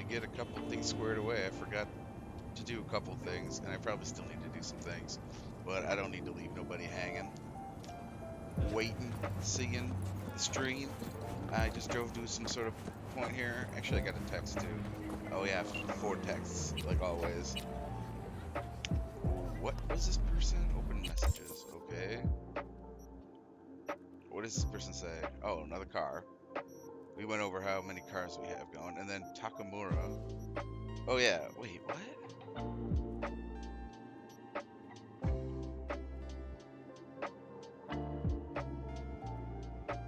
get a couple things squared away. I forgot to do a couple things, and I probably still need to do some things, but I don't need to leave nobody hanging, waiting, seeing the stream. I just drove to some sort of point here. Actually, I got a text too. Oh yeah, 4 texts, like always. What was this person? Open messages. Okay. What does this person say? Oh, another car. We went over how many cars we have going, and then Takamura. Oh yeah. Wait, what?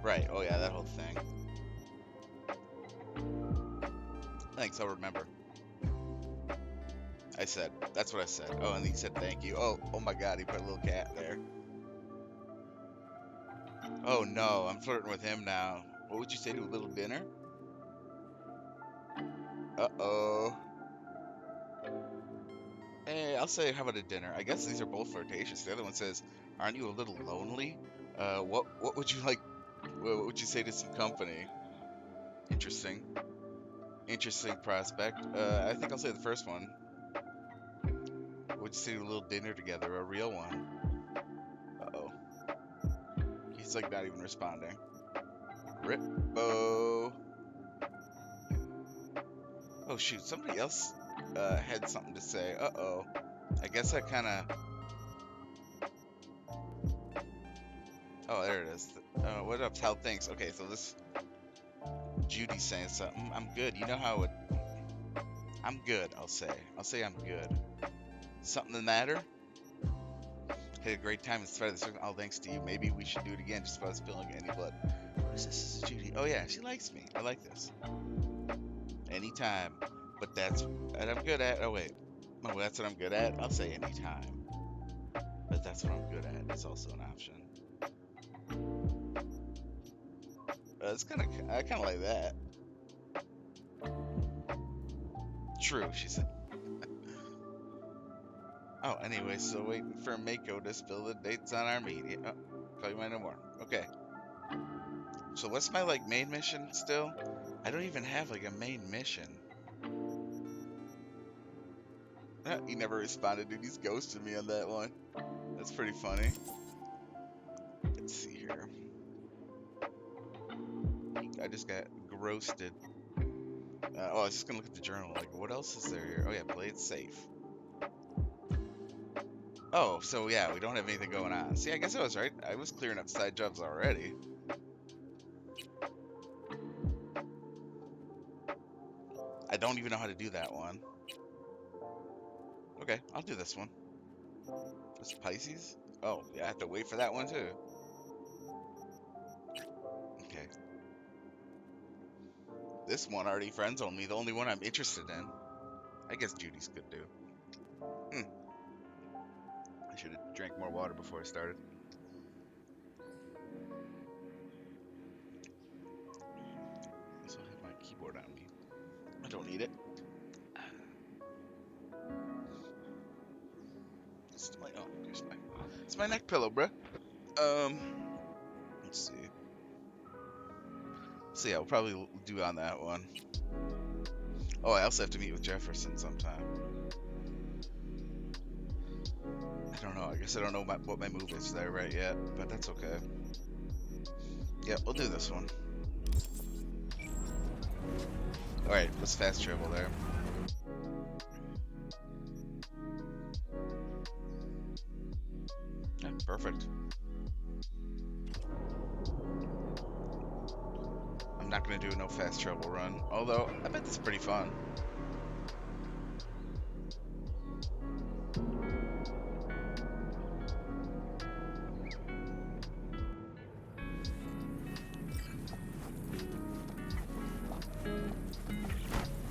Right. Oh yeah, that whole thing. Thanks. I'll remember. I said. That's what I said. Oh, and he said thank you. Oh my God. He put a little cat there. Oh no, I'm flirting with him now. What would you say to a little dinner? Uh-oh. Hey, I'll say, how about a dinner? I guess these are both flirtatious. The other one says, aren't you a little lonely? What would you like? What would you say to some company? Interesting. Interesting prospect. I think I'll say the first one. What would you say to a little dinner together? A real one. Uh-oh. He's like not even responding. Rippo. Oh shoot, somebody else had something to say. Uh-oh. I guess I kind of... Oh, there it is. What up, How Thanks. Okay, so this... Judy's saying something. I'm good. You know how it... I'm good, I'll say. I'll say I'm good. Something the matter? Had a great time in spite of the circle. Oh, thanks to you. Maybe we should do it again just without spilling any blood. What is this? This is Judy. Oh, yeah, she likes me. I like this. Anytime. But that's what I'm good at. Oh, wait. Oh, that's what I'm good at? I'll say anytime. But that's what I'm good at. It's also an option. It's kind of... I kind of like that. True, she said. Oh, anyway, so waiting for Mako to spill the dates on our meeting. Oh, call you might know more. Okay. So what's my, like, main mission still? I don't even have, like, a main mission. He never responded, dude. He's ghosted me on that one. That's pretty funny. Let's see here. I just got ghosted. I was just gonna look at the journal. Like, what else is there here? Oh, yeah, play it safe. Oh, so yeah, we don't have anything going on. See, I guess I was right. I was clearing up side jobs already. I don't even know how to do that one. Okay, I'll do this one. What's Pisces? Oh, yeah, I have to wait for that one too. Okay. This one already friends on me, the only one I'm interested in. I guess Judy's good too. I should have drank more water before I started. So I have my keyboard on me. I don't need it. It's my neck pillow, bruh. Let's see. So yeah, we'll probably do on that one. Oh, I also have to meet with Jefferson sometime. I don't know. I guess I don't know what my move is there right yet, but that's okay. Yeah, we'll do this one. Alright, let's fast travel there. Yeah, perfect. I'm not gonna do no fast travel run, although I bet this is pretty fun.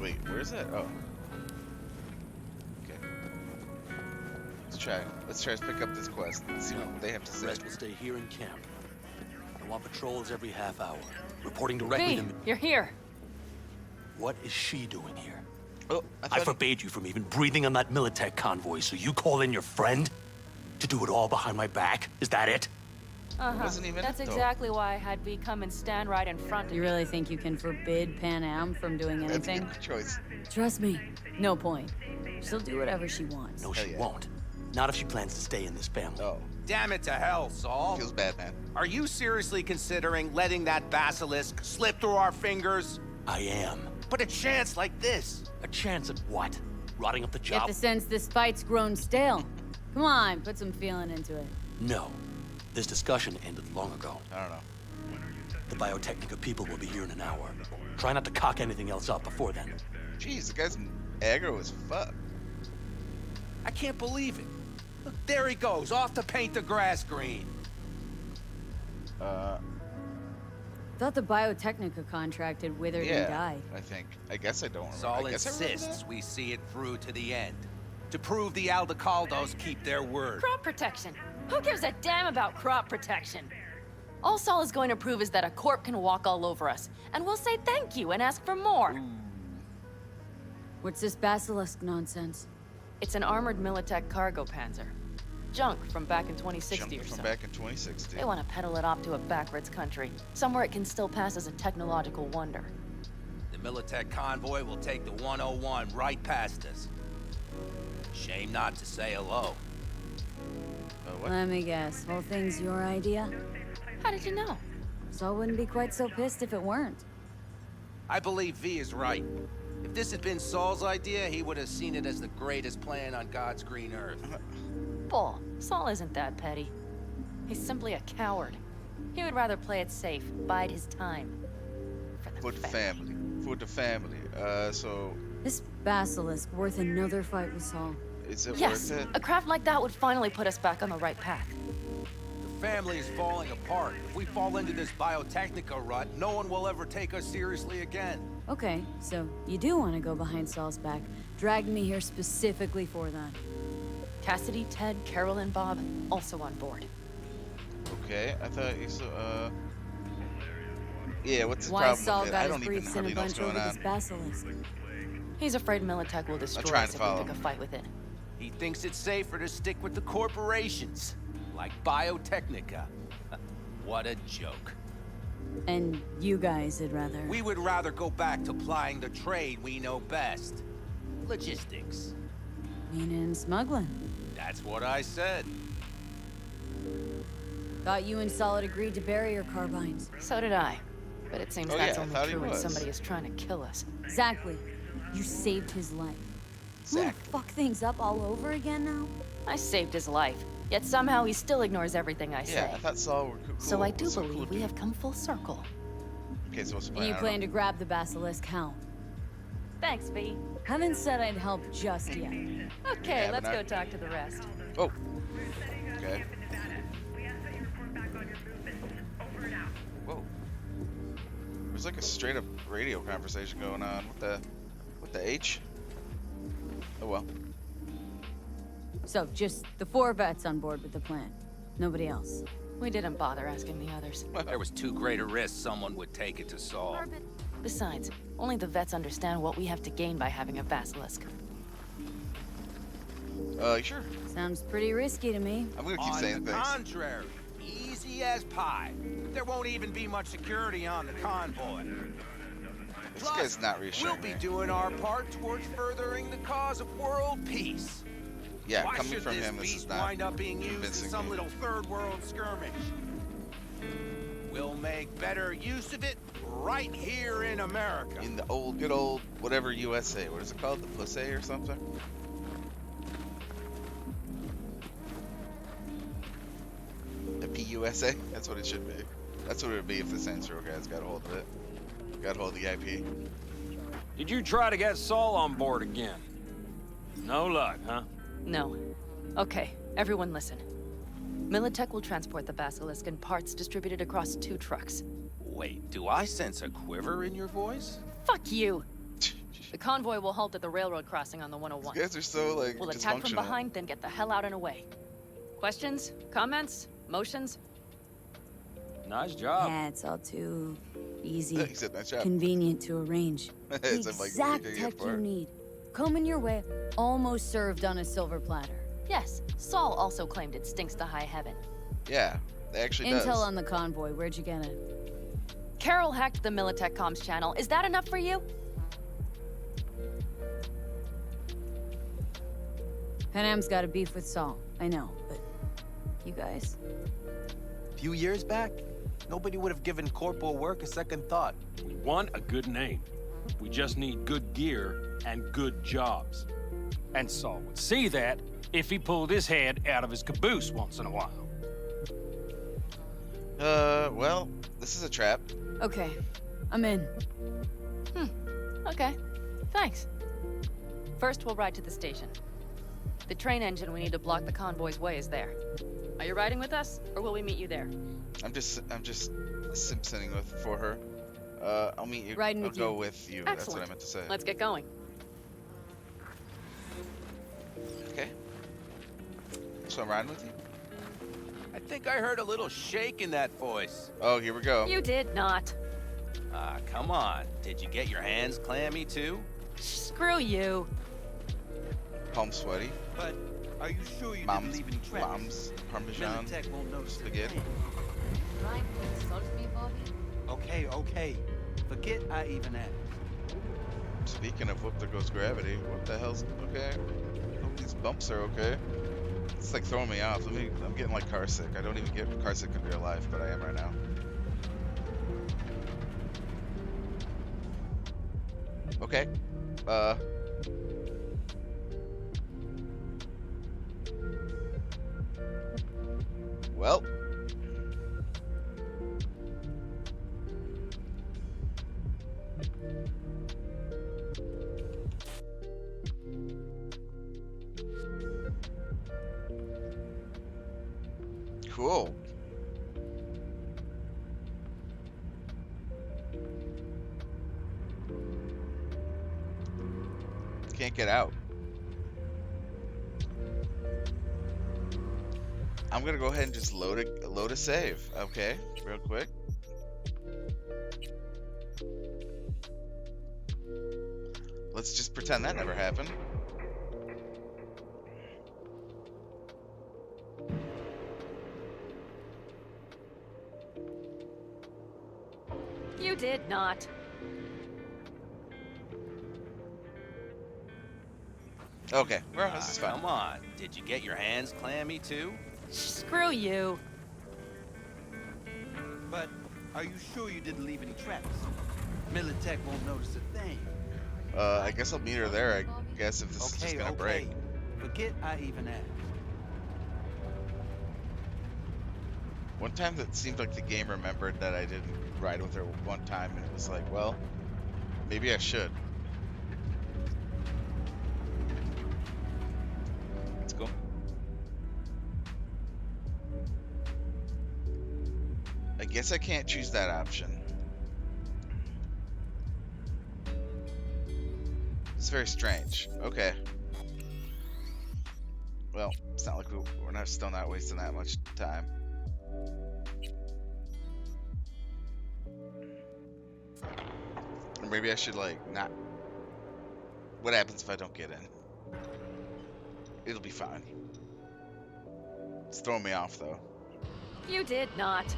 Wait, where's that? Oh. Okay. Let's try. Let's try to pick up this quest and see what they have to say. The rest will stay here in camp. I want patrols every half hour, reporting directly to me. You're here. What is she doing here? Oh, I forbade you from even breathing on that Militech convoy, so you call in your friend? To do it all behind my back? Is that it? It wasn't even That's it, though. exactly why I had V come and stand right in front of You me. really think you can forbid Pan Am from doing That's a anything? good choice. Trust me, no point. She'll do whatever she wants. No, Hell she yeah. won't. Not if she plans to stay in this family. Oh, Damn it to hell, Saul. feels bad, man. Are you seriously considering letting that basilisk slip through our fingers? I am. But a chance like this. A chance at what? Rotting up the Get job? the sense this fight's grown stale. Come on, put some feeling into it. No. This discussion ended long ago. I don't know. The Biotechnica people will be here in an hour. Try not to cock anything else up before then. Jeez, the guy's aggro as fuck. I can't believe it. Look, there he goes, off to paint the grass green. Thought the Biotechnica contract had withered and Yeah, died. I think. I guess I don't remember. Saul I guess I remember insists that. we see it through to the end. To prove the Aldecaldos keep their word. Crop protection. Who gives a damn about crop protection? All Saul is going to prove is that a corp can walk all over us, and we'll say thank you and ask for more. What's this basilisk nonsense? It's an armored Militech cargo panzer. Junk from back in 2060 Jumped or from so. back in 2060. They want to peddle it off to a backwards country, somewhere it can still pass as a technological wonder. The Militech convoy will take the 101 right past us. Shame not to say hello. What? Let me guess, whole thing's your idea? How did you know? Saul wouldn't be quite so pissed if it weren't. I believe V is right. If this had been Saul's idea, he would have seen it as the greatest plan on God's green earth. Bull. Saul isn't that petty. He's simply a coward. He would rather play it safe, bide his time. For the family. For the family. So This basilisk worth another fight with Saul. is it Yes, worth it? a craft like that would finally put us back on the right path. The family is falling apart. If we fall into this Biotechnica rut, no one will ever take us seriously again. Okay, so you do want to go behind Saul's back. Dragged me here specifically for that. Cassidy, Ted, Carol, and Bob also on board. Okay, I thought you saw. Yeah, what's the Why problem Saul with it? got I his don't even briefs in hardly a know what's bunch going over this on. basilisk? He's afraid Militech will destroy trying us to if we follow pick a him. fight with it. He thinks it's safer to stick with the corporations, like Biotechnica. What a joke. And you guys would rather... We would rather go back to plying the trade we know best. Logistics. Meaning smuggling. That's what I said. Thought you and Saul had agreed to bury your carbines. So did I. But it seems Oh, that's yeah, I only thought he true when was. somebody is trying to kill us. Exactly. You saved his life. You wanna Exactly. fuck things up all over again now? I saved his life, yet somehow he still ignores everything I say. Yeah, I thought Saul were cool. So I do was a believe cool we dude. have come full circle. Okay, so what's the And plan? you I don't plan know. to grab the basilisk how? Thanks, V. Haven't said I'd help just yet. Okay, Yeah, let's but go not- talk to the rest. Oh. Okay. Whoa. There's like a straight up radio conversation going on. What the H? Oh well. So, just the 4 vets on board with the plan. Nobody else. We didn't bother asking the others. There was too great a risk someone would take it to Saul. Besides, only the vets understand what we have to gain by having a basilisk. Sure. Sounds pretty risky to me. I'm gonna keep On saying the things. contrary, easy as pie. There won't even be much security on the convoy. This Plus, guy's not reassuring we'll be me. doing our part towards furthering the cause of world peace. Yeah, Why coming should from this him, this beast is not wind up being used in convincing some me. little third world skirmish? We'll make better use of it right here in America. In the good old whatever USA. What is it called? The Pussy or something? The PUSA? That's what it should be. That's what it would be if the censor guys got a hold of it. Got a hold of the IP. Did you try to get Saul on board again? No luck, huh? No. Okay, everyone listen. Militech will transport the basilisk in parts distributed across 2 trucks. Wait, do I sense a quiver in your voice? Fuck you! The convoy will halt at the railroad crossing on the 101. You guys are so like We'll attack from dysfunctional. behind, then get the hell out and away. Questions? Comments? Motions? Nice job. Yeah, it's all too easy. He said nice job. Convenient to arrange. The It's like, exact you can get tech you far. need. Coming your way, almost served on a silver platter. Yes, Saul also claimed it stinks to high heaven. Yeah. It actually Intel does. on the convoy. Where'd you get it? Carol hacked the Militech comms channel. Is that enough for you? Panam's got a beef with Saul. I know, but you guys? A few years back, nobody would have given corporal work a second thought. We want a good name. We just need good gear and good jobs. And Saul would see that if he pulled his head out of his caboose once in a while. Well, this is a trap. Okay, I'm in. Okay. Thanks. First, we'll ride to the station. The train engine we need to block the convoy's way is there. Are you riding with us, or will we meet you there? I'm just Simpsoning for her. I'll meet you. Riding I'll with go you. with you. That's what I Excellent. meant to say. Let's get going. Okay. So I'm riding with you? I think I heard a little shake in that voice. Oh, here we go. You did not. Ah, come on. Did you get your hands clammy too? Screw you. Palm sweaty. But are you sure you Mom's, didn't leave any tracks? mom's parmesan. Militech won't notice a spaghetti. thing. Trying to insult me, Bobby? Okay, okay. Forget I even asked. Speaking of whoop, there goes gravity. What the hell's okay? Hope these bumps are okay. It's like throwing me off. I'm getting like car sick. I don't even get car sick in real life, but I am right now. Okay. Well. Cool. Can't get out. I'm gonna go ahead and just load a save. Okay, real quick. Let's just pretend that never happened. You did not. Okay, well, this is fine. Come on. Did you get your hands clammy too? Screw you. But are you sure you didn't leave any tracks? Militech won't notice a thing. I guess I'll meet her there. I guess if this is just Okay, gonna okay. break. Forget I even asked. One time that seemed like the game remembered that I didn't ride with her one time, and it was like, well, maybe I should. Let's go. I guess I can't choose that option. It's very strange. Okay. Well, it's not like we're still not wasting that much time. Or maybe I should like not. What happens if I don't get in? It'll be fine. It's throwing me off though. You did not.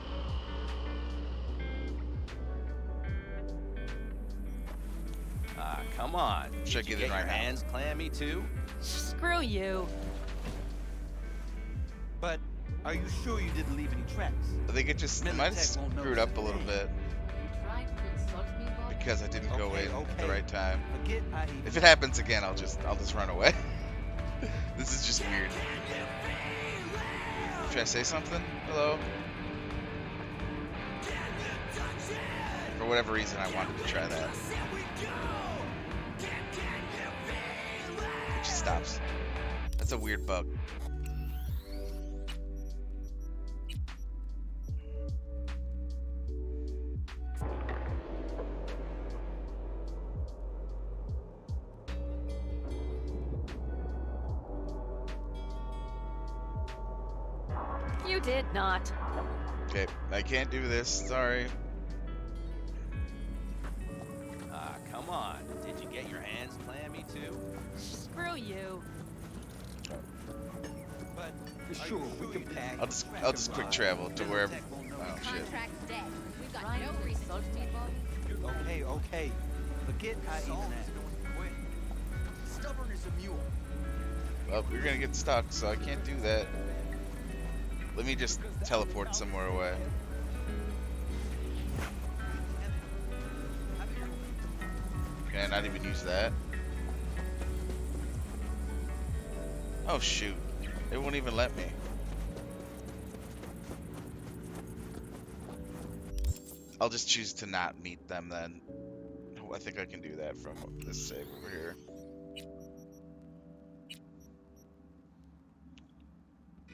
Ah, come on. Should I Did you get in get right your now? hands clammy too? Screw you. But are you sure you didn't leave any tracks? I think it just might have Militech won't screwed notice up a little thing. bit because I didn't go Okay, in at the okay. right time. Forget I even If it happens again, I'll just run away. This is just weird. Should I say something? Hello? For whatever reason, I wanted to try that. It just stops. That's a weird bug. You did not. Okay, I can't do this. Sorry. Ah, come on. Did you get your hands clammy too? Screw you. But for sure, we can pack. I'll just quick travel to wherever. Oh shit. Contract's dead. We've got no reason to Okay, okay. Forget I even asked. Stubborn as a mule. Well, you're gonna get stuck, so I can't do that. Let me just teleport somewhere away. Can I not even use that? Oh shoot. It won't even let me. I'll just choose to not meet them then. Oh, I think I can do that from this save over here.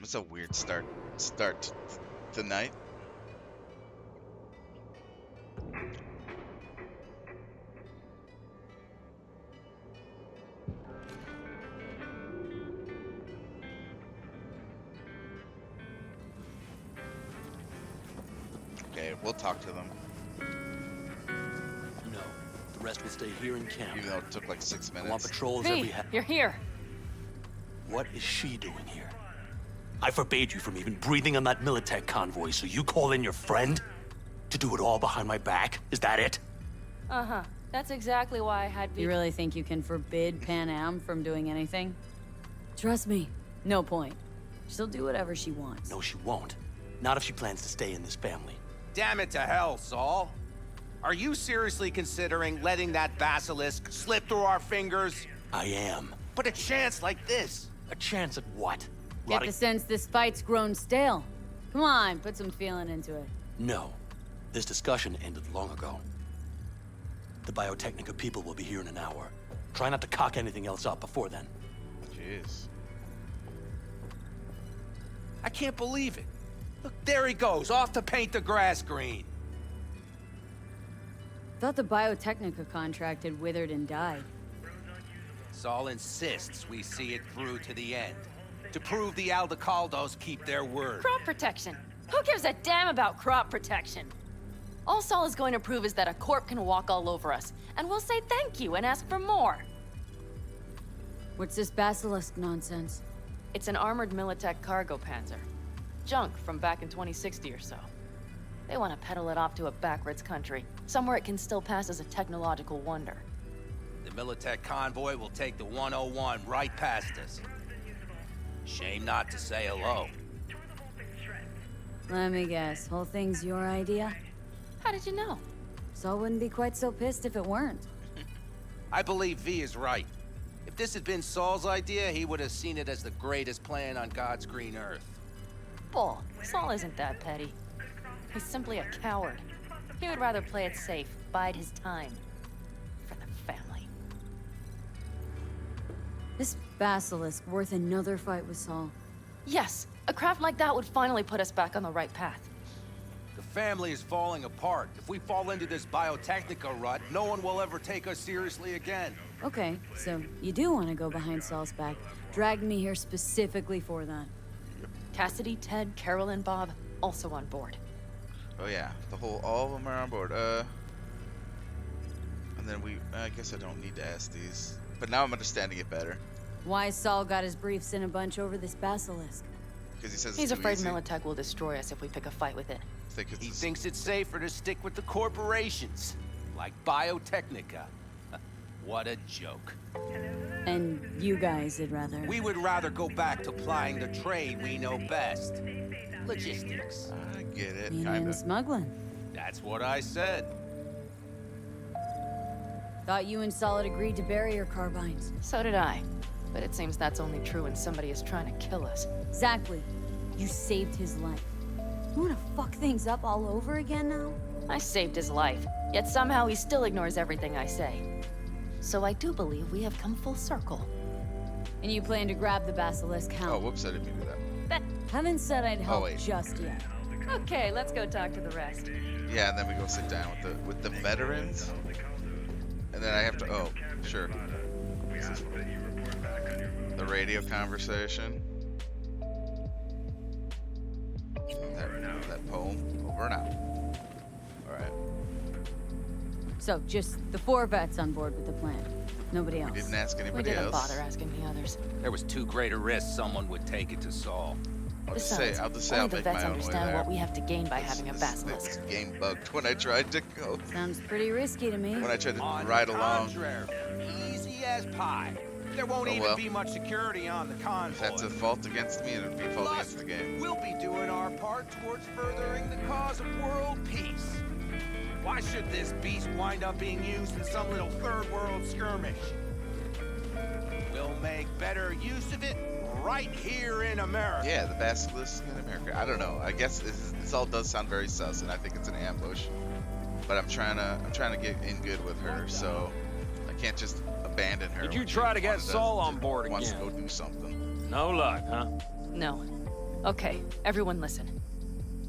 It's a weird start tonight. Okay, we'll talk to them, No. The rest will stay here in camp. even though it took like 6 I want minutes. patrols every V, half. you're here. What is she doing here? I forbade you from even breathing on that Militech convoy, so you call in your friend? To do it all behind my back? Is that it? Uh-huh. That's exactly why I had V. You really think you can forbid Pan Am from doing anything? Trust me, no point. She'll do whatever she wants. No, she won't. Not if she plans to stay in this family. Damn it to hell, Saul. Are you seriously considering letting that basilisk slip through our fingers? I am. But a chance like this. A chance at what? Get Rotting- the sense this fight's grown stale. Come on, put some feeling into it. No. This discussion ended long ago. The Biotechnica people will be here in an hour. Try not to cock anything else up before then. Jeez. I can't believe it. Look, there he goes, off to paint the grass green. Thought the Biotechnica contract had withered and died. Saul insists we see it through to the end. To prove the Aldecaldos keep their word. Crop protection. Who gives a damn about crop protection? All Saul is going to prove is that a corp can walk all over us, and we'll say thank you and ask for more. What's this basilisk nonsense? It's an armored Militech cargo panzer. Junk from back in 2060 or so. They want to peddle it off to a backwards country, somewhere it can still pass as a technological wonder. The Militech convoy will take the 101 right past us. Shame not to say hello. Let me guess, whole thing's your idea? How did you know? Saul wouldn't be quite so pissed if it weren't. I believe V is right. If this had been Saul's idea, he would have seen it as the greatest plan on God's green earth. Bull. Saul isn't that petty. He's simply a coward. He would rather play it safe, bide his time. For the family. This basilisk worth another fight with Saul. Yes, a craft like that would finally put us back on the right path. The family is falling apart. If we fall into this Biotechnica rut, no one will ever take us seriously again. Okay, so you do want to go behind Saul's back. Dragged me here specifically for that. Cassidy, Ted, Carol, and Bob also on board. Oh yeah, all of them are on board. And then I guess I don't need to ask these, but now I'm understanding it better. Why Saul got his briefs in a bunch over this basilisk? Because he says He's it's too afraid easy. Militech will destroy us if we pick a fight with it. He thinks it's safer to stick with the corporations, like Biotechnica. What a joke. And you guys would rather... We would rather go back to plying the trade we know best. Logistics. I get it, meaning kinda. smuggling. That's what I said. Thought you and Saul had agreed to bury your carbines. So did I. But it seems that's only true when somebody is trying to kill us. Exactly. You saved his life. You wanna fuck things up all over again now? I saved his life, yet somehow he still ignores everything I say. So I do believe we have come full circle. And you plan to grab the basilisk Oh, how? whoops! I didn't mean to do that. Haven't said I'd help wait. just yet. Okay, let's go talk to the rest. Yeah, and then we go sit down with the veterans, and then I have to. Oh, sure. This is the radio conversation. That poem over and out. All right. So, just the 4 vets on board with the plan. Nobody else. We didn't ask We anybody didn't else. bother asking the others. There was too great a risk someone would take it to Saul. I'll just Besides, say I'll only the make vets my own way understand there. what we have to gain by having a This basilisk. game bugged when I tried to go. Sounds pretty risky to me. When I tried to On ride the along. contrary, easy as pie. There won't Oh, even well. be much security on the convoy. If that's a fault against me, it would be a fault Plus, against the game. we'll be doing our part towards furthering the cause of world peace. Why should this beast wind up being used in some little third world skirmish? We'll make better use of it right here in America. Yeah, the basilisk in America. I don't know. I guess this all does sound very sus, and I think it's an ambush. But I'm trying to get in good with her, so I can't just abandon her. Did you when try she to get wanted Saul on board wants to again? go do something. No luck, huh? No. Okay, everyone listen.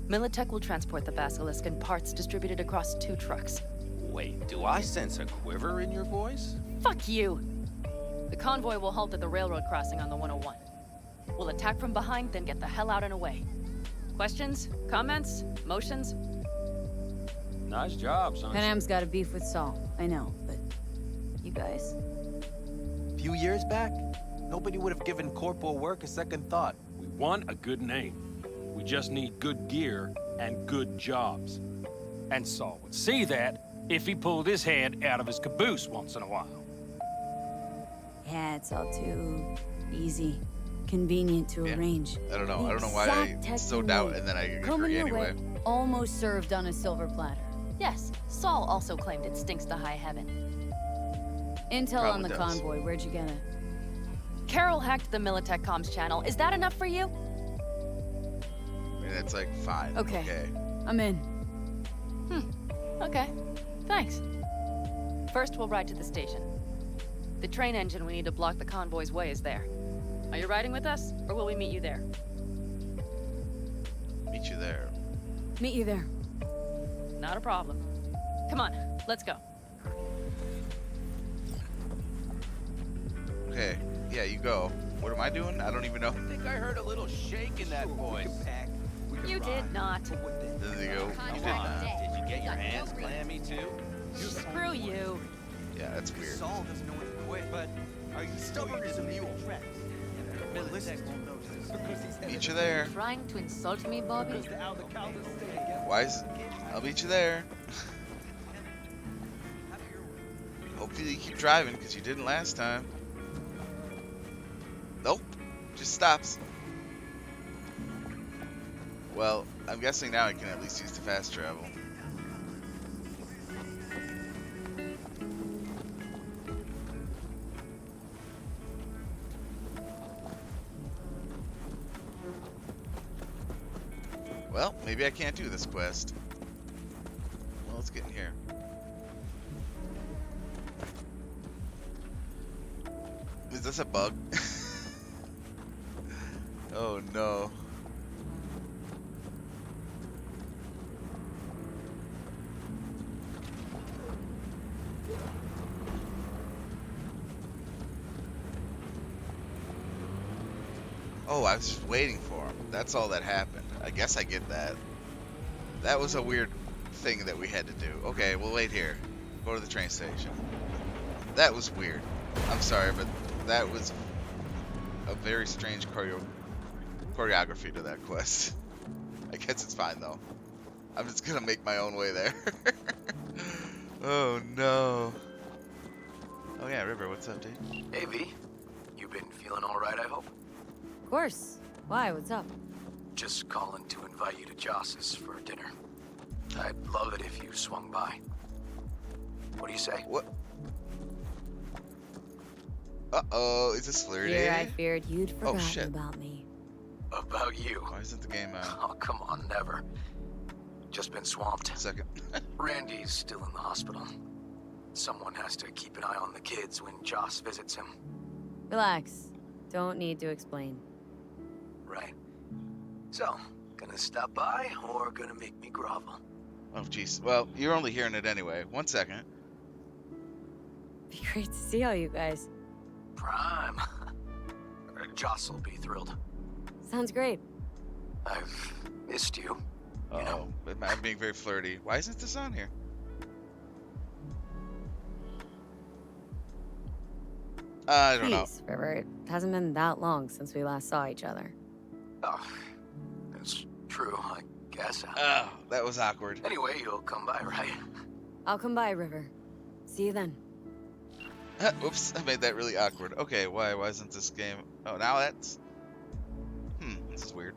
Militech will transport the basilisk in parts distributed across 2 trucks. Wait, do I sense a quiver in your voice? Fuck you! The convoy will halt at the railroad crossing on the 101. We'll attack from behind, then get the hell out and away. Questions? Comments? Motions? Nice job, son. Panam's got a beef with Saul. I know, but you guys? A few years back, nobody would have given corporal work a second thought. We want a good name. We just need good gear and good jobs. And Saul would see that if he pulled his head out of his caboose once in a while. Yeah, it's all too easy. Convenient to Yeah. arrange. I don't know. The I don't know why I exact so technique. doubt, and then I Coming agree your anyway. way, almost served on a silver platter. Yes, Saul also claimed it stinks to high heaven. Intel on Probably the does. convoy, where'd you get it? Carol hacked the Militech comms channel. Is that enough for you? I mean, it's like fine. Okay. I'm in. Okay, thanks. First, we'll ride to the station. The train engine we need to block the convoy's way is there. Are you riding with us, or will we meet you there? Meet you there. Meet you there. Not a problem. Come on, let's go. Okay. Yeah, you go. What am I doing? I don't even know. I think I heard a little shake in that voice. You did not. There you go. You Come did on. not. Did you get your Got no hands reason. clammy too? Screw you. Yeah, that's weird. Saul doesn't know when to quit, but are you stubborn as a mule? Well, listen, won't notice because he's Meet you there. Trying to insult me, Bobby? Why is... I'll meet you there. Hopefully you keep driving, because you didn't last time. Nope. Just stops. Well, I'm guessing now I can at least use the fast travel. Well, maybe I can't do this quest. Well, let's get in here. Is this a bug? Oh no. Oh, I was just waiting for him. That's all that happened. I guess I get that. That was a weird thing that we had to do. Okay, we'll wait here. Go to the train station. That was weird. I'm sorry, but that was a very strange choreography to that quest. I guess it's fine though. I'm just gonna make my own way there. Oh no. Oh yeah, River, what's up, dude? Hey, V. You been feeling all right, I hope? Of course. Why? What's up? Just calling to invite you to Joss's for dinner. I'd love it if you swung by. What do you say? What? Uh-oh, is this flirty? Here, I feared you'd Oh, forgotten shit. about me. About you. Why isn't the game out? Oh, come on, never. Just been swamped. Second. Randy's still in the hospital. Someone has to keep an eye on the kids when Joss visits him. Relax. Don't need to explain. Right. So, gonna stop by or gonna make me grovel? Oh, jeez. Well, you're only hearing it anyway. 1 second. Be great to see all you guys. Prime. Joss will be thrilled. Sounds great. I've missed you. Uh-oh. I'm being very flirty. Why isn't this on here? I don't know. Please, River. It hasn't been that long since we last saw each other. Oh, that's true, I guess. Oh, that was awkward. Anyway, you'll come by, right? I'll come by, River. See you then. Oops, I made that really awkward. Okay, why isn't this game? Oh, now that's. This is weird.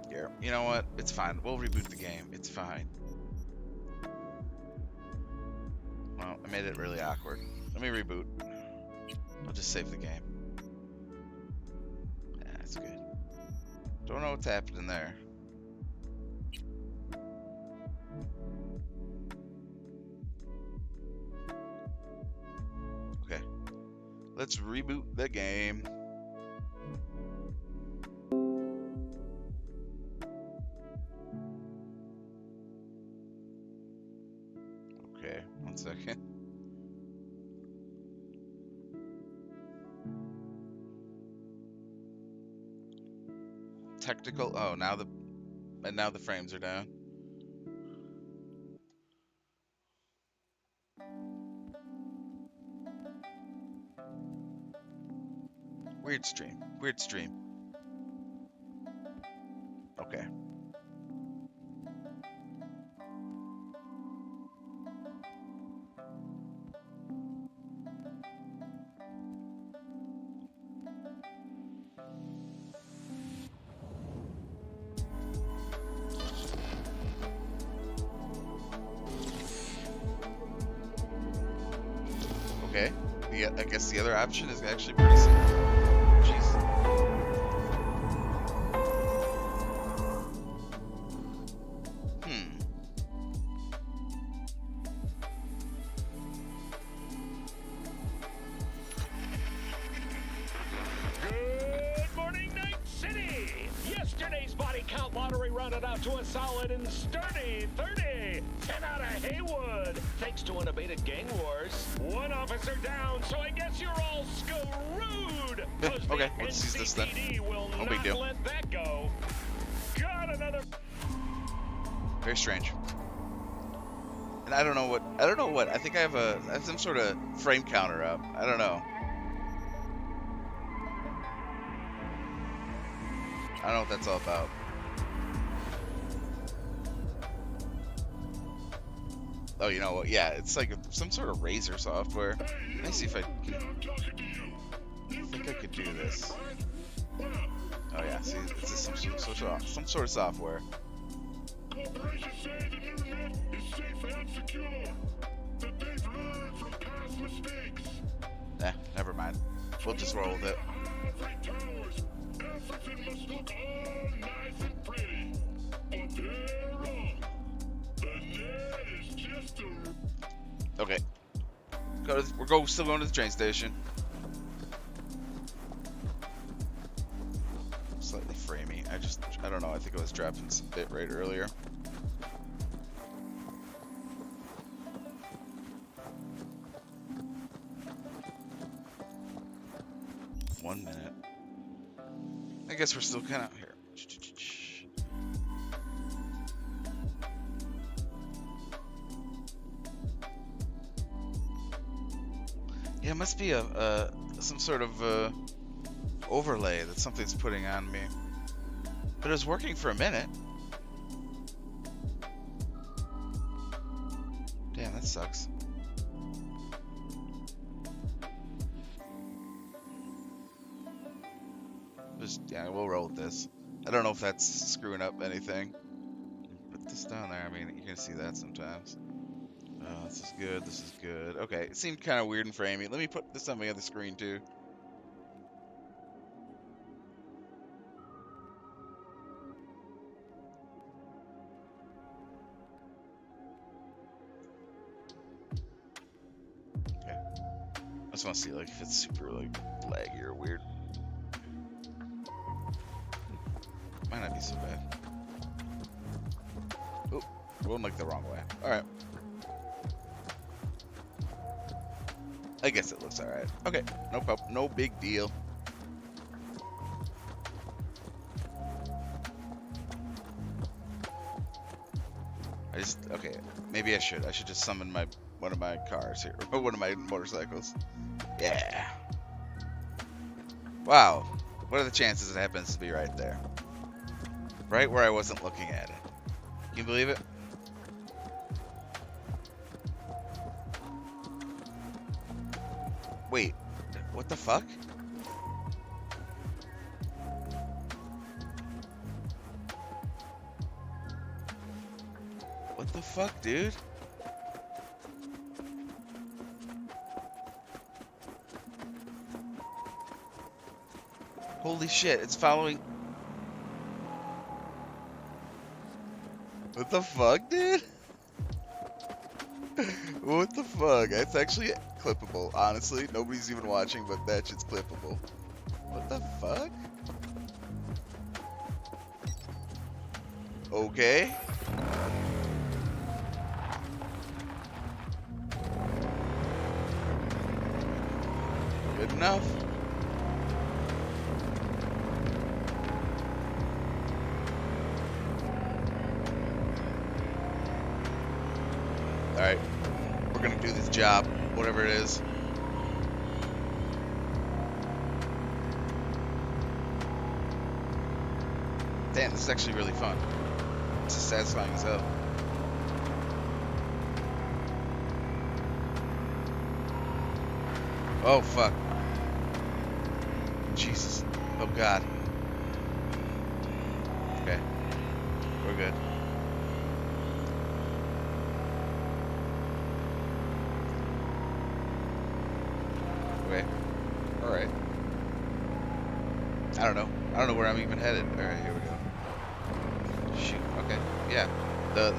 Here, you know what? It's fine. We'll reboot the game. It's fine. Well, I made it really awkward. Let me reboot. I'll just save the game. Yeah, that's good. Don't know what's happening there. Okay. Let's reboot the game. Okay, 1 second. Technical. Oh, now the frames are down. Weird stream. Weird stream. Okay. Okay. I guess the other option is actually pretty simple. Jeez. Good morning, Night City! Yesterday's body count lottery rounded out to a solid and sturdy 30. 10 out of Haywood, thanks to unabated gang wars. One officer down, so I guess you're all screwed. Okay, let's use this then. Will No not big deal. let that go. Got another. Very strange. And I don't know what. I think I have some sort of frame counter up. I don't know. I don't know what that's all about. Oh, you know what? Yeah, it's like some sort of razor software. Let me see if I can. I think I could do this. Oh yeah, see, it's just some sort of software. Corporations say the new net is safe and secure. That they've learned from past mistakes. Never mind. We'll just roll with it. Ivory towers. Everything must look all nice and pretty. But they're wrong. The net is just a... Okay. Still going to the train station. Slightly framey. I don't know. I think I was dropping some bitrate earlier. One minute. I guess we're still kind of here. Yeah, it must be some sort of overlay that something's putting on me. But it was working for a minute. Damn, that sucks. Yeah, we'll roll with this. I don't know if that's screwing up anything. Put this down there. I mean, you're gonna see that sometimes. This is good. This is good. Okay, it seemed kind of weird and framey. Let me put this on my other screen too. Okay. I just want to see like if it's super like laggy or weird. Might not be so bad. Oh, going like the wrong way. All right. I guess it looks all right. Okay, no problem. No big deal. Okay. Maybe I should just summon one of my cars here, or one of my motorcycles. Yeah. Wow. What are the chances it happens to be right there? Right where I wasn't looking at it. Can you believe it? Wait. What the fuck? What the fuck, dude? Holy shit, it's following. What the fuck, dude? What the fuck? It's actually clippable, honestly. Nobody's even watching, but that shit's clippable. What the fuck? Okay. Good enough. Alright. We're gonna do this job, whatever it is. Damn, this is actually really fun. It's satisfying as hell. Oh, fuck. Jesus. Oh, God. Okay. We're good. Okay. Alright. I don't know. I don't know where I'm even headed. Alright, here we go. Shoot. Okay. Yeah. The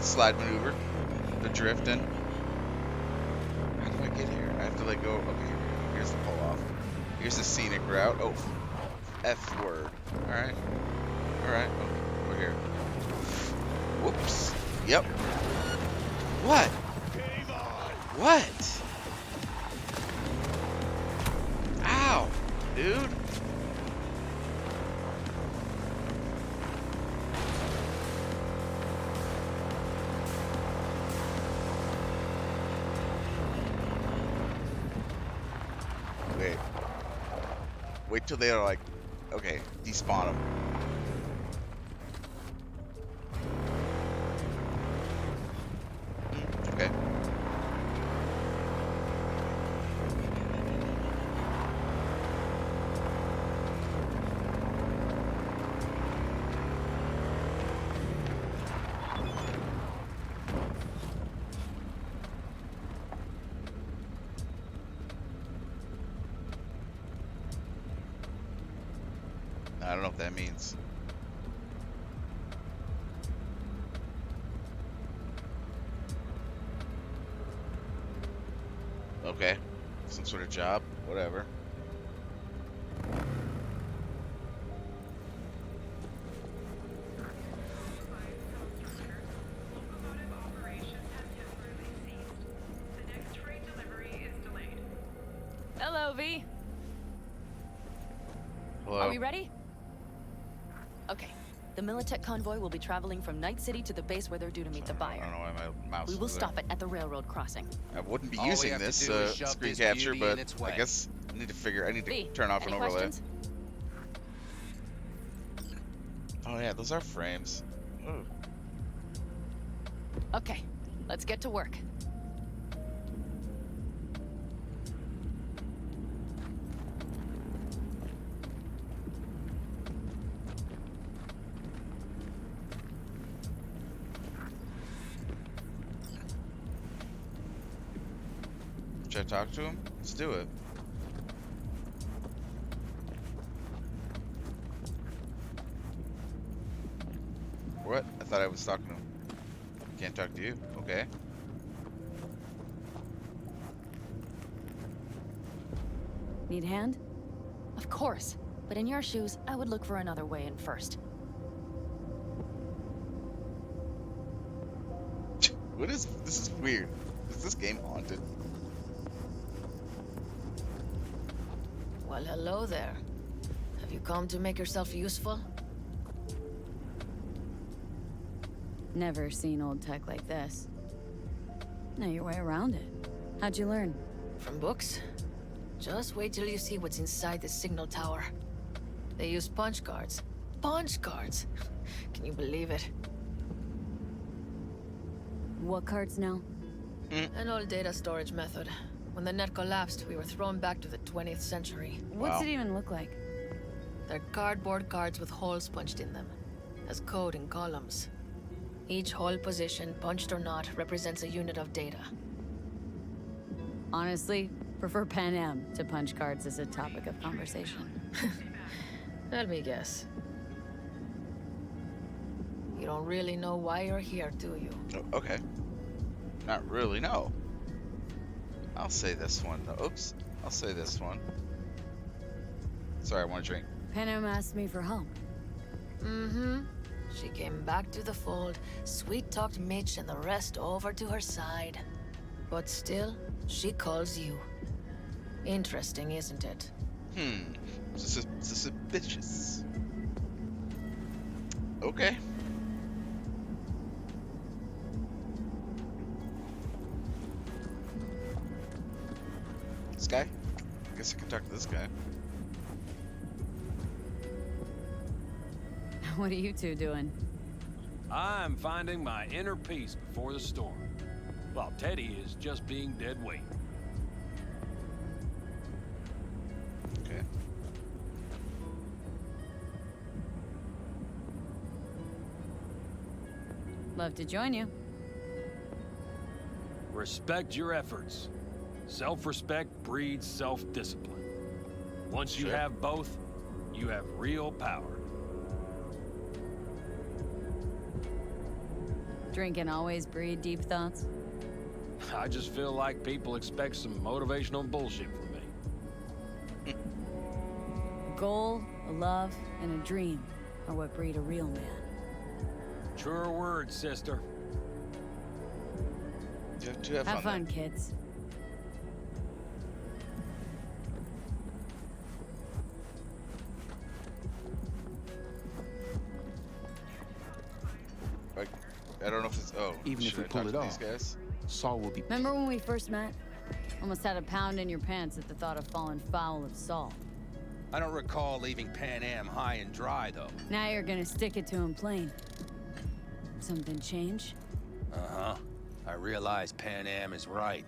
slide maneuver. The drifting. How do I get here? I have to like go. Okay, here we go. Here's the pull off. Here's the scenic route. Oh, F word. Alright. Alright. Oh, we're here. Whoops. Yep. What? What? Ow, dude. Wait. Wait till they're like, okay, despawn them. Okay. I don't know what that means. Okay. Some sort of job. Whatever. Hello, V. Hello. Are we ready? Okay. The Militech convoy will be traveling from Night City to the base where they're due to meet the I buyer. don't know why my mouse We will is there. stop it at the railroad crossing. I wouldn't be All we using have to this do is shove screen this capture, beauty but in its I way. guess I need to V, turn off an any overlay. questions? Oh yeah, those are frames. Ooh. Okay, let's get to work. Should I talk to him? Let's do it. What? I thought I was talking to him. Can't talk to you. Okay. Need a hand? Of course. But in your shoes, I would look for another way in first. What is this? Is weird. Is this game haunted? Well, hello there. Have you come to make yourself useful? Never seen old tech like this. Know your way around it. How'd you learn? From books? Just wait till you see what's inside the signal tower. They use punch cards. Punch cards! Can you believe it? What cards now? An old data storage method. When the net collapsed, we were thrown back to the 20th century. What's it even look like? They're cardboard cards with holes punched in them, as code in columns. Each hole position, punched or not, represents a unit of data. Honestly, prefer Pan Am to punch cards as a topic of conversation. Let me guess. You don't really know why you're here, do you? Oh, okay. Not really, no. I'll say this one. No, oops. I'll say this one. Sorry, I want a drink. Pan Am asked me for help. Mm-hmm. She came back to the fold, sweet-talked Mitch and the rest over to her side. But still, she calls you. Interesting, isn't it? Suspicious. Okay. This guy? I guess I can talk to this guy. What are you two doing? I'm finding my inner peace before the storm, while Teddy is just being dead weight. Okay. Love to join you. Respect your efforts. Self-respect breeds self-discipline. Once you Sure. have both, you have real power. Drink and always breed deep thoughts. I just feel like people expect some motivational bullshit from me. A goal, a love, and a dream are what breed a real man. Truer words, sister. You have Have fun, then. kids. Like, I don't know if it's. Oh, Even if should we I pull talk it to off, these guys? Saul will be. Remember when we first met? Almost had a pound in your pants at the thought of falling foul of Saul. I don't recall leaving Pan Am high and dry, though. Now you're gonna stick it to him plain. Something change? Uh-huh. I realize Pan Am is right.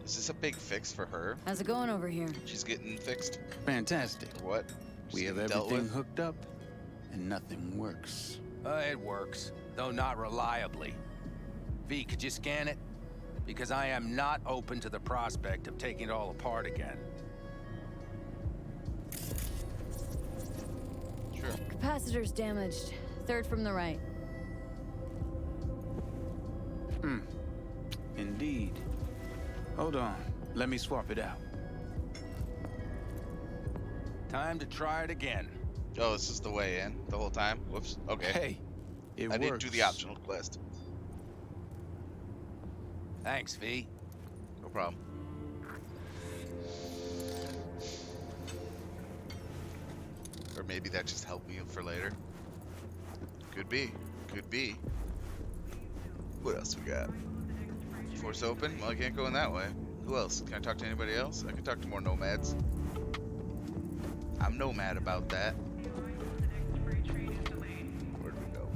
Is this a big fix for her? How's it going over here? She's getting fixed? Fantastic. Or what? We She's have getting dealt everything with? hooked up, and nothing works. It works, though not reliably. V, could you scan it? Because I am not open to the prospect of taking it all apart again. Sure. Capacitor's damaged. Third from the right. Indeed. Hold on. Let me swap it out. Time to try it again. Oh, this is the way in the whole time? Whoops. Okay. Hey, it I works. didn't do the optional quest. Thanks, V. No problem. Or maybe that just helped me for later. Could be. Could be. What else we got? Force open? Well, I can't go in that way. Who else? Can I talk to anybody else? I can talk to more nomads. I'm nomad about that. Where'd we go?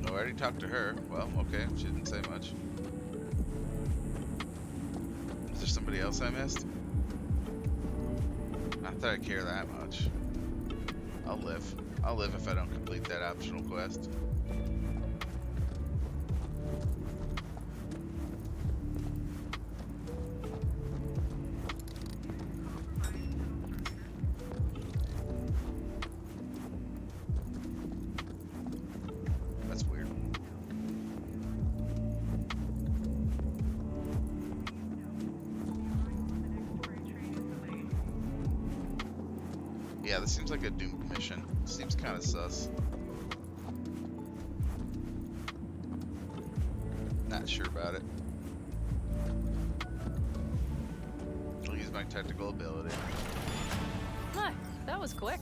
No, I already talked to her. Well, okay, she didn't say much. Is there somebody else I missed? Not that I care that much. I'll live. I'll live if I don't complete that optional quest. That's weird. Yeah, this seems like a doomed mission. Seems kind of sus. Not sure about it. I'll use my technical ability. Hi, that was quick.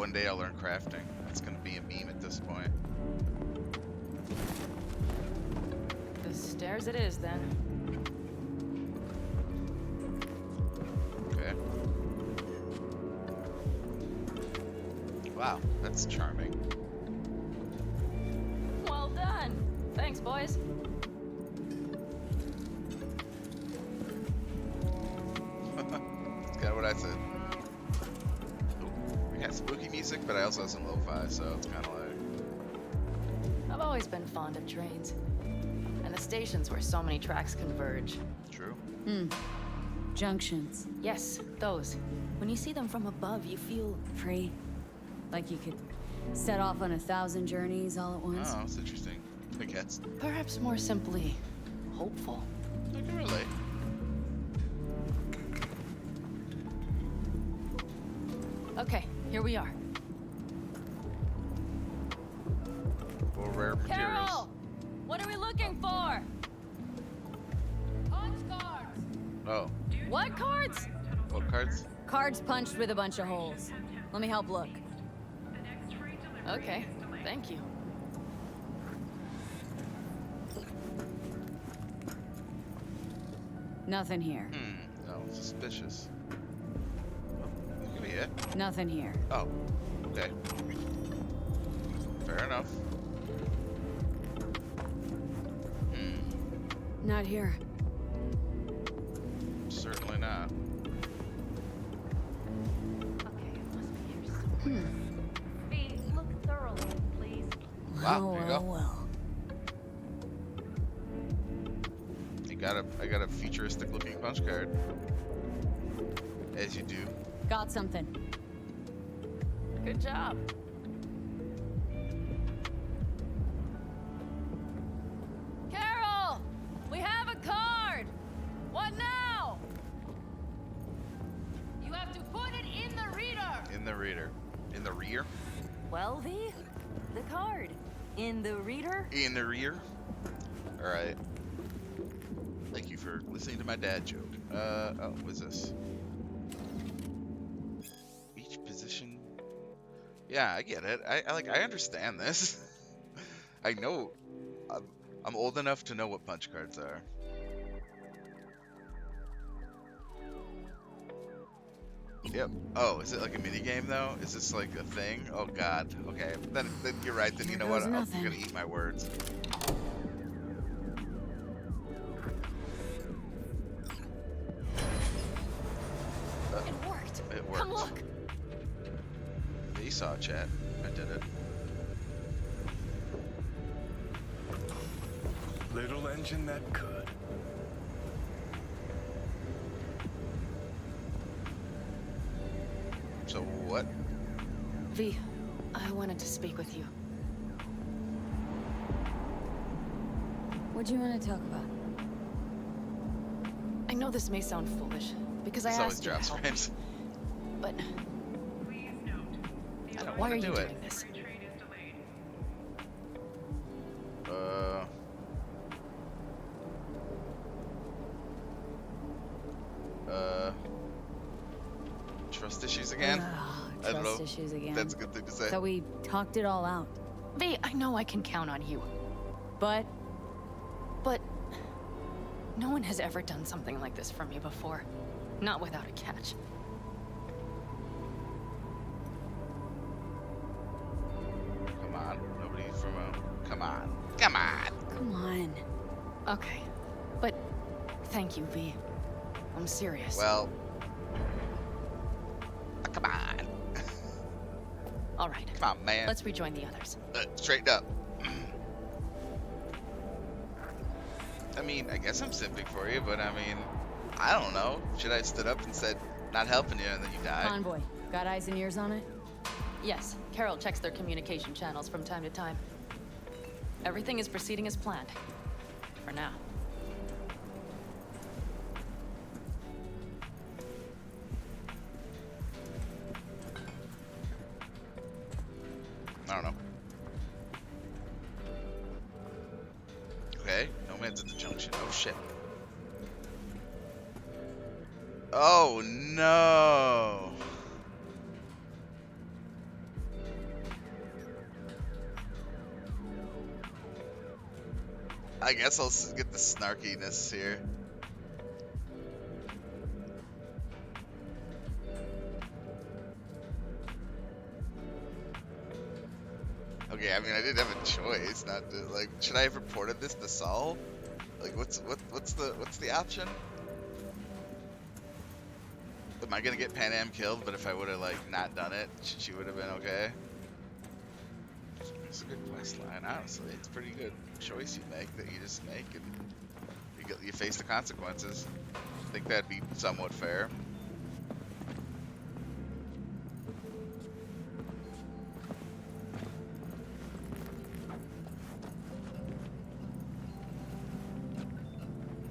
one day I'll learn crafting. It's gonna be a meme at this point. The stairs it is, then. Okay. Wow, that's charming. Well done. Thanks, boys. That's kind of what I said. Ooh, we got spooky music, but I also have some lo-fi, so it's kind of like... I've always been fond of trains. And the stations where so many tracks converge. True. Junctions. Yes, those. When you see them from above, you feel Free. Like you could set off on 1,000 journeys all at once. Oh, that's interesting. I guess. perhaps more simply hopeful. I can relate. Okay, here we are. Or rare materials. Carol! What are we looking for? Oh, What cards? what cards? Cards punched with a bunch of holes. Let me help look. Okay, thank you. Nothing here. No, suspicious. Oh, this could be it. Nothing here. Oh, okay. Fair enough. Not here. Certainly not. Okay, it must be here somewhere. V, look thoroughly, please. Wow, there you go. well. I got a futuristic looking punch card. As you do. Got something. Good job. Carol! We have a card! What now? You have to put it in the reader! In the reader. In the rear? Well, V, the card. In the reader? In the rear? Alright. Thank you for listening to my dad joke. Oh, what's this? Each position. Yeah, I get it. I understand this. I know. I'm old enough to know what punch cards are. Yep. Oh, is it like a mini game though? Is this like a thing? Oh God. Okay. Then you're right. Then you know what? I'm gonna eat my words. It worked. It worked. Come look. You saw chat. I did it. Little engine that could. So what? V, I wanted to speak with you. What do you want to talk about? I know this may sound foolish, because I This always asked you to drops help me, frames. but I don't why want are to you do it. doing this? Trust issues again? I don't Trust know. issues again. That's a good thing to say. So we talked it all out. V, I know I can count on you, But but no one has ever done something like this for me before. Not without a catch. Come on. Nobody from a... Come on. Come on. come on. Okay, but thank you, V. I'm serious. Well... Come on. All right. Come on, man. Let's rejoin the others. Straighten up. I mean, I guess I'm simping for you, but I mean, I don't know. Should I have stood up and said, not helping you, and then you die? Convoy. Got eyes and ears on it? Yes, Carol checks their communication channels from time to time. Everything is proceeding as planned. For now. I don't know. Okay, no man's at the junction. Oh shit. Oh no. I guess I'll get the snarkiness here. Okay, I mean, I didn't have a choice. Not to, like, should I have reported this to Saul? Like, what's the option? Am I gonna get Pan Am killed? But if I would have like not done it, she would have been okay. It's a good quest line, honestly. It's a pretty good choice you make that you just make, and you face the consequences. I think that'd be somewhat fair.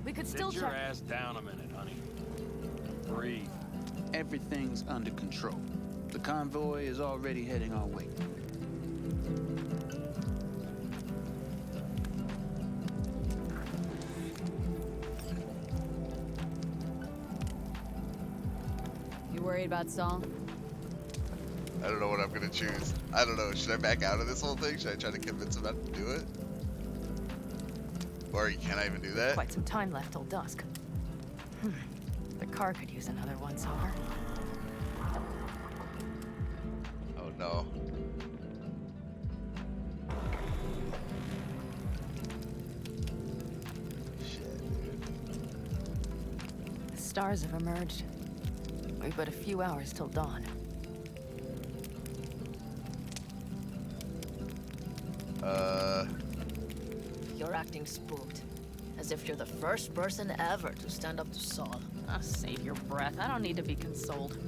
We could still Sit your check. ass down a minute, honey. Breathe. Everything's under control. The convoy is already heading our way. You worried about Saul? I don't know what I'm gonna choose. I don't know. Should I back out of this whole thing? Should I try to convince him not to do it? Or can I even do that? Quite some time left till dusk. The car could use another once-over. Oh no. Shit, dude. The stars have emerged. We've but a few hours till dawn. You're acting spooked. As if you're the first person ever to stand up to Saul. Oh, save your breath. I don't need to be consoled.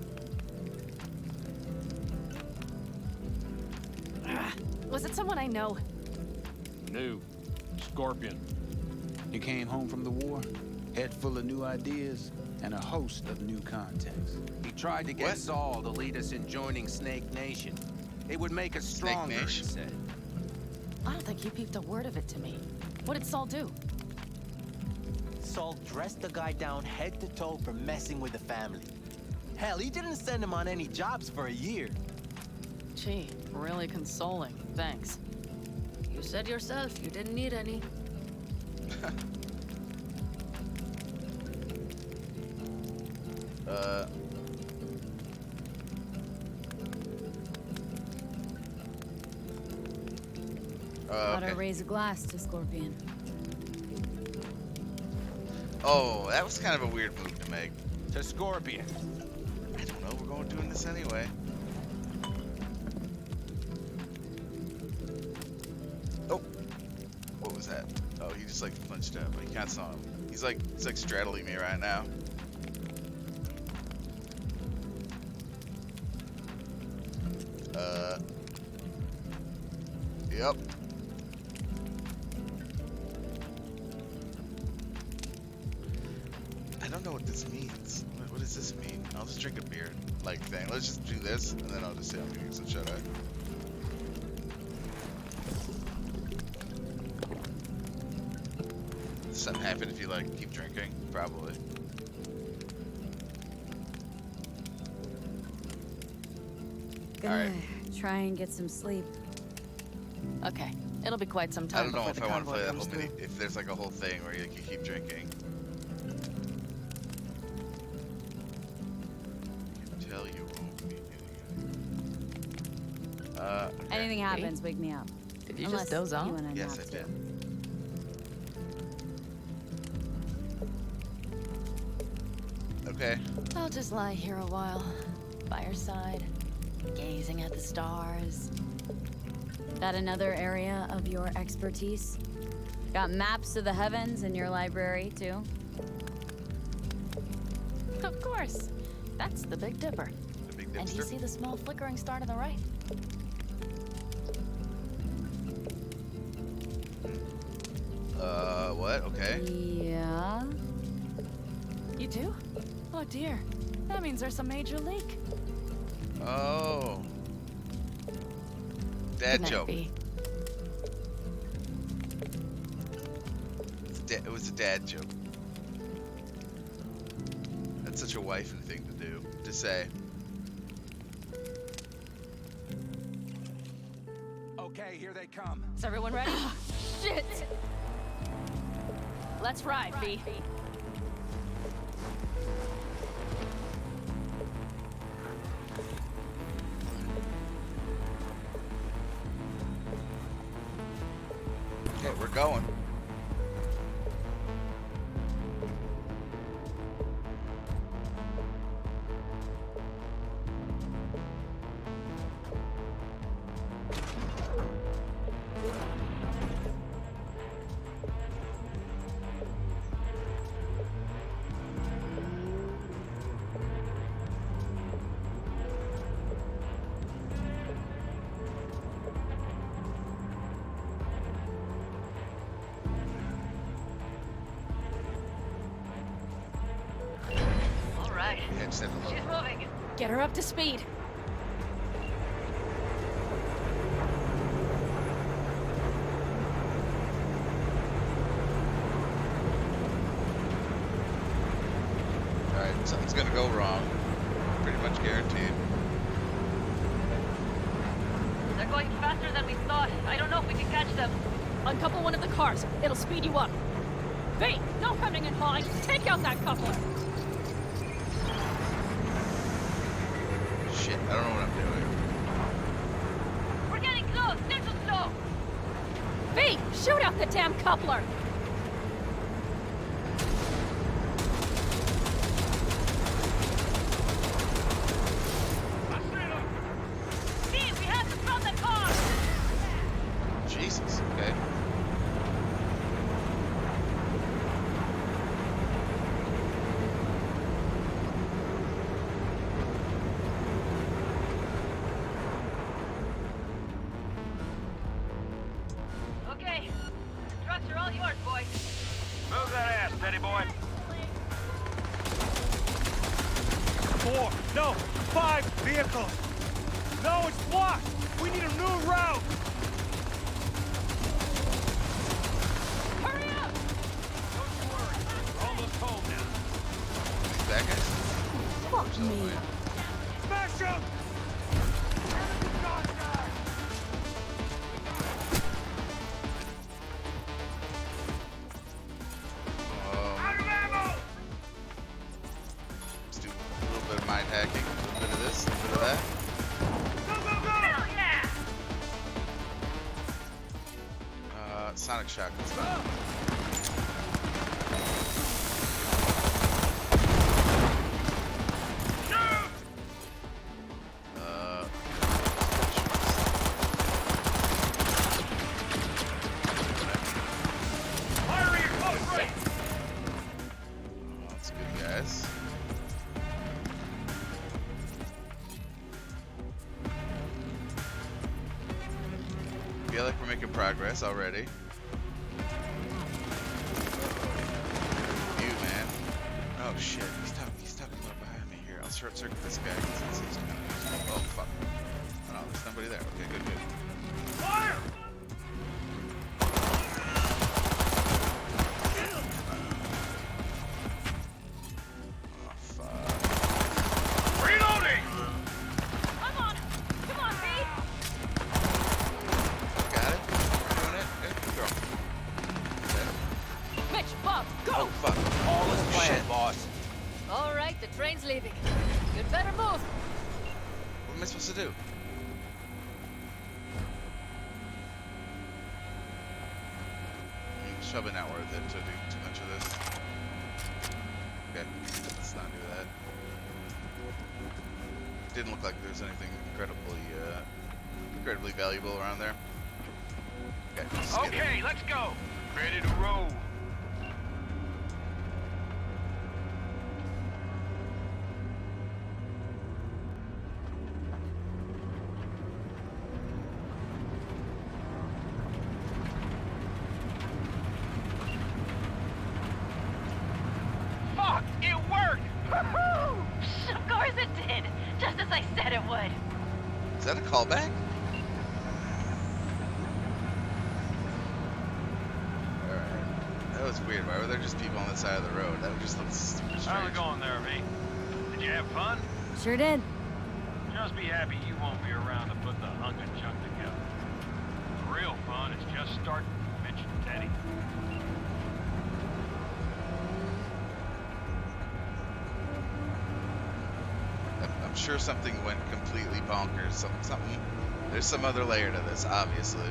Was it someone I know? New. Scorpion. He came home from the war, head full of new ideas, and a host of new contacts. He tried to get What? Saul to lead us in joining Snake Nation. It would make us Snake stronger, he Nation? said. I don't think he peeped a word of it to me. What did Saul do? Saul dressed the guy down head to toe for messing with the family. Hell, he didn't send him on any jobs for a year. Gee, really consoling. Thanks. You said yourself you didn't need any. Gotta Okay. raise a glass to Scorpion. Oh, that was kind of a weird move to make. To Scorpion. I don't know. We're doing this anyway. Oh, what was that? Oh, he just like punched up. I can't saw him. He's like straddling me right now. Yep. I don't know what this means. What does this mean? I'll just drink a beer, like thing. Let's just do this, and then I'll just say I'm gonna use it. Shut up. Something happen if you like keep drinking, probably. Gonna try and get some sleep. Okay, it'll be quite some I time don't know before if the I want to convoy play that comes whole through. mini. If there's like a whole thing where you keep drinking. Tell you won't be okay. Anything happens, wake me up. Did you Unless just doze you off? wanna Yes, nap I too. did. Okay. I'll just lie here a while, by your side, gazing at the stars. That another area of your expertise? Got maps of the heavens in your library, too? Of course. That's the Big Dipper. The big And do you dipster. see the small flickering star to the right? What? Okay. Yeah. You do? Oh dear. That means there's a major leak. Oh. Good Dad night, joke. B. It was a dad joke. That's such a wifey thing to do, to say. Okay, here they come. Is everyone ready? Shit! Let's ride, V. Okay, we're going. All right. Yeah, just have to look. She's moving. Get her up to speed. Alright, something's gonna go wrong. Pretty much guaranteed. They're going faster than we thought. I don't know if we can catch them. Uncouple one of the cars. It'll speed you up. V, no hemming and hawing. Take out that coupler. Shit, I don't know what I'm doing. We're getting close. Neutral slow. V, shoot out the damn coupler. V, we have to stop that car. Jesus, okay. Okay. Trucks are all yours, boys. Move that ass, Teddy boy. 4, no, 5 vehicles. No, it's blocked. We need a new route. Hurry up! Don't you worry. We're almost home now. These bad guys? Fuck me. Smash him! Out of ammo! Let's do a little bit of mind hacking, a little bit of this, a little bit of that. Go, go, go! Hell yeah! Sonic shock and stuff. Firing at close range! That's good, guys. Feel like we're making progress already. You, man. Oh shit, he's talking about behind me here. I'll short circuit this guy. 'Cause he's kind of... Oh fuck. Oh no, there's nobody there. Okay, good, good. Fire! Oh fuck. Reloading! I'm on it. Come on, V. Got it? We're doing it? Good girl. Okay. Mitch, Bob, go! Oh fuck. All is planned, Shit. boss. All right, the train's leaving. You'd better move. What am I supposed to do? It's probably not worth it to do too much of this. Okay, let's not do that. Didn't look like there was anything incredibly valuable around there. Okay, let's get it. Okay, let's go. Ready to roll. Fuck! It worked! Woohoo! Of course it did. Just as I said it would. Is that a callback? Alright. That was weird. Why were there just people on the side of the road? That just looks super How's strange. it going there, V? Did you have fun? Sure did. Just be happy you won't be around to put the hunk of junk together. The real fun is just starting, Mitch and Teddy. sure something went completely bonkers. Something. There's some other layer to this, obviously.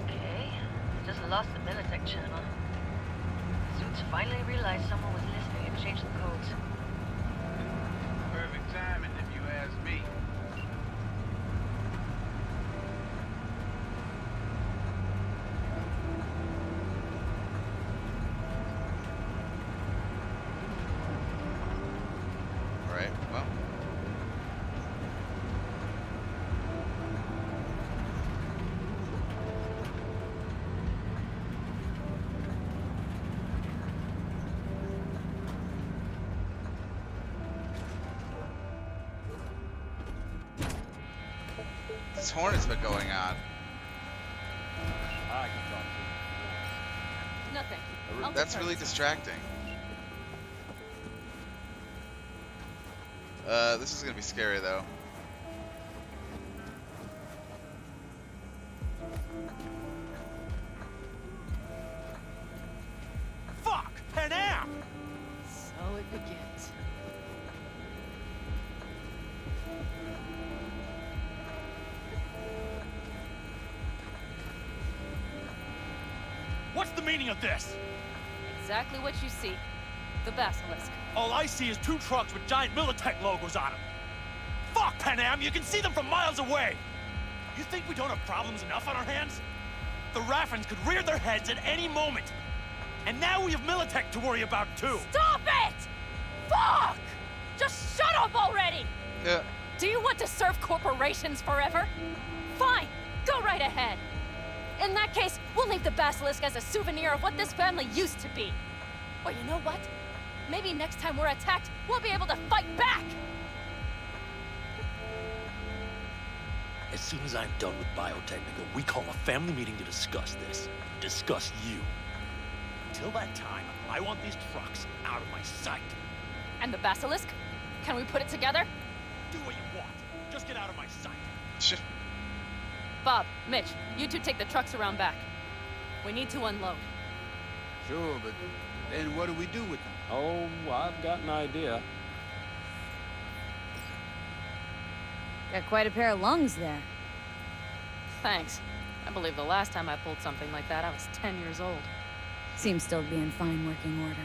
Okay, just lost the Militech channel. Suits finally realized someone was listening and changed the codes. Perfect timing, if you ask me. All right. Well. This hornet's been going on. I can talk to you. No, thank you. I'll take That's care of really this. distracting. This is gonna be scary though. Fuck! Panam! So it begins. What's the meaning of this? Exactly what you see. The basilisk. All I see is 2 trucks with giant Militech logos on them. Fuck, Panam! You can see them from miles away! You think we don't have problems enough on our hands? The Raffens could rear their heads at any moment. And now we have Militech to worry about, too. Stop it! Fuck! Just shut up already! Yeah. Do you want to serve corporations forever? Fine, go right ahead. In that case, we'll leave the basilisk as a souvenir of what this family used to be. Or you know what? Maybe next time we're attacked, we'll be able to fight back! As soon as I'm done with biotechnical, we call a family meeting to discuss this. Discuss you. Till that time, I want these trucks out of my sight. And the basilisk? Can we put it together? Do what you want. Just get out of my sight. Bob, Mitch, you two take the trucks around back. We need to unload. Sure, but then what do we do with them? Oh, I've got an idea. Got quite a pair of lungs there. Thanks. I believe the last time I pulled something like that, I was 10 years old. Seems still to be in fine working order.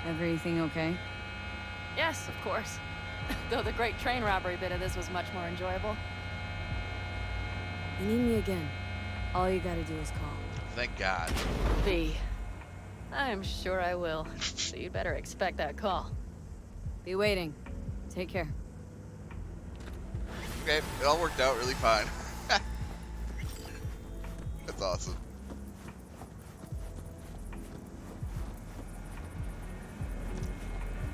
Everything okay? Yes, of course. Though the great train robbery bit of this was much more enjoyable. You need me again. All you gotta do is call. Thank God. V. I'm sure I will. So you'd better expect that call. Be waiting. Take care. Okay, it all worked out really fine. That's awesome.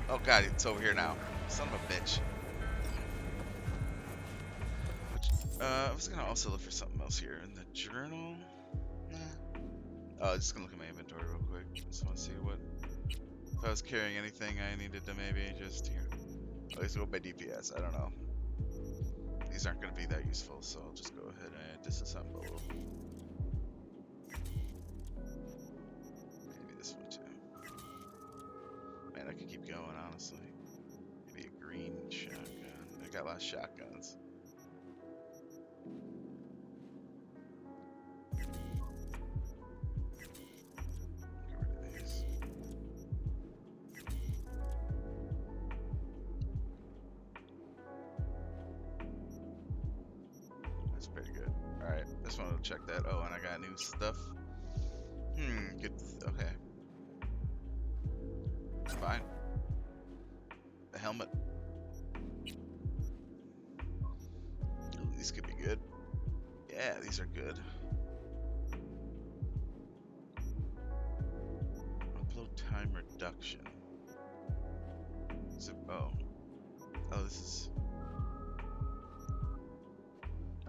Oh God, it's over here now. Son of a bitch. I was gonna also look for something else here in the journal. Nah. Oh, I'm just gonna look at my inventory real quick. Just want to see what if I was carrying anything I needed to maybe just here. Oh, let's go by DPS. I don't know. These aren't gonna be that useful, so I'll just go ahead and disassemble. Maybe this one too. Man, I could keep going honestly. Maybe a green shotgun. I got a lot of shotguns. That's pretty good. Alright, just wanted to check that. Oh, and I got new stuff. Good. Okay. It's fine. The helmet. Ooh, these could be good. Yeah, these are good. Upload time reduction. Is it, oh, this is.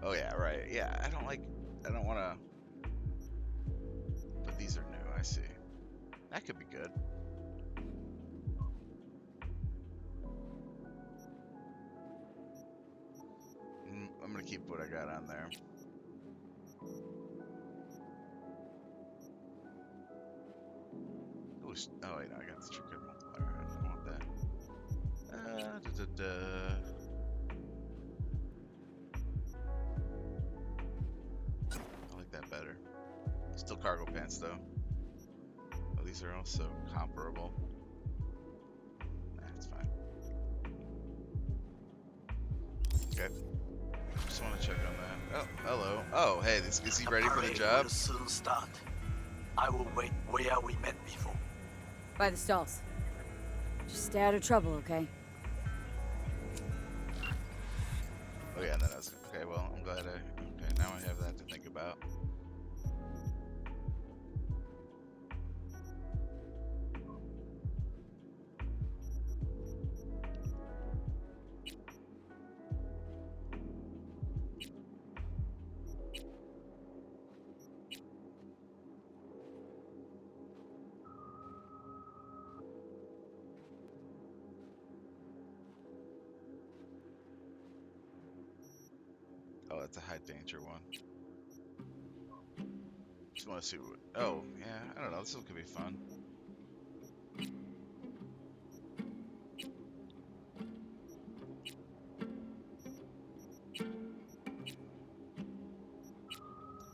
Oh yeah, right. Yeah, I don't want to. But these are new. I see. That could be good. keep what I got on there. Ooh, oh wait, no, I got the trigger multiplier. I don't want that. I like that better. Still cargo pants though. Oh, these are also comparable. Nah, it's fine. Okay. Just want to check on that. Oh, hello. Oh, hey, is he ready for the job? Will soon start. I will wait where we met before. By the stalls. Just stay out of trouble, okay? Oh yeah, then that's okay. Well, I'm glad okay, now I have that to think about. Oh, that's a high danger one. Just want to see what. Oh, yeah, I don't know. This one could be fun.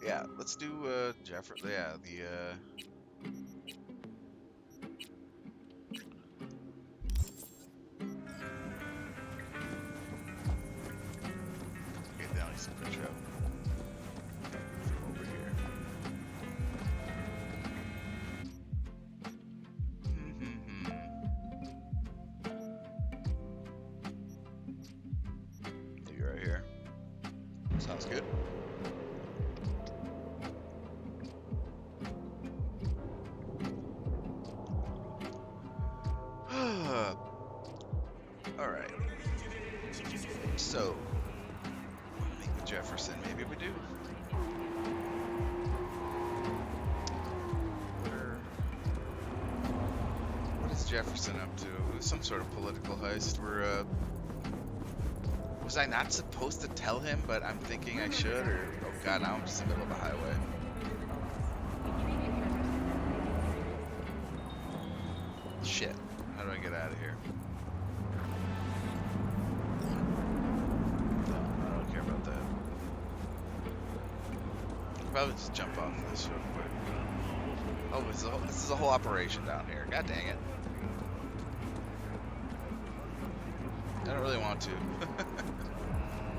Yeah, let's do Jefferson. Yeah, okay, down he's in the show. From over here. You right here. Sounds good. All right. So, meet with Jefferson. Maybe we do. What is Jefferson up to? Some sort of political heist. Was I not supposed to tell him, but I'm thinking I should? Or oh god, now I'm just in the middle of the highway. Shit. How do I get out of here? No, I don't care about that. I'll probably just jump off this real quick. Oh, this is a whole operation down here. God dang it. I don't really want to.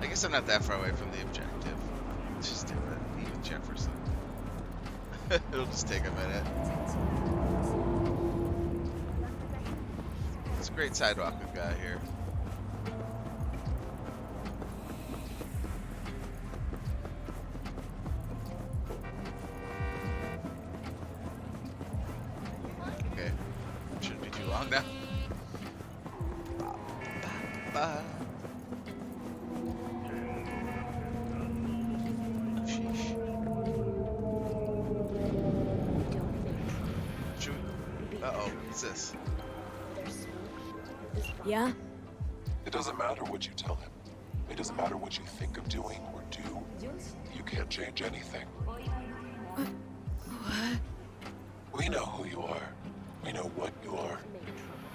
I guess I'm not that far away from the objective. Let's just do it. Meet with Jefferson. It'll just take a minute. It's a great sidewalk we've got here. Okay. Shouldn't be too long now. Uh-oh, what's this? Yeah? It doesn't matter what you tell him. It doesn't matter what you think of doing or do. You can't change anything. What? We know who you are. We know what you are.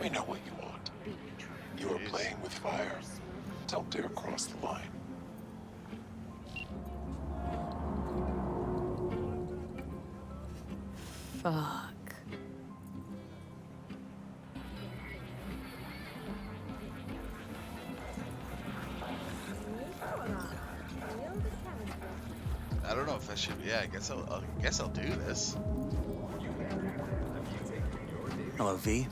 We know what you want. You are playing with fire. Don't dare cross the line. Fuck. I don't know if I should. Yeah, I guess I'll do this. Hello, V.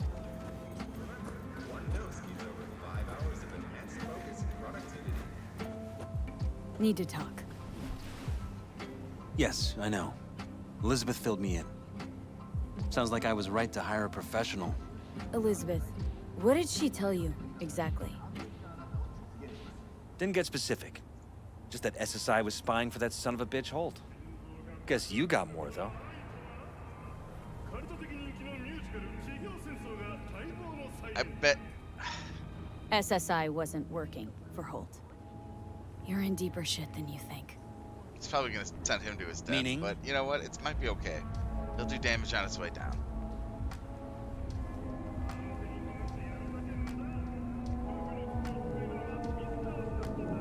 Need to talk. Yes, I know. Elizabeth filled me in. Sounds like I was right to hire a professional. Elizabeth, what did she tell you, exactly? Didn't get specific. Just that SSI was spying for that son of a bitch Holt. Guess you got more, though. I bet... SSI wasn't working for Holt. You're in deeper shit than you think. It's probably gonna send him to his death. Meaning? But you know what? It might be okay. He'll do damage on his way down.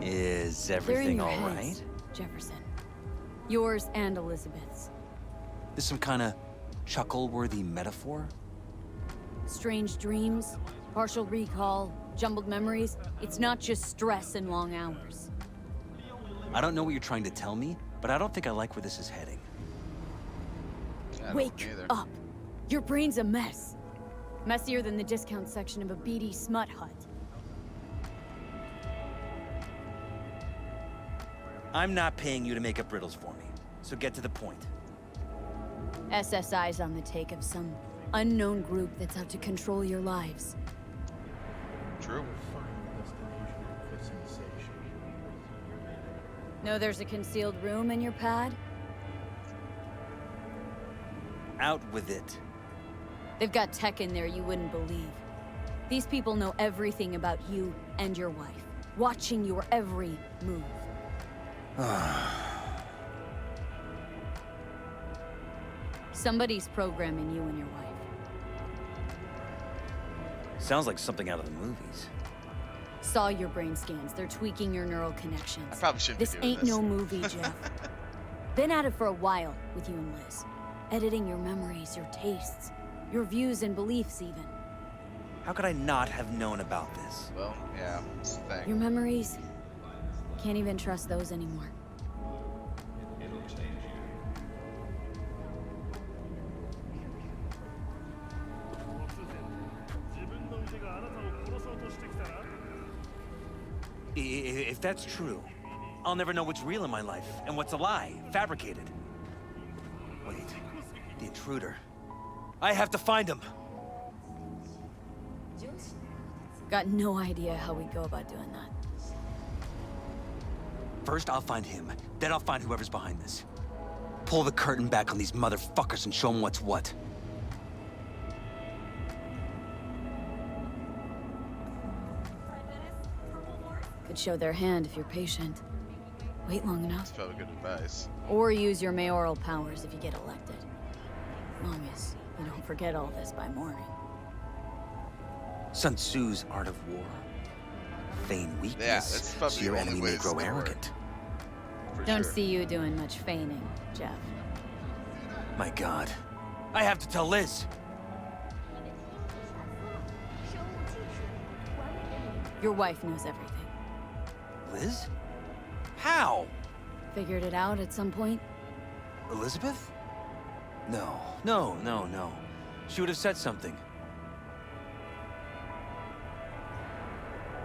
Is They're in everything your all heads, right? Jefferson. Yours and Elizabeth's. This some kind of chuckle-worthy metaphor? Strange dreams, partial recall, jumbled memories. It's not just stress and long hours. I don't know what you're trying to tell me, but I don't think I like where this is heading. I don't Wake either. up. Your brain's a mess. Messier than the discount section of a beady smut hut. I'm not paying you to make up riddles for me, so get to the point. SSI's on the take of some unknown group that's out to control your lives. True. Know there's a concealed room in your pad? Out with it. They've got tech in there you wouldn't believe. These people know everything about you and your wife, watching your every move. Somebody's programming you and your wife. Sounds like something out of the movies. Saw your brain scans. They're tweaking your neural connections. I probably shouldn't This be doing ain't this. no movie, Jeff. Been at it for a while with you and Liz. Editing your memories, your tastes, your views and beliefs even. How could I not have known about this? Well, yeah, it's the thing. Your memories, can't even trust those anymore. If that's true, I'll never know what's real in my life and what's a lie, fabricated. Wait, the intruder. I have to find him. Got no idea how we go about doing that. First, I'll find him. Then I'll find whoever's behind this. Pull the curtain back on these motherfuckers and show them what's what. Could show their hand if you're patient. Wait long enough. That's probably good advice. Or use your mayoral powers if you get elected. Long as you don't forget all this by morning. Sun Tzu's Art of War. Feign weakness, Yeah, that's probably so your the only enemy way may this grow is gonna work. arrogant. For Don't sure. see you doing much feigning, Jeff. My God. I have to tell Liz. Your wife knows everything. Liz? How? Figured it out at some point? Elizabeth? No. She would have said something.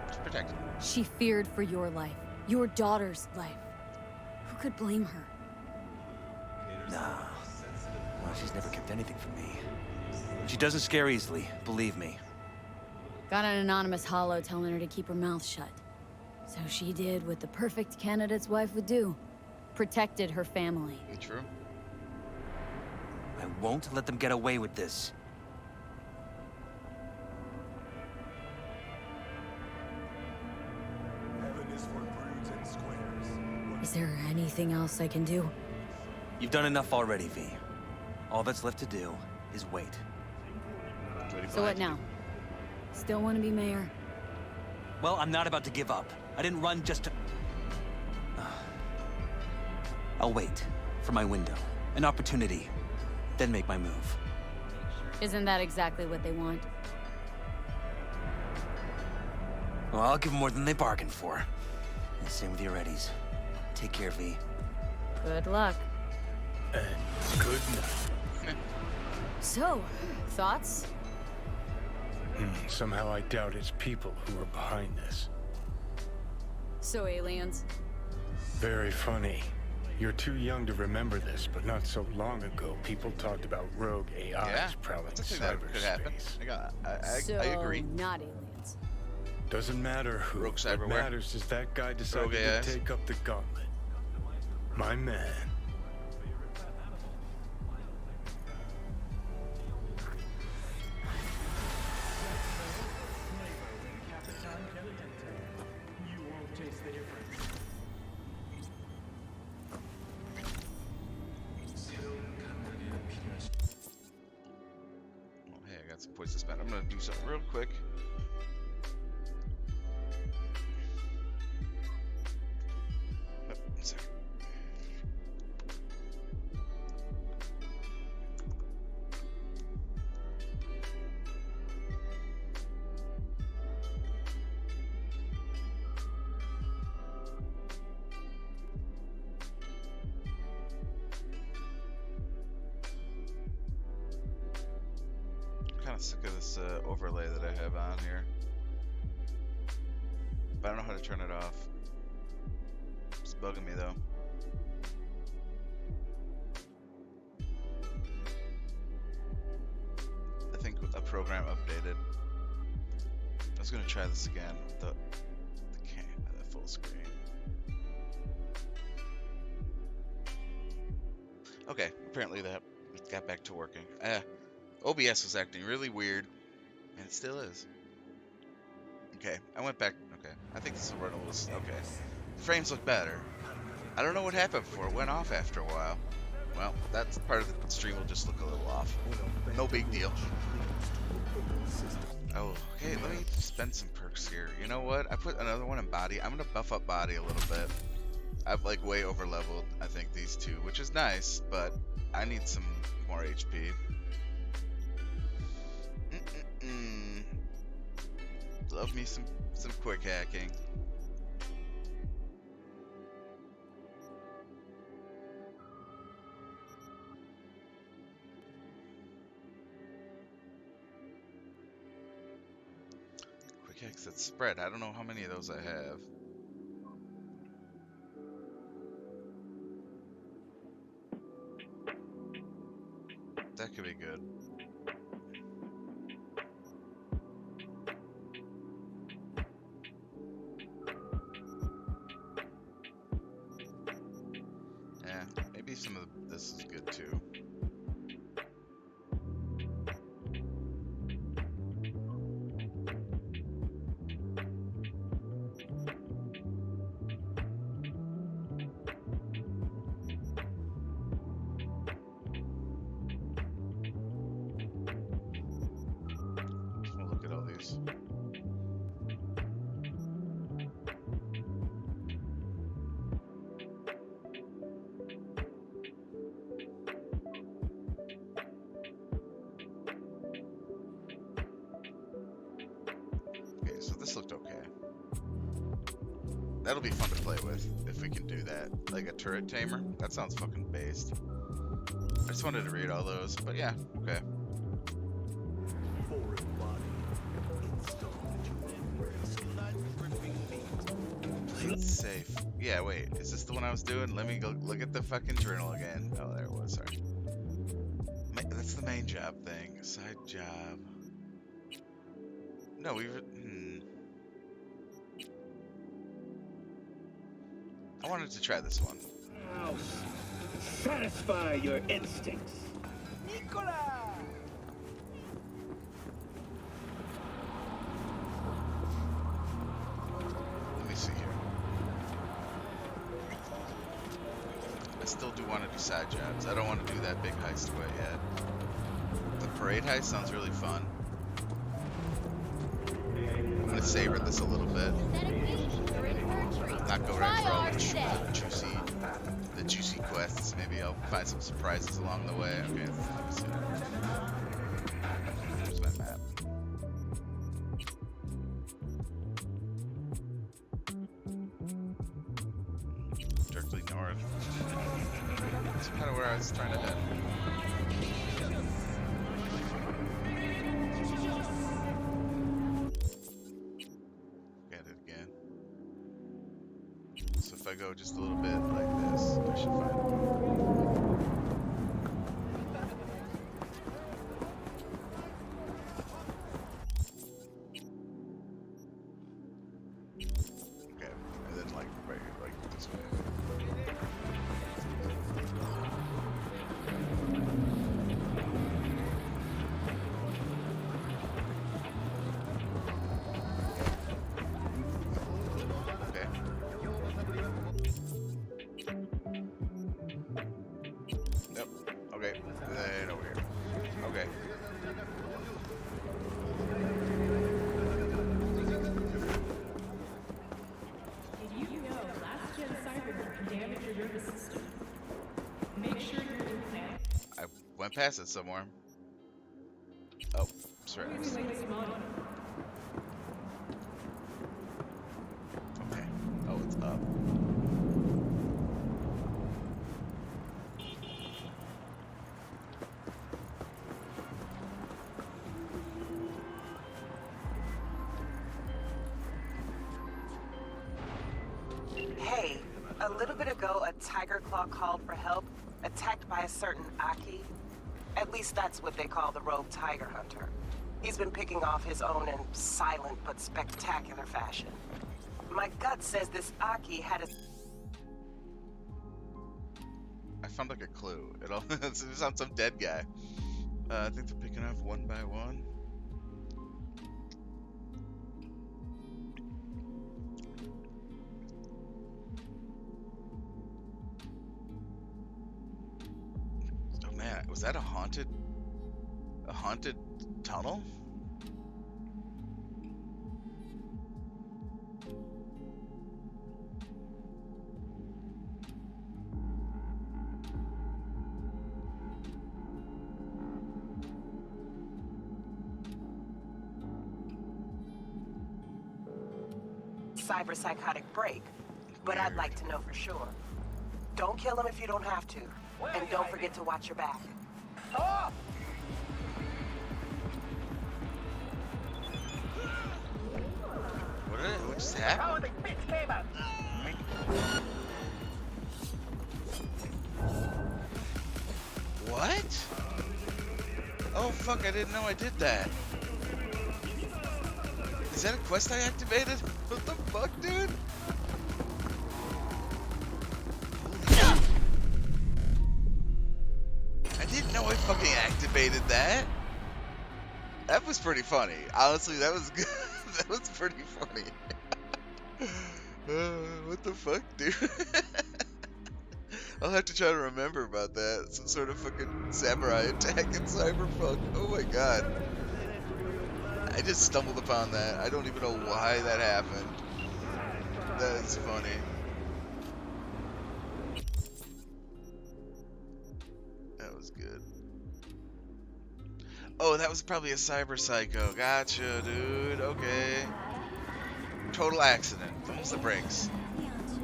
It's protected. She feared for your life. Your daughter's life. Who could blame her? Nah. Well, she's never kept anything from me. She doesn't scare easily, believe me. Got an anonymous holo telling her to keep her mouth shut. So she did what the perfect candidate's wife would do. Protected her family. True. I won't let them get away with this. Is there anything else I can do? You've done enough already, V. All that's left to do is wait. So what now? Still want to be mayor? Well, I'm not about to give up. I didn't run just to... I'll wait for my window, an opportunity, then make my move. Isn't that exactly what they want? Well, I'll give them more than they bargained for. And same with your Eddies. Take care, V. Good luck. Good night. So, thoughts? Somehow I doubt it's people who are behind this. So aliens? Very funny. You're too young to remember this, but not so long ago, people talked about rogue AIs Yeah, prowling that's a thing that could happen. cyberspace. I agree. Not aliens. Doesn't matter who. Rogue What cyberware. matters is that guy decided Rogue to AIs. take up the gauntlet. My man. some points to spend. I'm gonna do something real quick. Oh, sorry. Kind of sick of this overlay that I have on here, but I don't know how to turn it off. It's bugging me though. I think a program updated. I was gonna try this again with the full screen. Okay, apparently that got back to working. OBS was acting really weird, and it still is. Okay, I went back. Okay, I think this will run a little. Okay, the frames look better. I don't know what happened before it went off after a while. Well, that's part of the stream will just look a little off. No big deal. Oh, okay, let me spend some perks here. You know what? I put another one in body. I'm gonna buff up body a little bit. I've like way over leveled, I think, these two, which is nice, but I need some more HP. Love me some quick hacking. Quick hacks that spread. I don't know how many of those I have. That could be good. Yeah, maybe some of this is good too. We'll look at all these. Okay, so this looked okay. That'll be fun to play with if we can do that. Like a turret tamer. That sounds fucking based. I just wanted to read all those, but yeah, okay. Play it safe. Yeah, wait, is this the one I was doing? Let me go look at the fucking journal again. Oh, there it was, sorry. That's the main job thing. Side job. No, I wanted to try this one. Now, satisfy your instincts. Nicola! Let me see here. I still do want to do side jobs. I don't want to do that big heist quite yet. The parade heist sounds really fun. I'm gonna savor this a little bit. Not go right for all the juicy quests. Maybe I'll find some surprises along the way. Okay, let me see. Here's my map. Directly north. That's kind of where I was trying to head. If I go just a little bit like this, I should find it. Okay, and then like right here, like this way. Okay. I went past it somewhere. Oh, sorry. Okay. Oh, it's up. Hey, a little bit ago, a tiger claw called for help, attacked by a certain Aki. At least that's what they call the rogue tiger hunter. He's been picking off his own in silent but spectacular fashion. My gut says this Aki had a... I found like a clue. It's on some dead guy. I think they're picking off one by one. Oh man, was that a haunted tunnel? cyber-psychotic break, but I'd like to know for sure. Don't kill him if you don't have to, and don't forget to watch your back. Oh! What just happened? What? Oh fuck, I didn't know I did that. Is that a quest I activated? What the fuck, dude? I didn't know I fucking activated that. That was pretty funny. Honestly, that was good. That was pretty funny. What the fuck, dude? I'll have to try to remember about that. Some sort of fucking samurai attack in Cyberpunk. Oh my god. I just stumbled upon that. I don't even know why that happened. That is funny. That was good. Oh, that was probably a cyber psycho. Gotcha, dude. Okay. Total accident. Thumbs the brakes.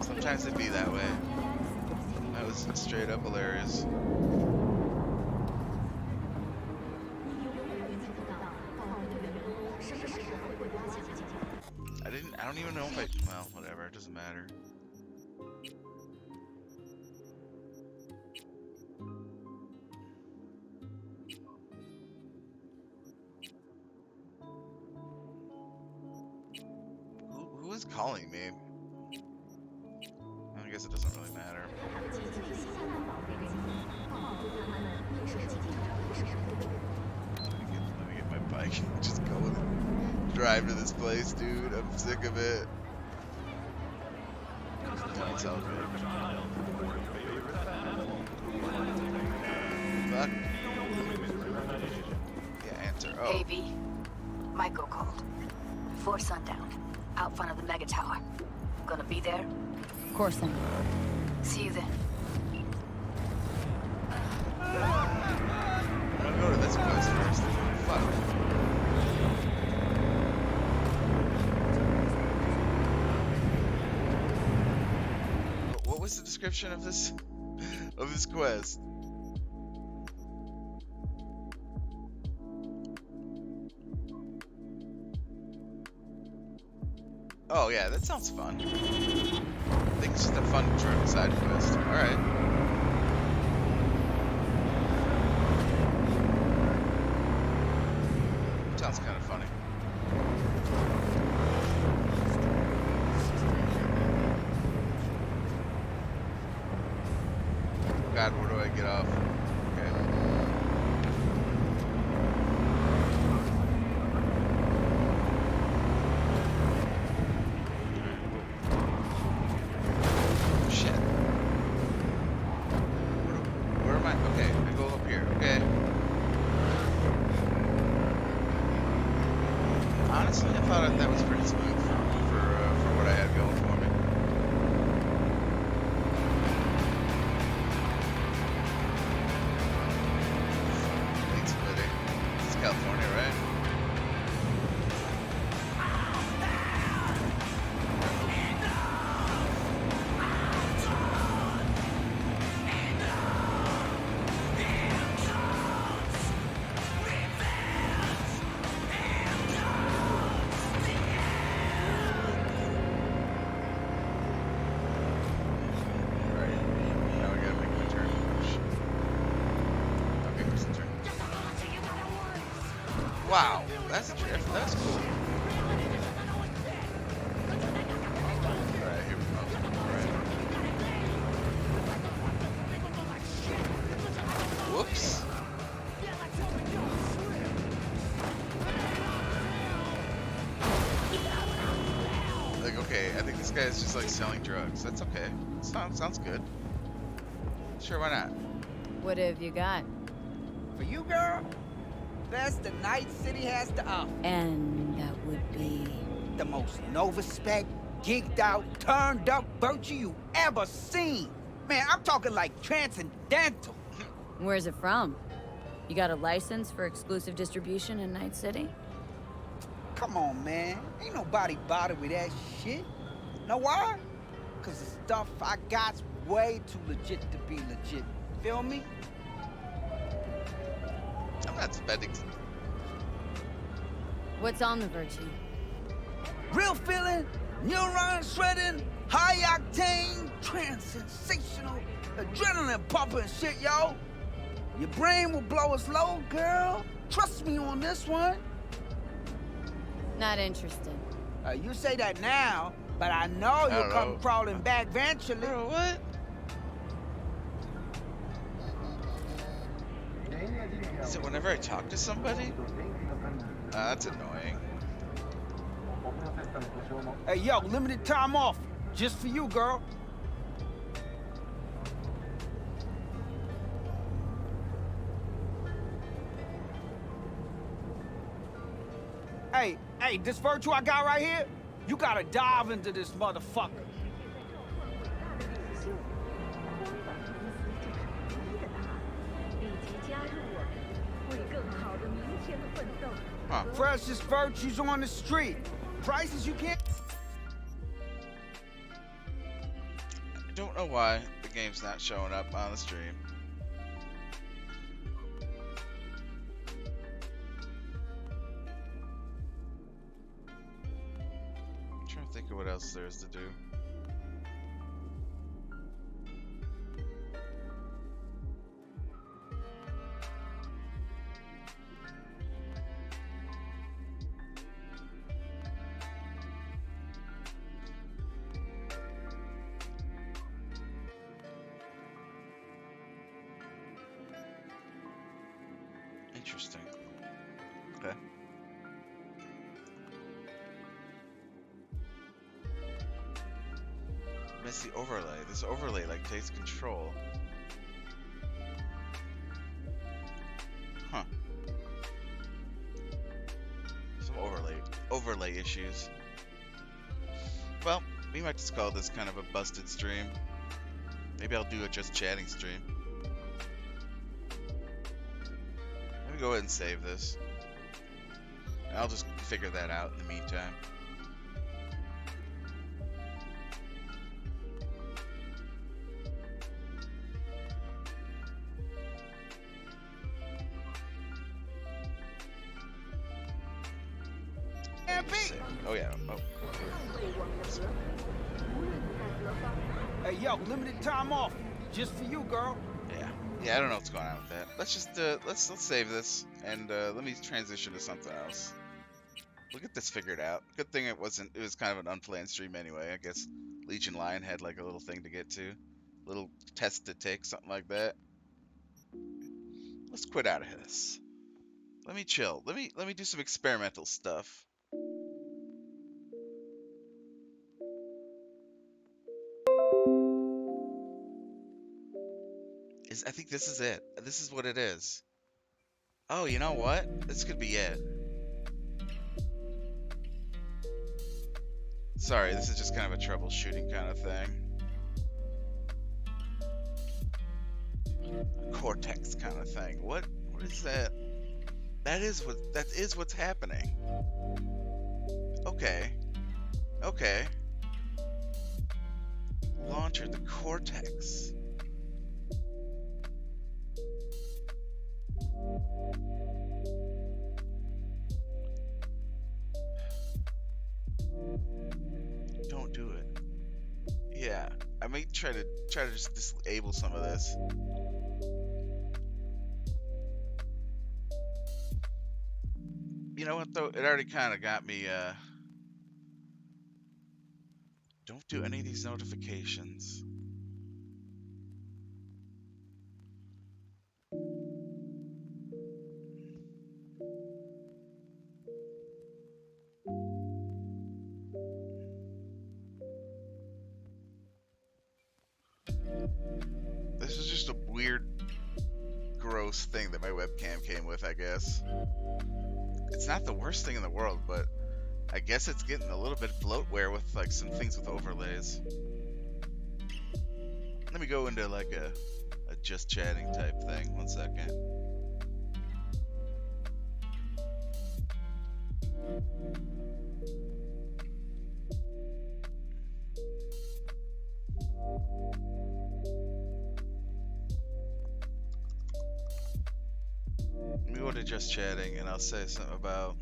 Sometimes it be that way. That was straight up hilarious. I don't even know if well, whatever, it doesn't matter. Who is calling me? I guess it doesn't really matter. Let me get my bike and just go with it. Drive to this place, dude. I'm sick of it. That's all good. Fuck. Yeah, answer. Oh. Hey, V. Michael called. Before sundown. Out front of the mega tower. Gonna be there? Of course then. See you then. I'm gonna go to this place first. Fuck. What was the description of this quest? Oh yeah, that sounds fun. I think it's just a fun side quest. Alright. Sounds kind of funny. God, where do I get off? Okay. Shit. Where am I? Okay, I go up here. Okay. Honestly, I thought that was pretty smooth for what I had going for me. Wow, that's a drift. That's cool. Alright, here we go. Alright. Whoops. Like, okay, I think this guy is just like selling drugs. That's okay. Sounds good. Sure, why not? What have you got? For you, girl, best the Night City has to offer. And that would be... The most Nova-spec, geeked out, turned up virtue you ever seen. Man, I'm talking like transcendental. Where's it from? You got a license for exclusive distribution in Night City? Come on, man. Ain't nobody bothered with that shit. Know why? Cause the stuff I got's way too legit to be legit. Feel me? I'm not spending. What's on the Virtue? Real feeling, neuron shredding, high octane, trans-sensational, adrenaline pumping shit, yo. Your brain will blow its load, girl. Trust me on this one. Not interested. You say that now, but I know you'll come crawling back eventually. Bro, what? Is it whenever I talk to somebody? That's annoying. Hey, yo, limited time off. Just for you, girl. Hey, this virtue I got right here, you gotta dive into this motherfucker. Huh. Freshest virtues on the street. Prices you can't... I don't know why the game's not showing up on the stream. I'm trying to think of what else there is to do. Interesting. Okay. Miss the overlay. This overlay like takes control. Huh. Some overlay issues. Well, we might just call this kind of a busted stream. Maybe I'll do a just chatting stream. Let me go ahead and save this. I'll just figure that out in the meantime. Oh yeah. Oh. Hey, yo, limited time off. Just for you, girl. Yeah, I don't know what's going on with that. Let's just let's save this and let me transition to something else. We'll get this figured out. Good thing it was kind of an unplanned stream anyway. I guess Legion Lion had like a little thing to get to. Little test to take, something like that. Let's quit out of this. Let me chill. Let me do some experimental stuff. I think this is it. This is what it is. Oh, you know what? This could be it. Sorry, this is just kind of a troubleshooting kind of thing. A Cortex kind of thing. What is that? That is what's happening. Okay. Okay. Launcher, the Cortex. Don't do it. Yeah, I may try to just disable some of this. You know what though? It already kind of got me. Don't do any of these notifications. This is just a weird, gross thing that my webcam came with, I guess. It's not the worst thing in the world, but I guess it's getting a little bit bloatware with like some things with overlays. Let me go into like a just chatting type thing. 1 second. Let me go to just chatting and I'll say something about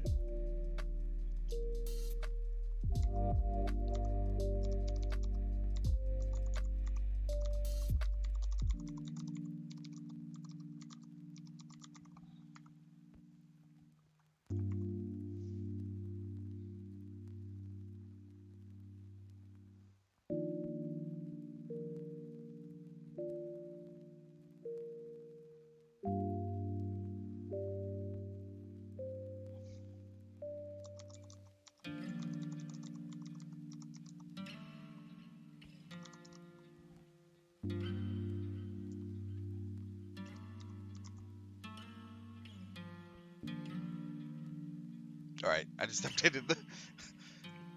Alright, I just updated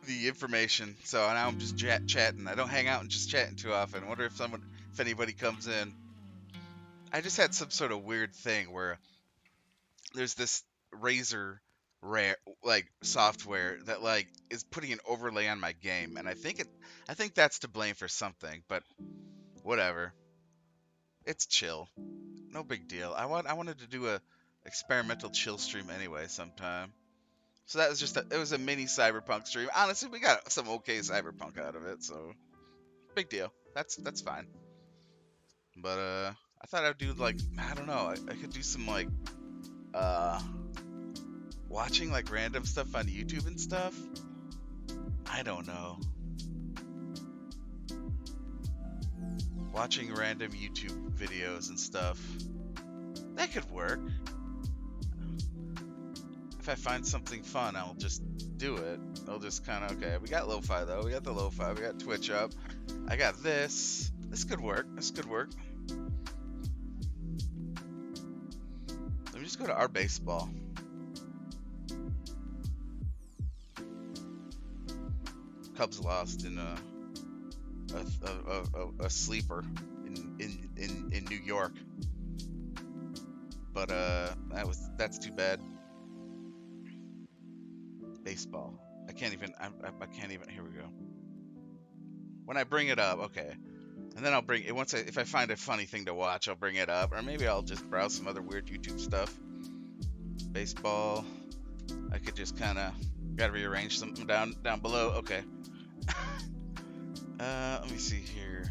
the information, so now I'm just chatting. I don't hang out and just chatting too often. I wonder if anybody comes in. I just had some sort of weird thing where there's this Razer software that like is putting an overlay on my game, and I think that's to blame for something, but whatever. It's chill. No big deal. I wanted to do a experimental chill stream anyway sometime. So that was it was a mini Cyberpunk stream. Honestly, we got some okay Cyberpunk out of it, so big deal. That's fine. But I thought I'd do like, I don't know, I could do some like watching like random stuff on YouTube and stuff. I don't know. Watching random YouTube videos and stuff. That could work. If I find something fun, I'll just do it. I'll just kind of, okay, we got lo-fi though. We got the lo-fi. We got Twitch up. I got this. This could work. This could work. Let me just go to our baseball. Cubs lost in a sleeper in New York. But that's too bad. Baseball. I can't even. Here we go. When I bring it up, okay, and then I'll bring it if I find a funny thing to watch, I'll bring it up, or maybe I'll just browse some other weird YouTube stuff. Baseball. I could just kind of gotta rearrange something down below. Okay. Let me see here.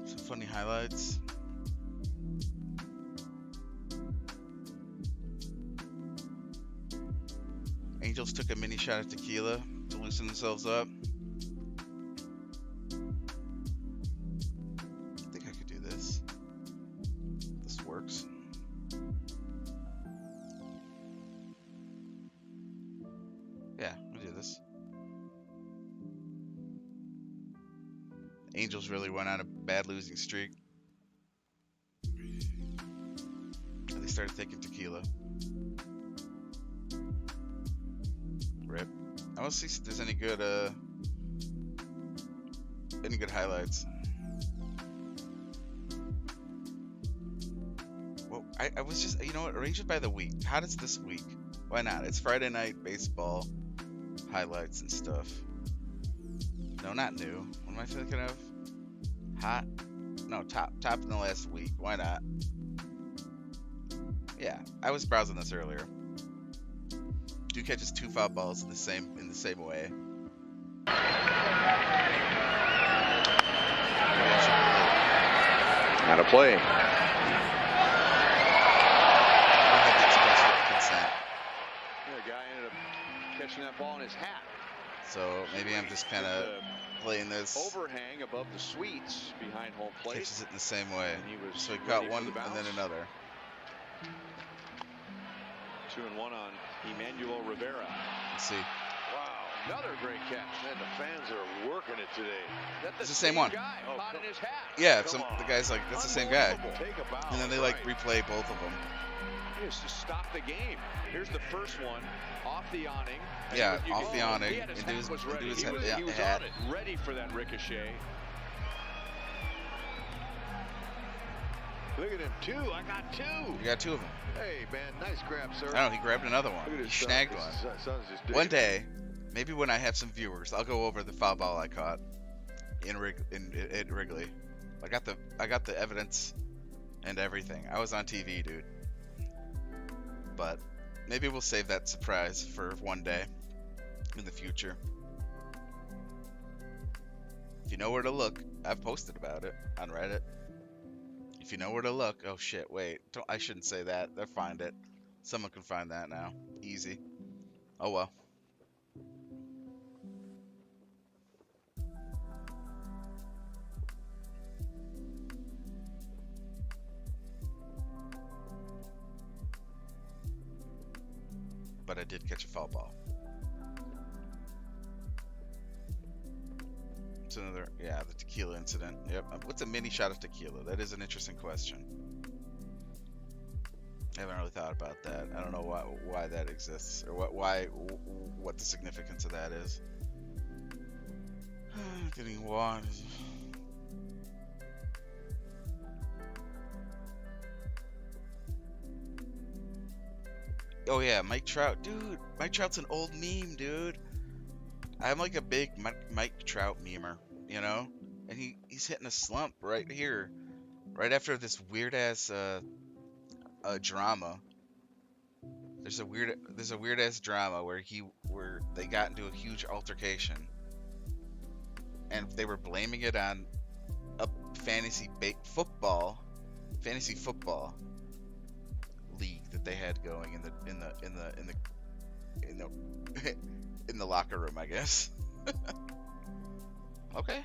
Some funny highlights. Angels took a mini shot of tequila to loosen themselves up. I think I could do this. This works. Yeah, we'll do this. Angels really went on a bad losing streak. They started taking tequila. Rip. I want to see if there's any good highlights. Well, I was just, you know what, arrange it by the week. How does this week? Why not? It's Friday night baseball highlights and stuff. No, not new. What am I thinking of? Hot? No, top in the last week. Why not? Yeah, I was browsing this earlier. Dude catches 2 foul balls in the same way. Out of play. ball in his hat. So maybe I'm just kind of playing this. Overhang above the suites behind home plate. Catches it in the same way. And he was So he ready caught for one the and then bounce. another. 2-1 on Emmanuel Rivera. Let's see. Wow, another great catch. Man, the fans are working it today. That's It's the same one. Guy caught in his hat. Yeah, the guy's like, that's the same guy. Take a bow. And then they like replay both of them. Just to stop the game. Here's the first one off the awning. Yeah, off the awning. He had his Into hat his, was ready. into his He hat. was, Yeah, he was hat. on it, ready for that ricochet. Look at him, 2. I got 2. You got 2 of them. Hey, man, nice grab, sir. I don't know, he grabbed another one. Look at He his son. snagged His one. son's just digging. One day, maybe when I have some viewers, I'll go over the foul ball I caught in Wrigley. I got the evidence and everything. I was on TV, dude. But maybe we'll save that surprise for one day in the future. If you know where to look, I've posted about it on Reddit. If you know where to look, oh shit, wait, I shouldn't say that. They'll find it. Someone can find that now. Easy. Oh well. But I did catch a foul ball. It's another, yeah, the tequila incident. Yep. What's a mini shot of tequila? That is an interesting question. I haven't really thought about that. I don't know why that exists or what the significance of that is. Getting water. Oh yeah, Mike Trout, dude. Mike Trout's an old meme, dude. I'm like a big Mike Trout memer, you know, and he's hitting a slump right here, right after this weird ass drama. There's a weird ass drama where they got into a huge altercation, and they were blaming it on a fantasy football league that they had going in the locker room, I guess. Okay.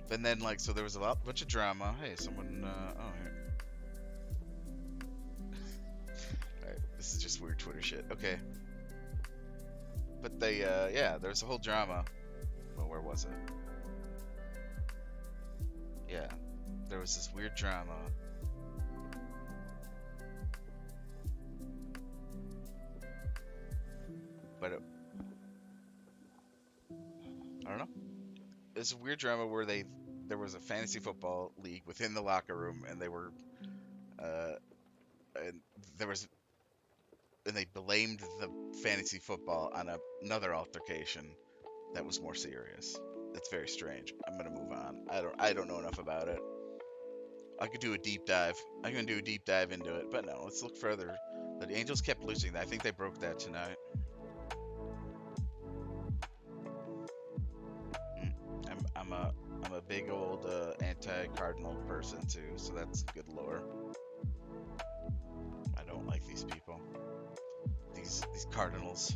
And then so there was a bunch of drama. Hey, someone here. Alright, this is just weird Twitter shit. Okay. But they yeah, there was a whole drama. Well, where was it? Yeah. There was this weird drama. But I don't know. It's a weird drama where there was a fantasy football league within the locker room, and they were and they blamed the fantasy football on another altercation that was more serious. It's very strange. I'm gonna move on. I don't know enough about it. I could do a deep dive. I'm gonna do a deep dive into it, but no, let's look further. The Angels kept losing. I think they broke that tonight. I'm a big old anti-Cardinal person too, so that's good lore. I don't like these people. These Cardinals.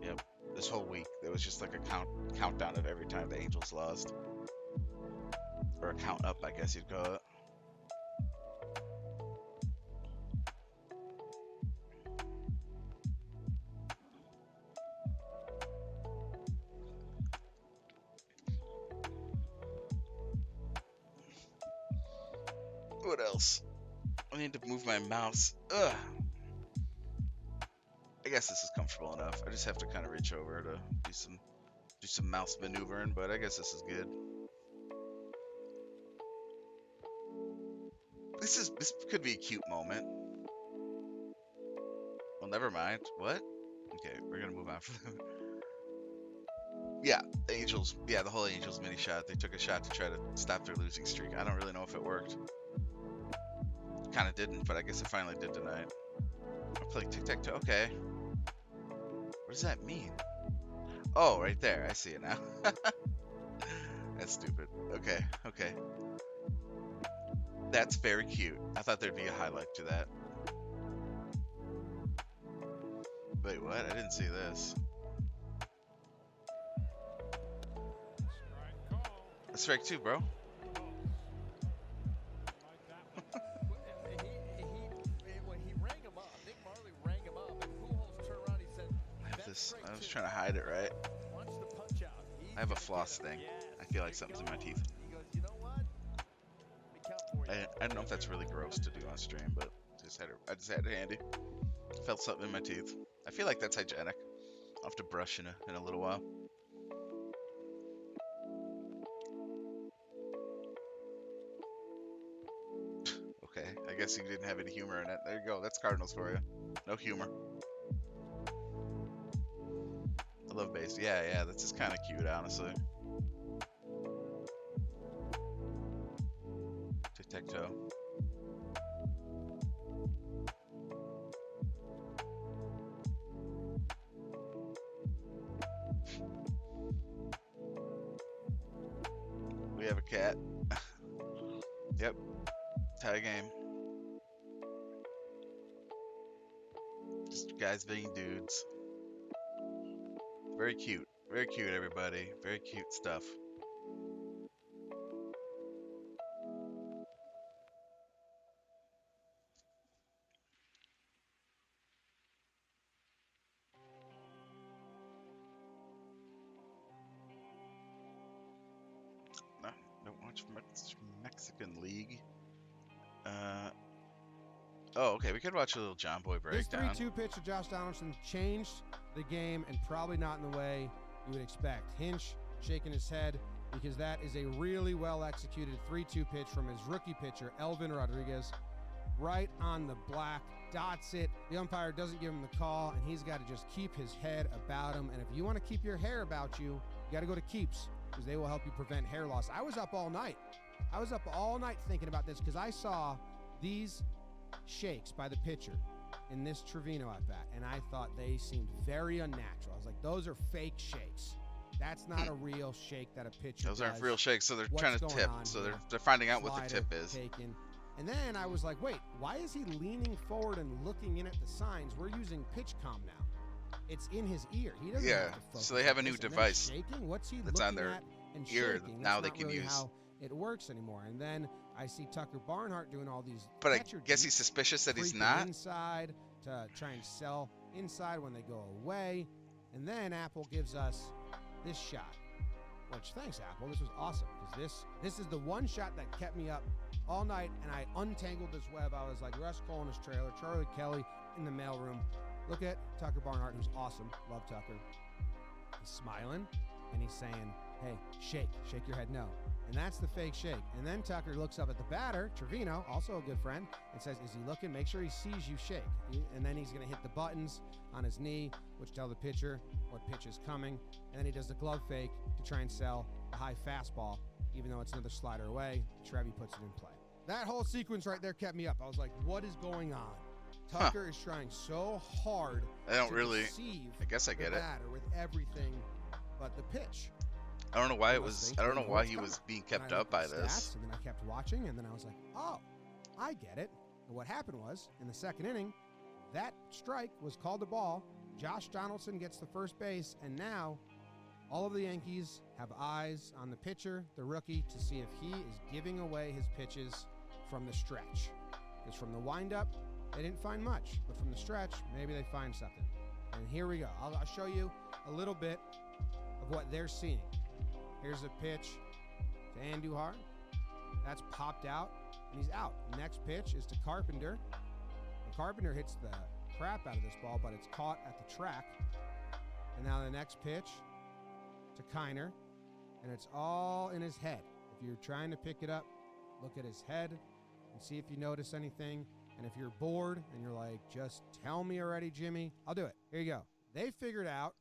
Yep. This whole week there was just like a countdown of every time the Angels lost, or a count up, I guess you'd call it. What else? I need to move my mouse. Ugh. I guess this is comfortable enough. I just have to kind of reach over to do some mouse maneuvering, but I guess this is good. This could be a cute moment. Well, never mind. What? Okay, we're gonna move on from them. Yeah, the Angels. Yeah, the whole Angels mini shot. They took a shot to try to stop their losing streak. I don't really know if it worked. Kind of didn't, but I guess it finally did tonight. I played tic-tac-toe. Okay. What does that mean? Oh, right there. I see it now. That's stupid. Okay, okay. That's very cute. I thought there'd be a highlight to that. Wait, what? I didn't see this. That's strike 2, bro. I have this. I was trying to hide it, right? I have a floss thing. I feel like something's in my teeth. I don't know if that's really gross to do on stream, but I just had it handy. Felt something in my teeth. I feel like that's hygienic. I'll have to brush in a little while. Okay, I guess you didn't have any humor in it. There you go. That's Cardinals for you. No humor. I love base. Yeah, that's just kind of cute, honestly. Tic-tac-toe. We have a cat. Yep. Tie game. Just guys being dudes. Very cute. Very cute, everybody. Very cute stuff. No, don't watch Mexican League. Oh, okay. We could watch a little John Boy breakdown. This 3-2 pitch to Josh Donaldson changed the game and probably not in the way you would expect. Hinch shaking his head because that is a really well executed 3-2 pitch from his rookie pitcher, Elvin Rodriguez. Right on the black, dots it. The umpire doesn't give him the call, and he's got to just keep his head about him. And if you want to keep your hair about you, you got to go to Keeps because they will help you prevent hair loss. I was up all night. Thinking about this because I saw these shakes by the pitcher in this Trevino at bat, and I thought they seemed very unnatural. I was like, those are fake shakes. That's not a real shake that a pitcher Those aren't does. real shakes, so they're What's trying to going tip. on So here? they're finding out what the Slider tip is. taken. And then I was like, wait, why is he leaning forward and looking in at the signs? We're using PitchCom now. It's in his ear. He doesn't have to focus so they have a on new this. And then device shaking? What's he that's looking on their at and ear shaking? now That's they not can really use. how it works anymore. And then I see Tucker Barnhart doing all these But I catcher guess he's deeps, suspicious that he's creeping not. inside to try and sell inside when they go away. And then Apple gives us this shot, which thanks Apple, this was awesome because this is the one shot that kept me up all night, and I untangled this web. I was like Russ Cole in his trailer, Charlie Kelly in the mailroom. Look at Tucker Barnhart, who's awesome. Love Tucker. He's smiling, and he's saying, hey, shake your head no. And that's the fake shake. And then Tucker looks up at the batter, Trevino, also a good friend, and says, is he looking? Make sure he sees you shake. And then he's going to hit the buttons on his knee, which tell the pitcher what pitch is coming. And then he does the glove fake to try and sell a high fastball, even though it's another slider away. Trevi puts it in play. That whole sequence right there kept me up. I was like, what is going on? Tucker is trying so hard I don't to really. deceive I guess I get the it. batter with everything but the pitch. I don't know why it was. I don't know why he was being kept up by this. And then I kept watching, and then I was like, oh, I get it. And what happened was, in the second inning, that strike was called a ball. Josh Donaldson gets the first base, and now all of the Yankees have eyes on the pitcher, the rookie, to see if he is giving away his pitches from the stretch. Because from the windup, they didn't find much, but from the stretch, maybe they find something. And here we go. I'll show you a little bit of what they're seeing. Here's a pitch to Andujar. That's popped out, and he's out. Next pitch is to Carpenter. And Carpenter hits the crap out of this ball, but it's caught at the track. And now the next pitch to Kiner, and it's all in his head. If you're trying to pick it up, look at his head and see if you notice anything. And if you're bored and you're like, just tell me already, Jimmy, I'll do it. Here you go. They figured out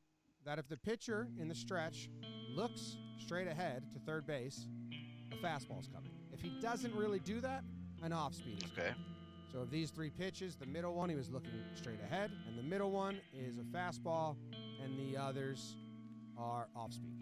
that if the pitcher in the stretch looks straight ahead to third base, a fastball's coming. If he doesn't really do that, an off-speed is coming. So of these three pitches, the middle one, he was looking straight ahead, and the middle one is a fastball, and the others are off-speed.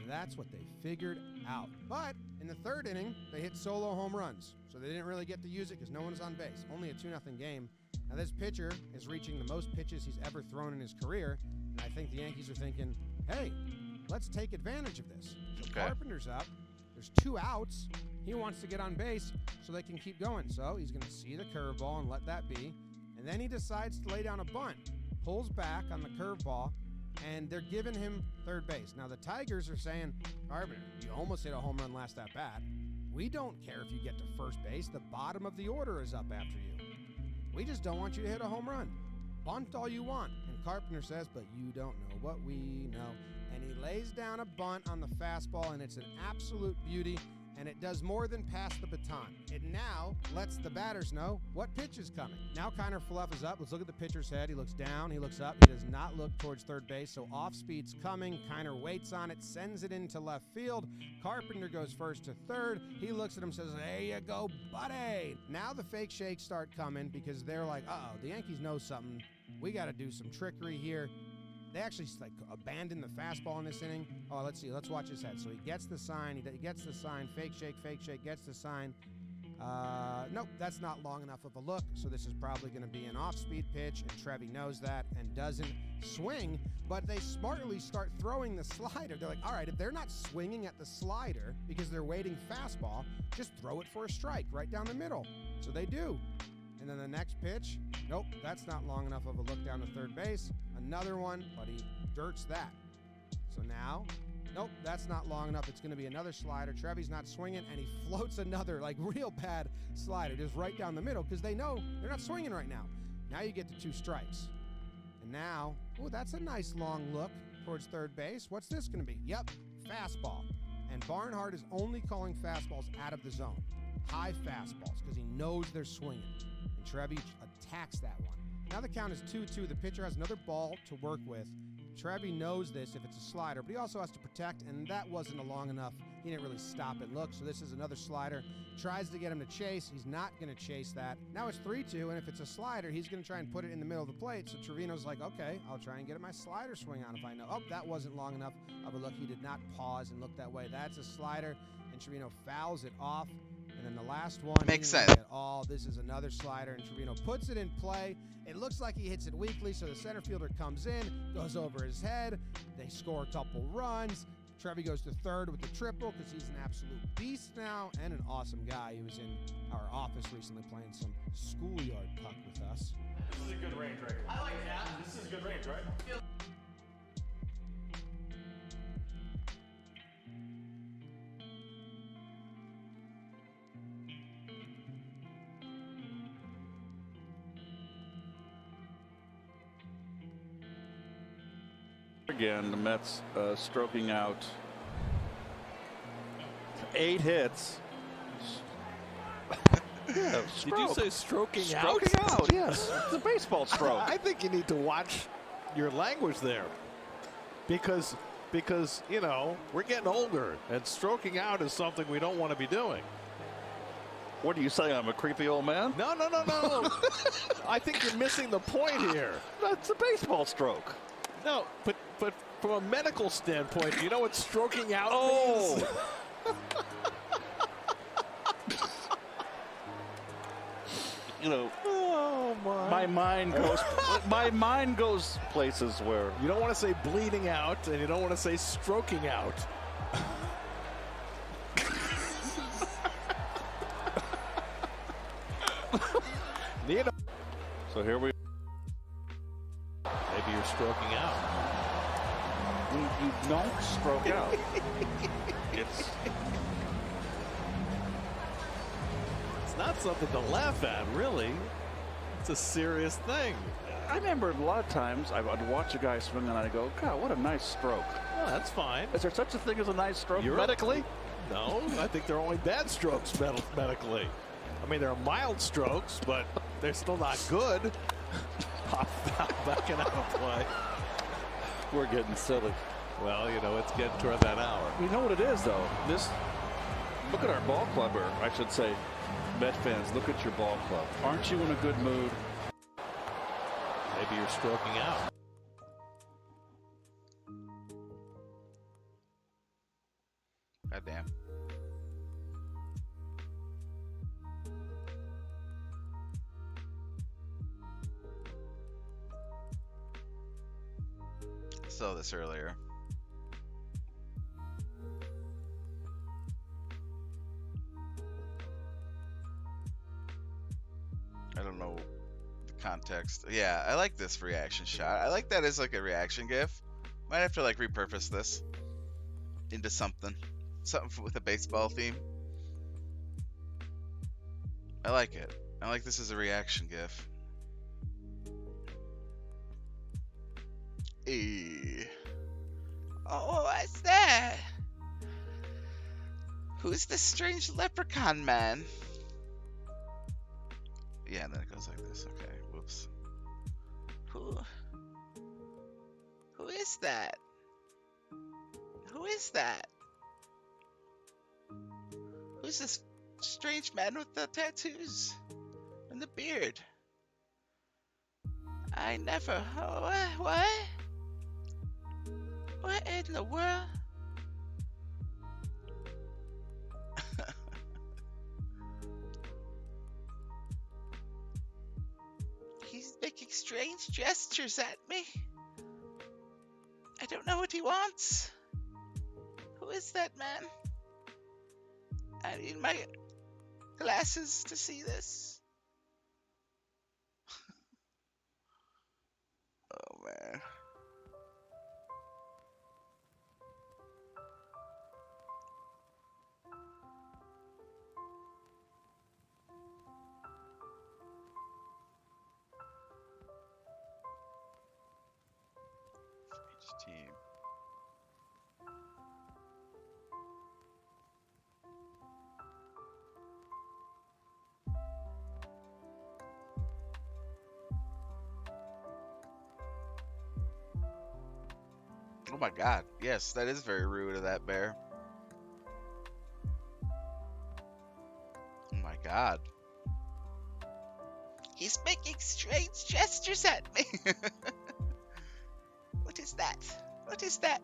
And that's what they figured out. But in the third inning, they hit solo home runs. So they didn't really get to use it because no one was on base. Only a 2-0 game. Now this pitcher is reaching the most pitches he's ever thrown in his career, and I think the Yankees are thinking, hey, let's take advantage of this. So Carpenter's up. There's 2 outs. He wants to get on base so they can keep going. So he's going to see the curveball and let that be. And then he decides to lay down a bunt, pulls back on the curveball, and they're giving him third base. Now the Tigers are saying, Carpenter, you almost hit a home run last at bat. We don't care if you get to first base. The bottom of the order is up after you. We just don't want you to hit a home run. Bunt all you want. And Carpenter says, but you don't know what we know. And he lays down a bunt on the fastball, and it's an absolute beauty, and it does more than pass the baton. It now lets the batters know what pitch is coming. Now Kiner Fluff is up. Let's look at the pitcher's head. He looks down. He looks up. He does not look towards third base, so off speed's coming. Kiner waits on it, sends it into left field. Carpenter goes first to third. He looks at him, says, there you go, buddy. Now the fake shakes start coming because they're like, uh-oh, the Yankees know something. We got to do some trickery here. They actually like abandoned the fastball in this inning. Oh, let's see. Let's watch his head. So he gets the sign. He gets the sign. Fake shake, gets the sign. Nope, that's not long enough of a look. So this is probably going to be an off-speed pitch, and Trevi knows that and doesn't swing. But they smartly start throwing the slider. They're like, all right, if they're not swinging at the slider because they're waiting fastball, just throw it for a strike right down the middle. So they do. And then the next pitch, nope, that's not long enough of a look down to third base. Another one, but he dirts that. So now, nope, that's not long enough. It's going to be another slider. Trevi's not swinging, and he floats another, like, real bad slider, just right down the middle, because they know they're not swinging right now. Now you get to 2 strikes. And now, oh, that's a nice long look towards third base. What's this going to be? Yep, fastball. And Barnhart is only calling fastballs out of the zone. High fastballs, because he knows they're swinging. And Trevi attacks that one. Now the count is 2-2. The pitcher has another ball to work with. Trevi knows this if it's a slider, but he also has to protect, and that wasn't a long enough. He didn't really stop and look, so this is another slider. Tries to get him to chase. He's not going to chase that. Now it's 3-2, and if it's a slider, he's going to try and put it in the middle of the plate. So Trevino's like, okay, I'll try and get my slider swing on if I know. Oh, that wasn't long enough of a look. He did not pause and look that way. That's a slider, and Trevino fouls it off. And then the last one, makes sense. This is another slider, and Trevino puts it in play. It looks like he hits it weakly, so the center fielder comes in, goes over his head. They score a couple runs. Trevi goes to third with the triple because he's an absolute beast now and an awesome guy. He was in our office recently playing some schoolyard puck with us. This is a good range right here. I like that. This is a good range, right? Again, the Mets stroking out 8 hits. Yeah, did you say stroking out? Stroking out, yes. It's a baseball stroke. I think you need to watch your language there. Because you know, we're getting older, and stroking out is something we don't want to be doing. What are you saying? I'm a creepy old man? No. I think you're missing the point here. That's a baseball stroke. No, but from a medical standpoint, you know what stroking out means? You know, my mind goes places where you don't want to say bleeding out, and you don't want to say stroking out. So here we. Maybe you're stroking out. You don't stroke out. It's not something to laugh at, really. It's a serious thing. I remember a lot of times I'd watch a guy swing and I'd go, God, what a nice stroke. Well, that's fine. Is there such a thing as a nice stroke medically? No, I think there are only bad strokes medically. I mean, there are mild strokes, but they're still not good. Pop backing out of play. We're getting silly. Well, you know, it's getting toward that hour. You know what it is, though? Look at our ball club, or I should say, Met fans, look at your ball club. Aren't you in a good mood? Maybe you're stroking out. God damn. saw this earlier. I don't know the context. Yeah, I like this reaction shot. I like that as like a reaction gif. Might have to like repurpose this into something with a baseball theme. I like it. I like this as a reaction gif. Oh, what's that? Who's this strange leprechaun man? Yeah, and then it goes like this. Okay, whoops. Who is that? Who is that? Who's this strange man with the tattoos and the beard? I never. Oh, what? What in the world? He's making strange gestures at me. I don't know what he wants. Who is that man? I need my glasses to see this. Oh man. Each team. Oh my god. Yes, that is very rude of that bear. Oh my god. He's making strange gestures at me. What is that? What is that?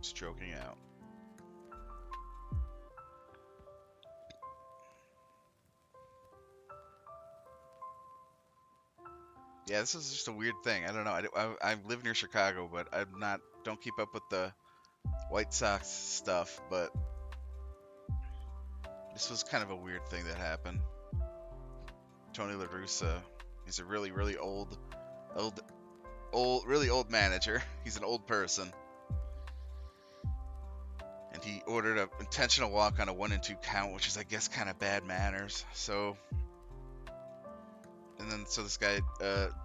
Stroking out. Yeah, this is just a weird thing. I don't know. I live near Chicago, but don't keep up with the White Sox stuff, but this was kind of a weird thing that happened. Tony La Russa, he's a really, really old, really old manager. He's an old person. And he ordered an intentional walk on a 1-2 count, which is, I guess, kind of bad manners. So this guy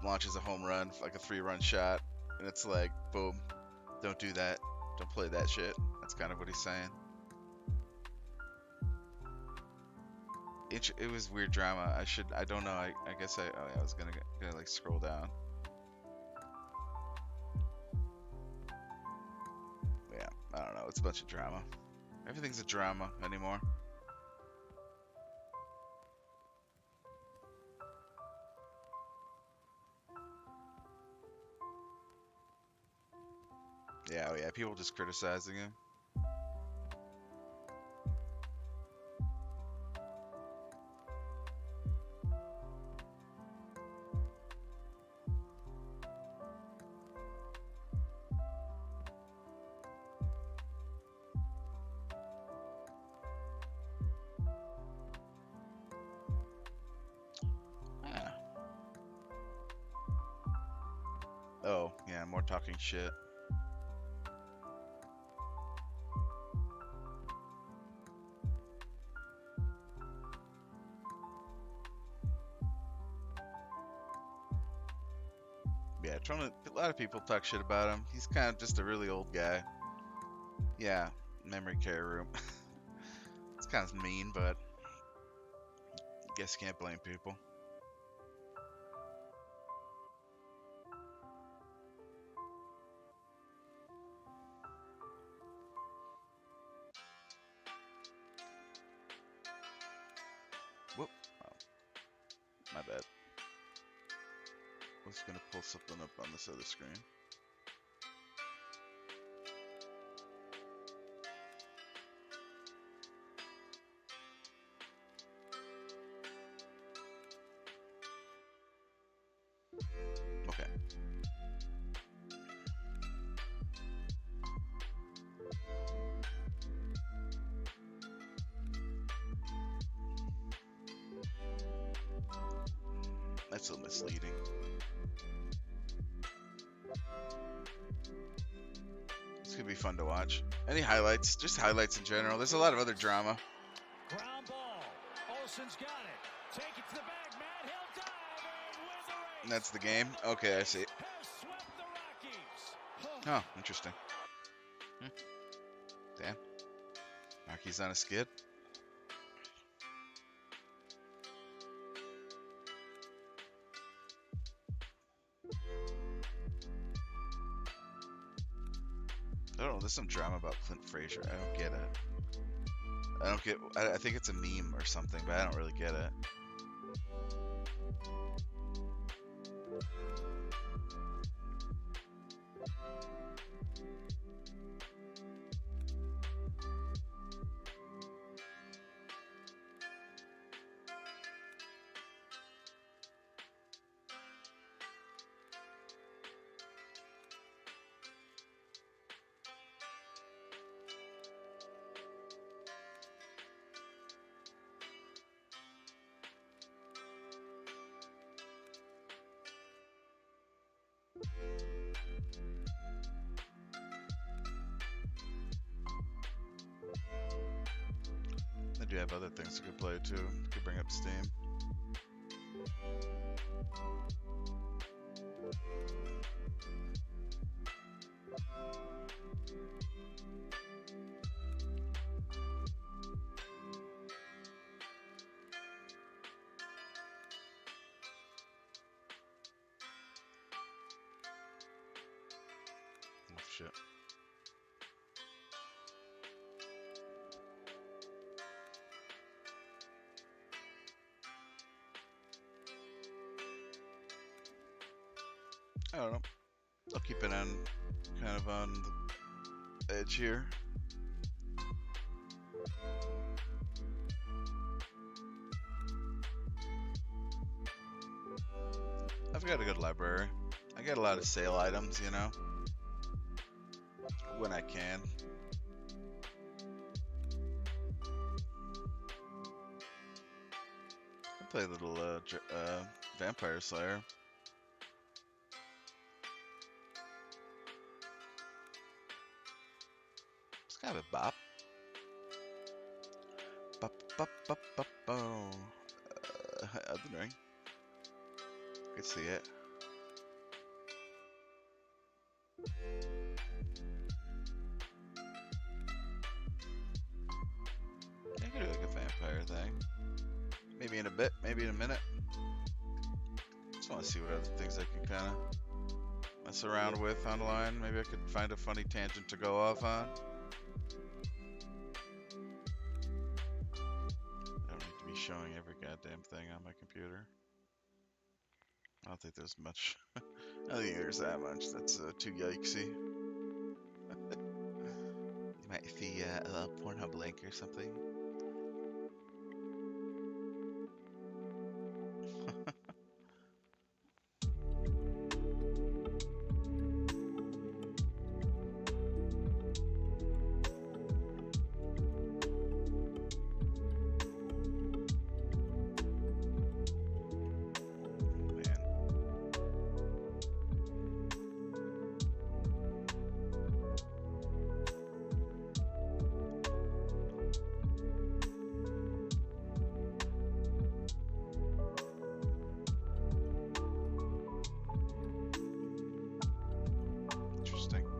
launches a home run, like a 3-run shot, and it's like, boom, don't do that, don't play that shit. That's kind of what he's saying. It was weird drama. I don't know. I guess I was gonna like scroll down. Yeah, I don't know. It's a bunch of drama. Everything's a drama anymore. Yeah, oh yeah, people just criticizing him. Yeah. Oh, yeah, more talking shit. Yeah, a lot of people talk shit about him. He's kind of just a really old guy. Yeah, memory care room. It's kind of mean, but I guess you can't blame people. Whoop. Oh. My bad. I was gonna pull something up on this other screen. Okay. That's a little misleading. This could be fun to watch. Any highlights? Just highlights in general. There's a lot of other drama. Ground ball. Olsen's got it. Take it to the bag, man. He'll dive and win the race. And that's the game? Okay, I see. Has swept the Rockies. Oh, interesting. Damn. Rocky's on a skid. I don't know. There's some drama about Clint Frazier. I don't get it. I think it's a meme or something, but I don't really get it. They do have other things you could play too. Could bring up Steam. Oh shit. I don't know. I'll keep it on, kind of on the edge here. I've got a good library. I get a lot of sale items, you know, when I can. I play a little Vampire Slayer. It's kind of a bop. Bop, bop, bop, bop, boom. Elden Ring. I can see it. I could do like a vampire thing. Maybe in a bit, maybe in a minute. Just want to see what other things I can kind of mess around with online. Maybe I could find a funny tangent to go off on. I don't need to be showing every goddamn thing on my computer. I don't think there's much. I don't think there's that much. That's too yikesy. You might see a little Pornhub link or something.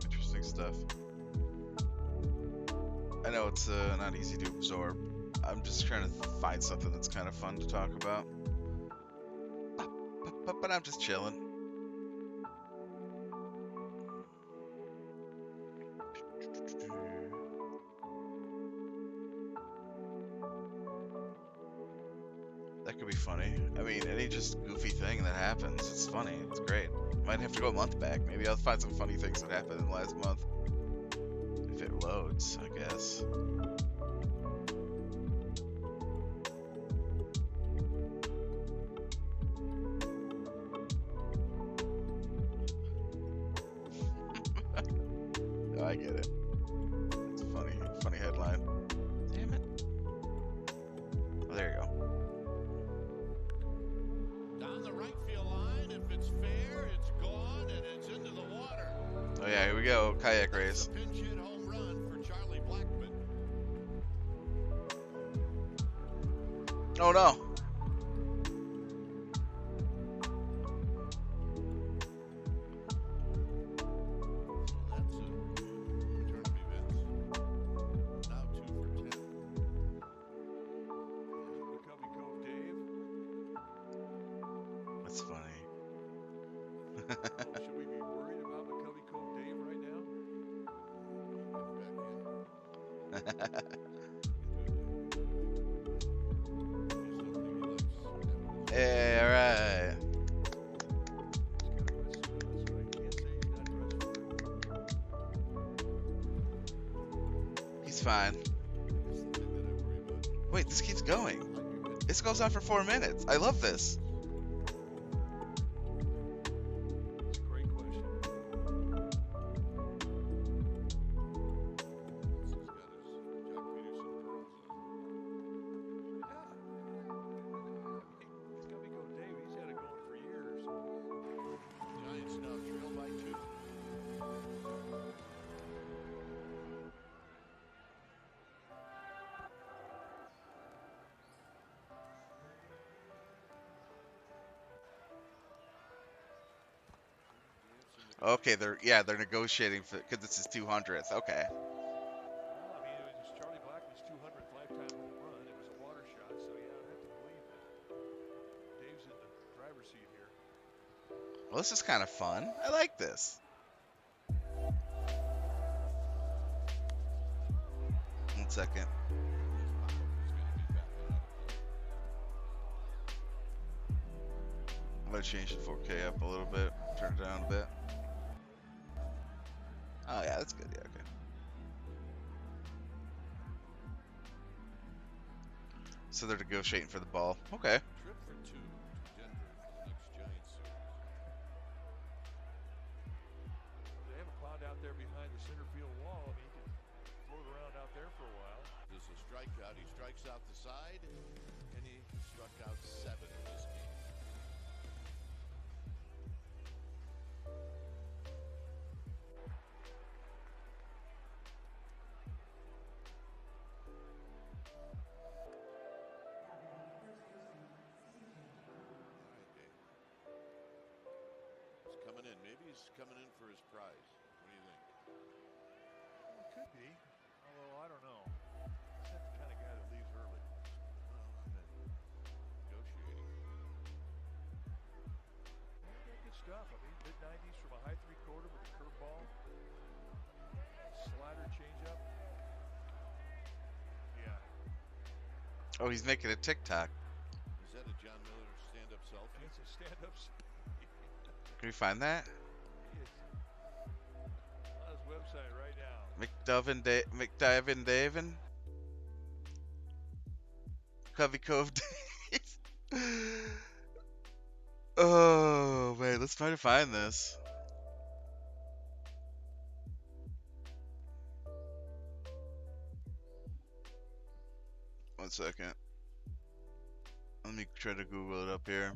Interesting stuff. I know it's not easy to absorb. I'm just trying to find something that's kind of fun to talk about. But I'm just chilling. That could be funny. I mean, any just goofy thing that happens, it's funny. It's great. Might have to go a month back. Maybe I'll find some funny things that happened in the last month. If it loads, I guess. Oh, I get it. It's a funny headline. Damn it. Oh, there you go. Down the right field line, if it's fair, it's gone and it's into the water. Oh yeah, here we go. Kayak race. Pinch hit home run for Charlie Blackman. Oh no. That's funny. Should we be worried about McCovey Cove Dave right now? Hey, alright. He's fine. Wait, this keeps going. This goes on for 4 minutes. I love this. Giants now trail by 2. Okay, they're negotiating for because this is 200th. Okay. Well, I mean, it was Charlie Blackman's 200th lifetime home run. It was a water shot, so yeah, I have to believe that Dave's in the driver's seat here. Well, this is kind of fun. I like this. One second. I'm gonna change the 4K up a little bit, turn it down a bit. Oh yeah, that's good. Yeah, okay. So they're negotiating for the ball. Okay. Trip for 2 to Denver for the next Giants series. They have a pond out there behind the center field wall. I mean, you can float around out there for a while. This is a strikeout. He strikes out the side, and he struck out 7 in this game. He's coming in. Maybe he's coming in for his prize. What do you think? Well, it could be, although I don't know. He's not the kind of guy that leaves early. Well, I meant negotiating. Well, he got good stuff. I mean, mid-90s from a high three-quarter with a curveball, slider, changeup. Yeah. Oh, he's making a TikTok. Is that a John Miller stand-up selfie? It's a stand-ups. Can we find that? On his website right now. McDivin Davin? Covey Cove Dave? Oh, man, let's try to find this. One second. Let me try to Google it up here.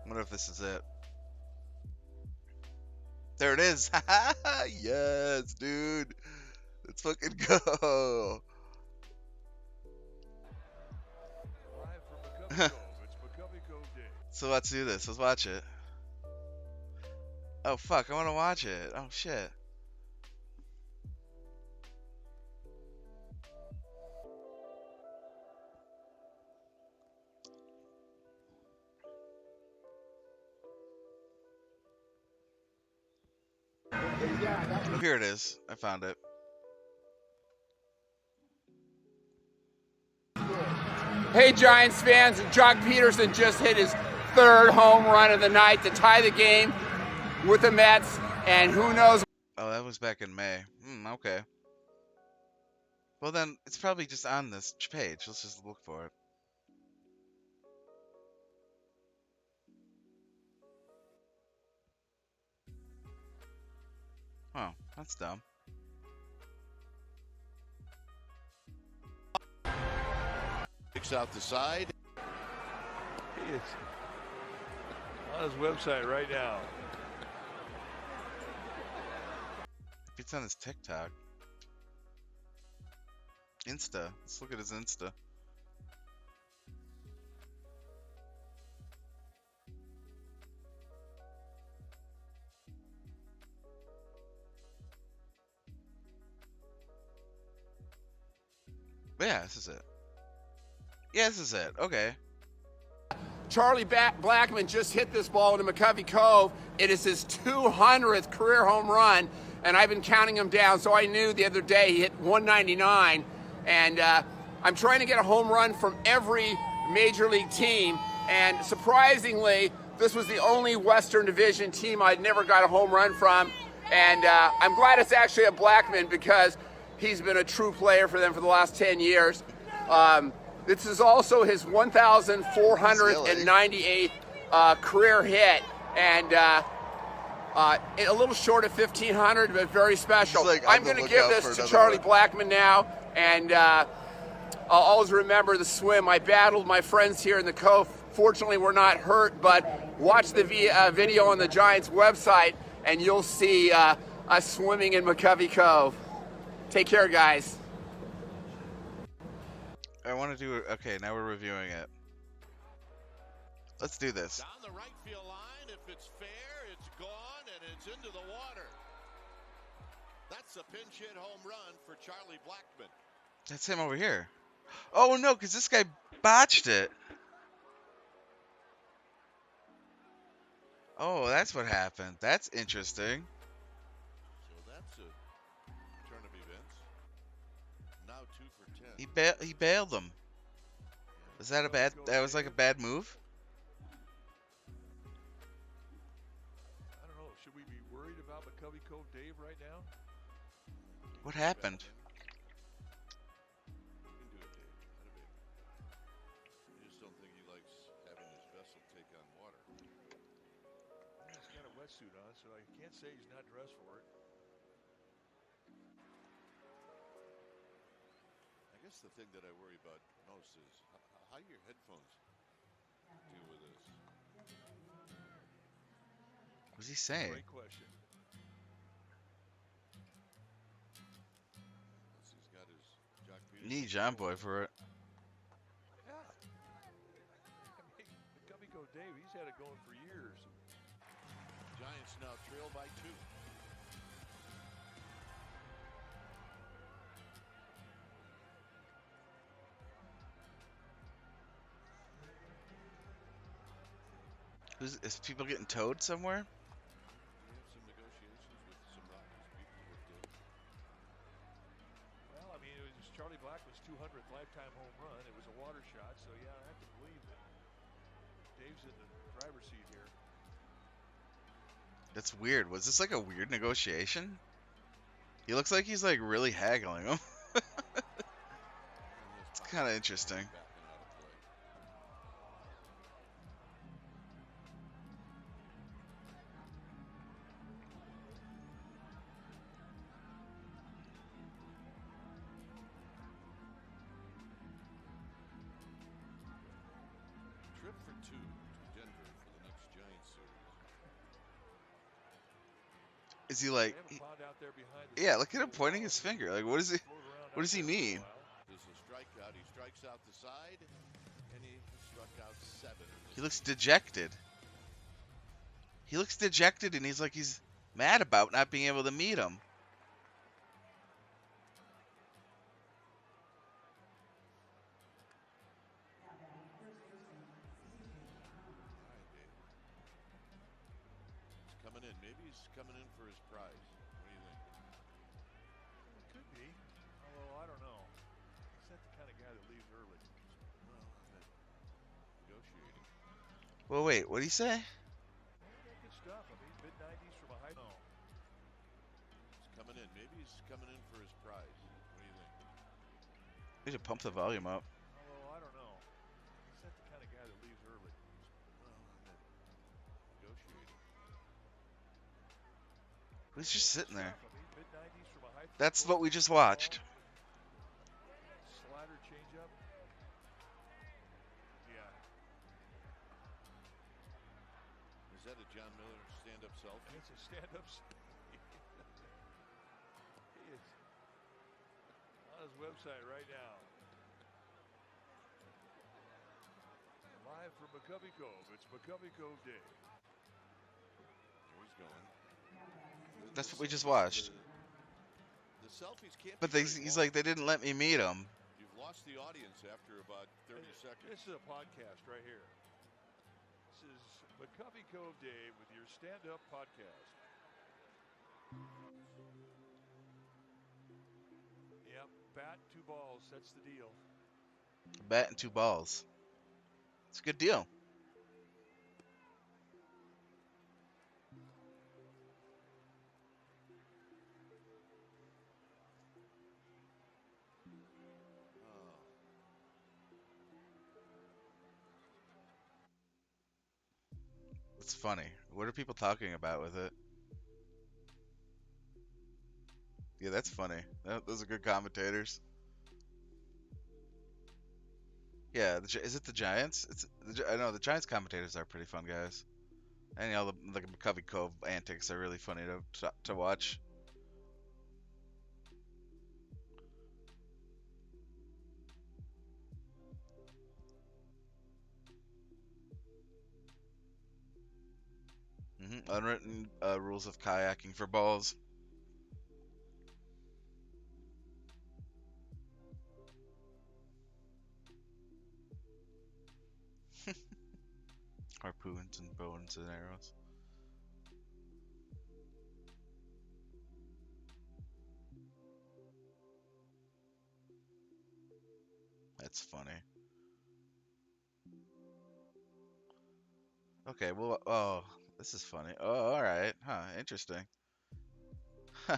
Wonder if this is it. There it is. Yes, dude. Let's fucking go. Live from McCovey Cove. It's McCovey Cove Day. So let's do this. Let's watch it. Oh fuck, I want to watch it. Oh shit. Oh, here it is. I found it. Hey, Giants fans, Jock Peterson just hit his third home run of the night to tie the game with the Mets, and who knows. Oh, that was back in May. Okay. Well, then it's probably just on this page. Let's just look for it. Oh, that's dumb. Picks out the side. It's on his website right now. It's on his TikTok. Insta. Let's look at his Insta. Yeah, this is it. Yeah, this is it. Okay. Charlie Blackmon just hit this ball into McCovey Cove. It is his 200th career home run, and I've been counting him down, so I knew the other day he hit 199. And I'm trying to get a home run from every major league team, and surprisingly, this was the only Western Division team I'd never got a home run from. And I'm glad it's actually a Blackmon because he's been a true player for them for the last 10 years. This is also his 1,498th career hit, and a little short of 1,500, but very special. Like, I'm going to give this to Charlie Blackmon now, and I'll always remember the swim. I battled my friends here in the Cove. Fortunately, we're not hurt, but watch the video on the Giants website, and you'll see us swimming in McCovey Cove. Take care, guys. I want to do it. Okay, now we're reviewing it. Let's do this. Down the right field line. If it's fair, it's gone, and it's into the water. That's a pinch hit home run for Charlie Blackmon. That's him over here. Oh, no, because this guy botched it. Oh, that's what happened. That's interesting. So that's a turn of events. Now 2 for 10. He bailed him. Was that a bad? That was like a bad move. I don't know. Should we be worried about McCovey Cove Dave right now? What happened? You can do it, Dave. Not a big. I just don't think he likes having his vessel take on water. He's got a wetsuit on, so I can't say he's not dressed for it. I guess the thing that I worry about most is how your headphones deal with this. What's he saying? Great question. He's got his Jock Peterson. Need John Boy for it. Yeah. I mean, McCovey Cove Dave, he's had it going for years. Giants now trail by 2. Is people getting towed somewhere? We have some negotiations with some Rockies people with Dave. Well, I mean, it was Charlie Blackmon's 200th lifetime home run. It was a water shot, so yeah, I have to believe that Dave's in the driver's seat here. That's weird. Was this like a weird negotiation? He looks like he's like really haggling him. It's kind of interesting. Trip for 2 to Denver for the next Giants series. Is he like? Yeah, look at him pointing his finger. Like, what is he? What does he mean? This is a strikeout. He strikes out the side, and he struck out 7. He looks dejected. He looks dejected, and he's like he's mad about not being able to meet him. He's coming in. Maybe he's coming in for his prize. Well, wait, what did he say? Good stuff. I mean, mid-90s from a high. No. He's coming in. Maybe he's coming in for his prize. What do you think? We should pump the volume up. Although, I don't know. He's not the kind of guy that leaves early. Well, I'm not negotiating. He's just sitting there. I mean, mid-90s from a high. That's what we just watched. Slider changeup. Yeah. Is that a John Miller stand-up selfie? It's a stand-up. He is on his website right now. Live from McCovey Cove. It's McCovey Cove Day. There he's going. That's what we just watched. The selfies can't. But he's like, they didn't let me meet him. You've lost the audience after about 30 seconds. This is a podcast right here. This is McCovey Cove Day with your stand-up podcast. Yep, bat, 2 balls. That's the deal. A bat and 2 balls. It's a good deal. It's funny. What are people talking about with it? Yeah, that's funny. Those are good commentators. Yeah, is it the Giants? I know the Giants commentators are pretty fun guys. And the McCovey Cove antics are really funny to watch. Unwritten rules of kayaking for balls. Harpoons and bows and arrows. That's funny. Okay, well, oh, this is funny. Oh, all right. Huh, interesting. Huh.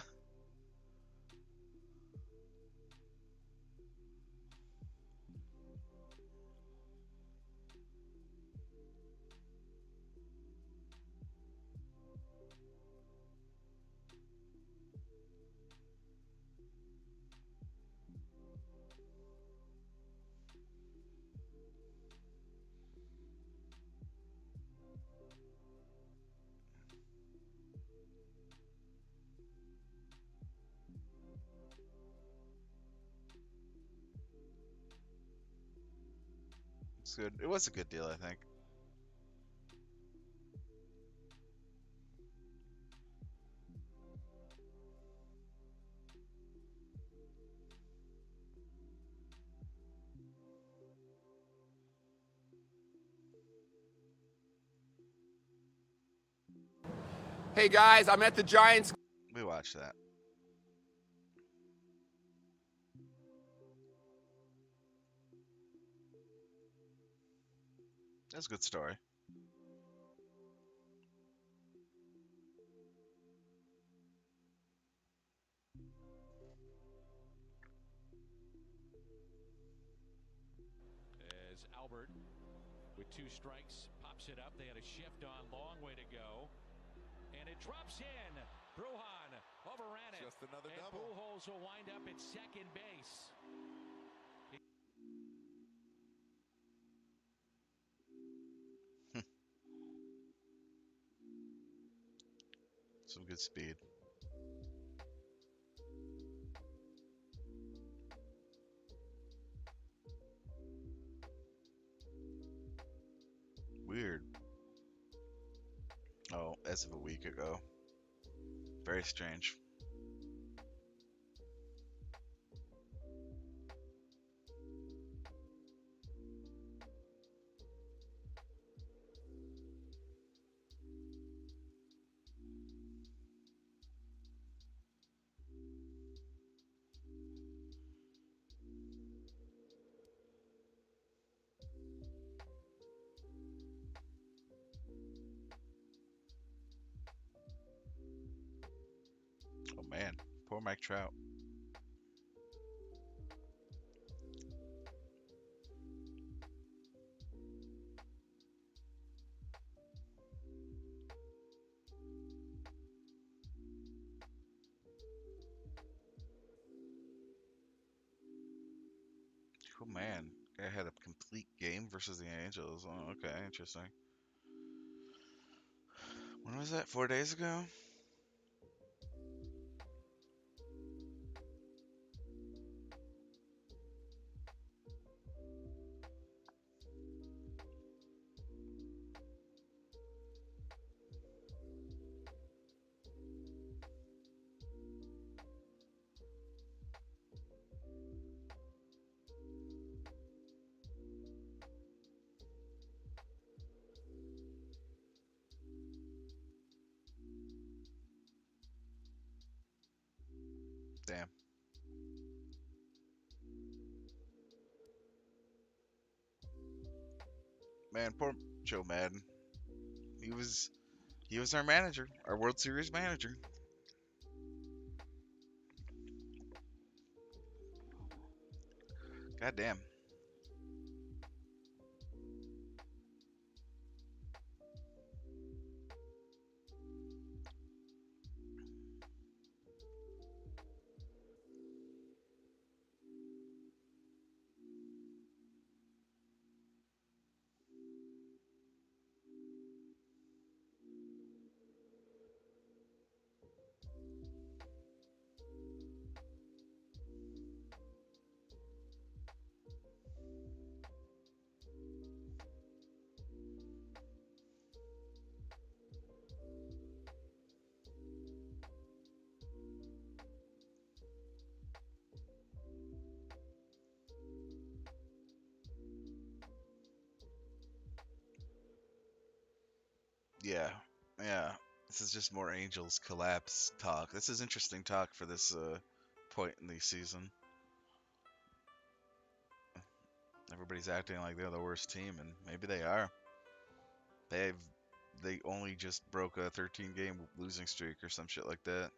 It's good. It was a good deal, I think. Hey guys, I'm at the Giants. We watched that. That's a good story. As Albert, with 2 strikes, pops it up. They had a shift on, long way to go. And it drops in. Bruhan overran it. Just another and double. Pujols will wind up at second base. Some good speed. Weird. Oh, as of a week ago. Very strange. Poor Mike Trout. Oh man, I had a complete game versus the Angels. Oh, okay, interesting. When was that? 4 days ago? Damn. Man, poor Joe Madden. He was our manager, our World Series manager. God damn. Yeah, yeah. This is just more Angels collapse talk. This is interesting talk for this point in the season. Everybody's acting like they're the worst team, and maybe they are. They only just broke a 13-game losing streak or some shit like that.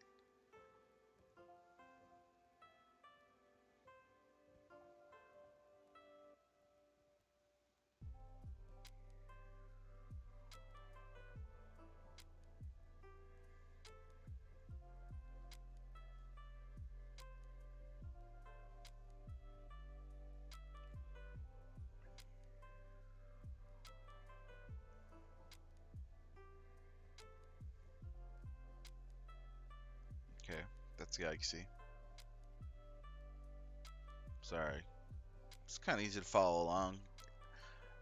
Okay, that's yikesy. Sorry. It's kind of easy to follow along.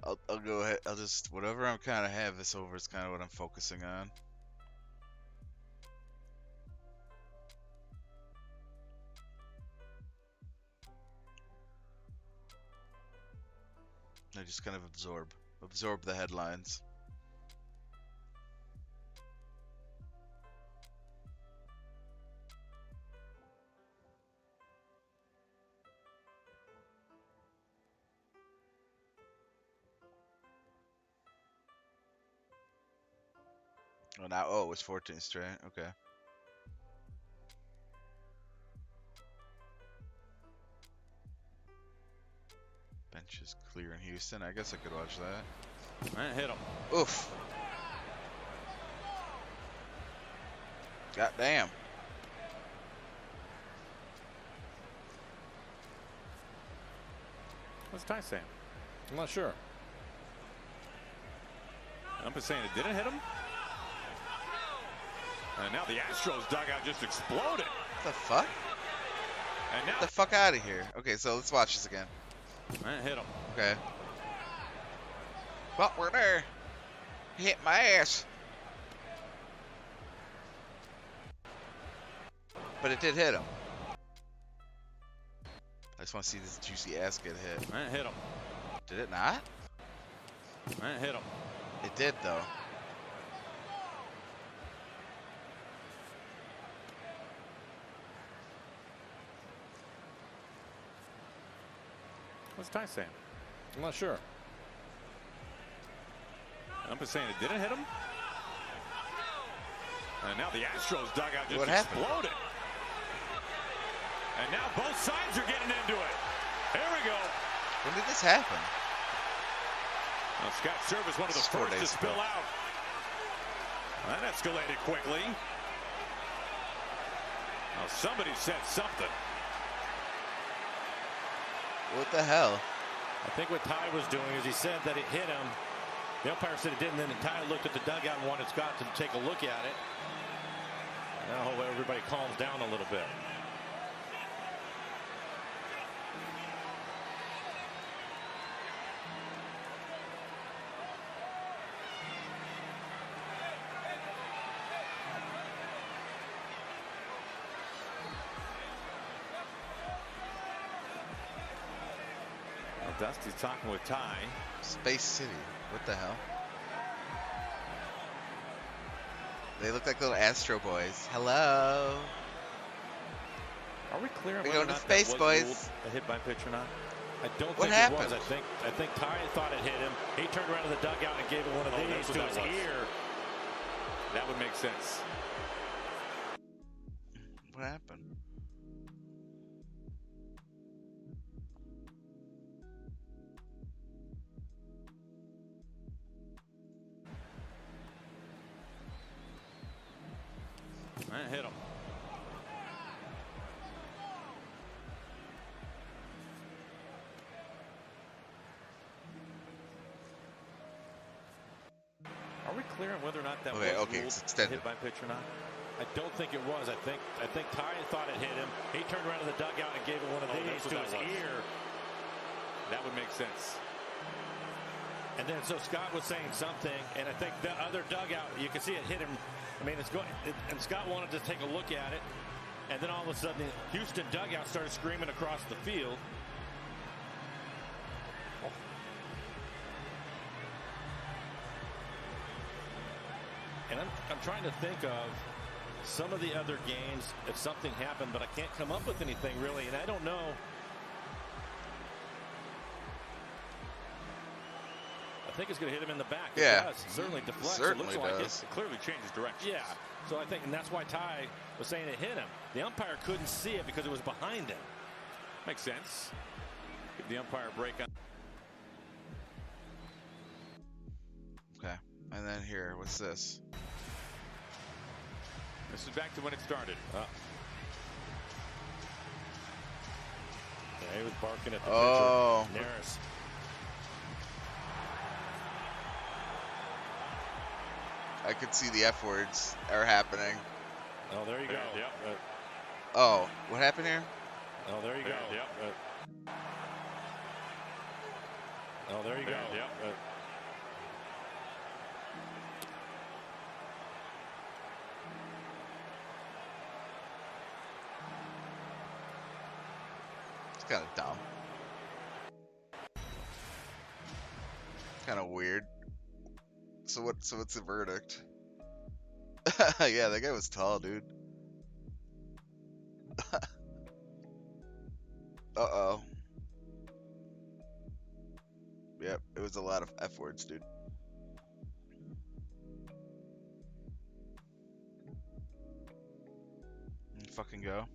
I'll go ahead. I'll just whatever I'm kind of have this over is kind of what I'm focusing on. I just kind of absorb the headlines. Oh, now, oh, it was 14 straight. Okay. Bench is clear in Houston. I guess I could watch that. All right, hit him. Oof. God damn. What's Ty saying? I'm not sure. I'm just saying it didn't hit him. And now the Astros dugout just exploded. What the fuck? And now Get the fuck out of here. Okay, so let's watch this again. All right, hit him. Okay. Well, we're there. He hit my ass. But it did hit him. I just want to see this juicy ass get hit. All right, hit him. Did it not? All right, hit him. It did, though. What's Ty saying? I'm not sure. I'm just saying it didn't hit him. And now the Astros dugout just exploded. And now both sides are getting into it. Here we go. When did this happen? Well, Scott Service, one of the Just 4 first to days spill ago. out. That escalated quickly. Well, somebody said something. What the hell? I think what Ty was doing is he said that it hit him. The umpire said it didn't, and then Ty looked at the dugout and wanted Scott to take a look at it. Now I hope everybody calms down a little bit. Dusty's talking with Ty. Space City. What the hell? They look like little Astro Boys. Hello. Are we clear on We're whether or going to not Space that was Boys. ruled a hit by pitch or not? I don't What think happened? it was. I think Ty thought it hit him. He turned around to the dugout and gave it one of these to his ear. That would make sense. What happened? That hit him. Are we clear on whether or not that was Okay, ruled it's a extended. hit by pitch or not? I don't think it was. I think Ty thought it hit him. He turned around to the dugout and gave it one of these to his ear. That would make sense. And then so Scott was saying something, and I think the other dugout, you can see it hit him. I mean, it's going, and Scott wanted to take a look at it, and then all of a sudden, the Houston dugout started screaming across the field. And I'm trying to think of some of the other games if something happened, but I can't come up with anything really, and I don't know. I think it's going to hit him in the back. Yeah. It does. It certainly deflects. Certainly it looks like does. it clearly changes direction. Yeah. So I think, and that's why Ty was saying it hit him. The umpire couldn't see it because it was behind him. Makes sense. Give the umpire a break on. Okay. And then here, what's this? This is back to when it started. Yeah, he was barking at the Oh. pitcher. Neris. I could see the F words are happening. Oh, there you go. Yep. Oh, what happened here? Oh, there you go. Yep. Oh, there you go. Yep. It's kind of dumb. Kind of weird. So what's the verdict? Yeah, that guy was tall, dude. Uh-oh. Yep, it was a lot of F words, dude. Fucking go.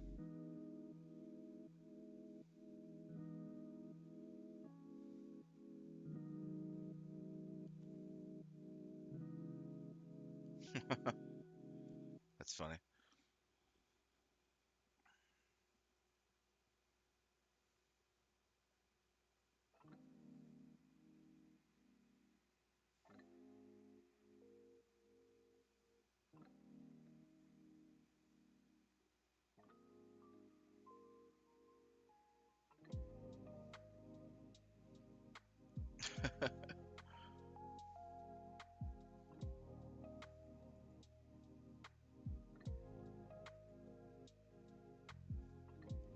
That's funny.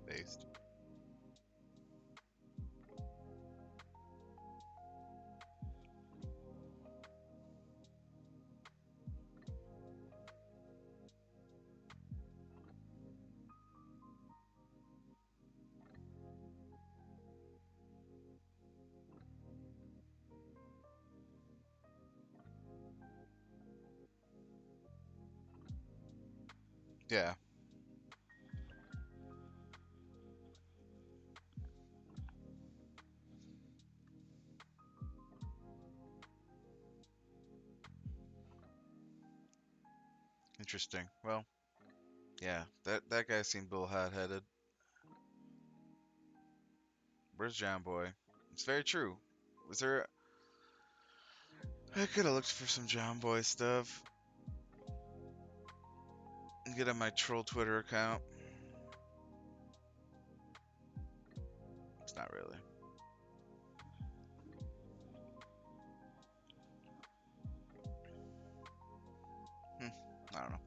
Based. Yeah. Interesting. Well, yeah, that guy seemed a little hot-headed. Where's John Boy? It's very true. Was there? I could have looked for some John Boy stuff. And get on my troll Twitter account. It's not really. I don't know.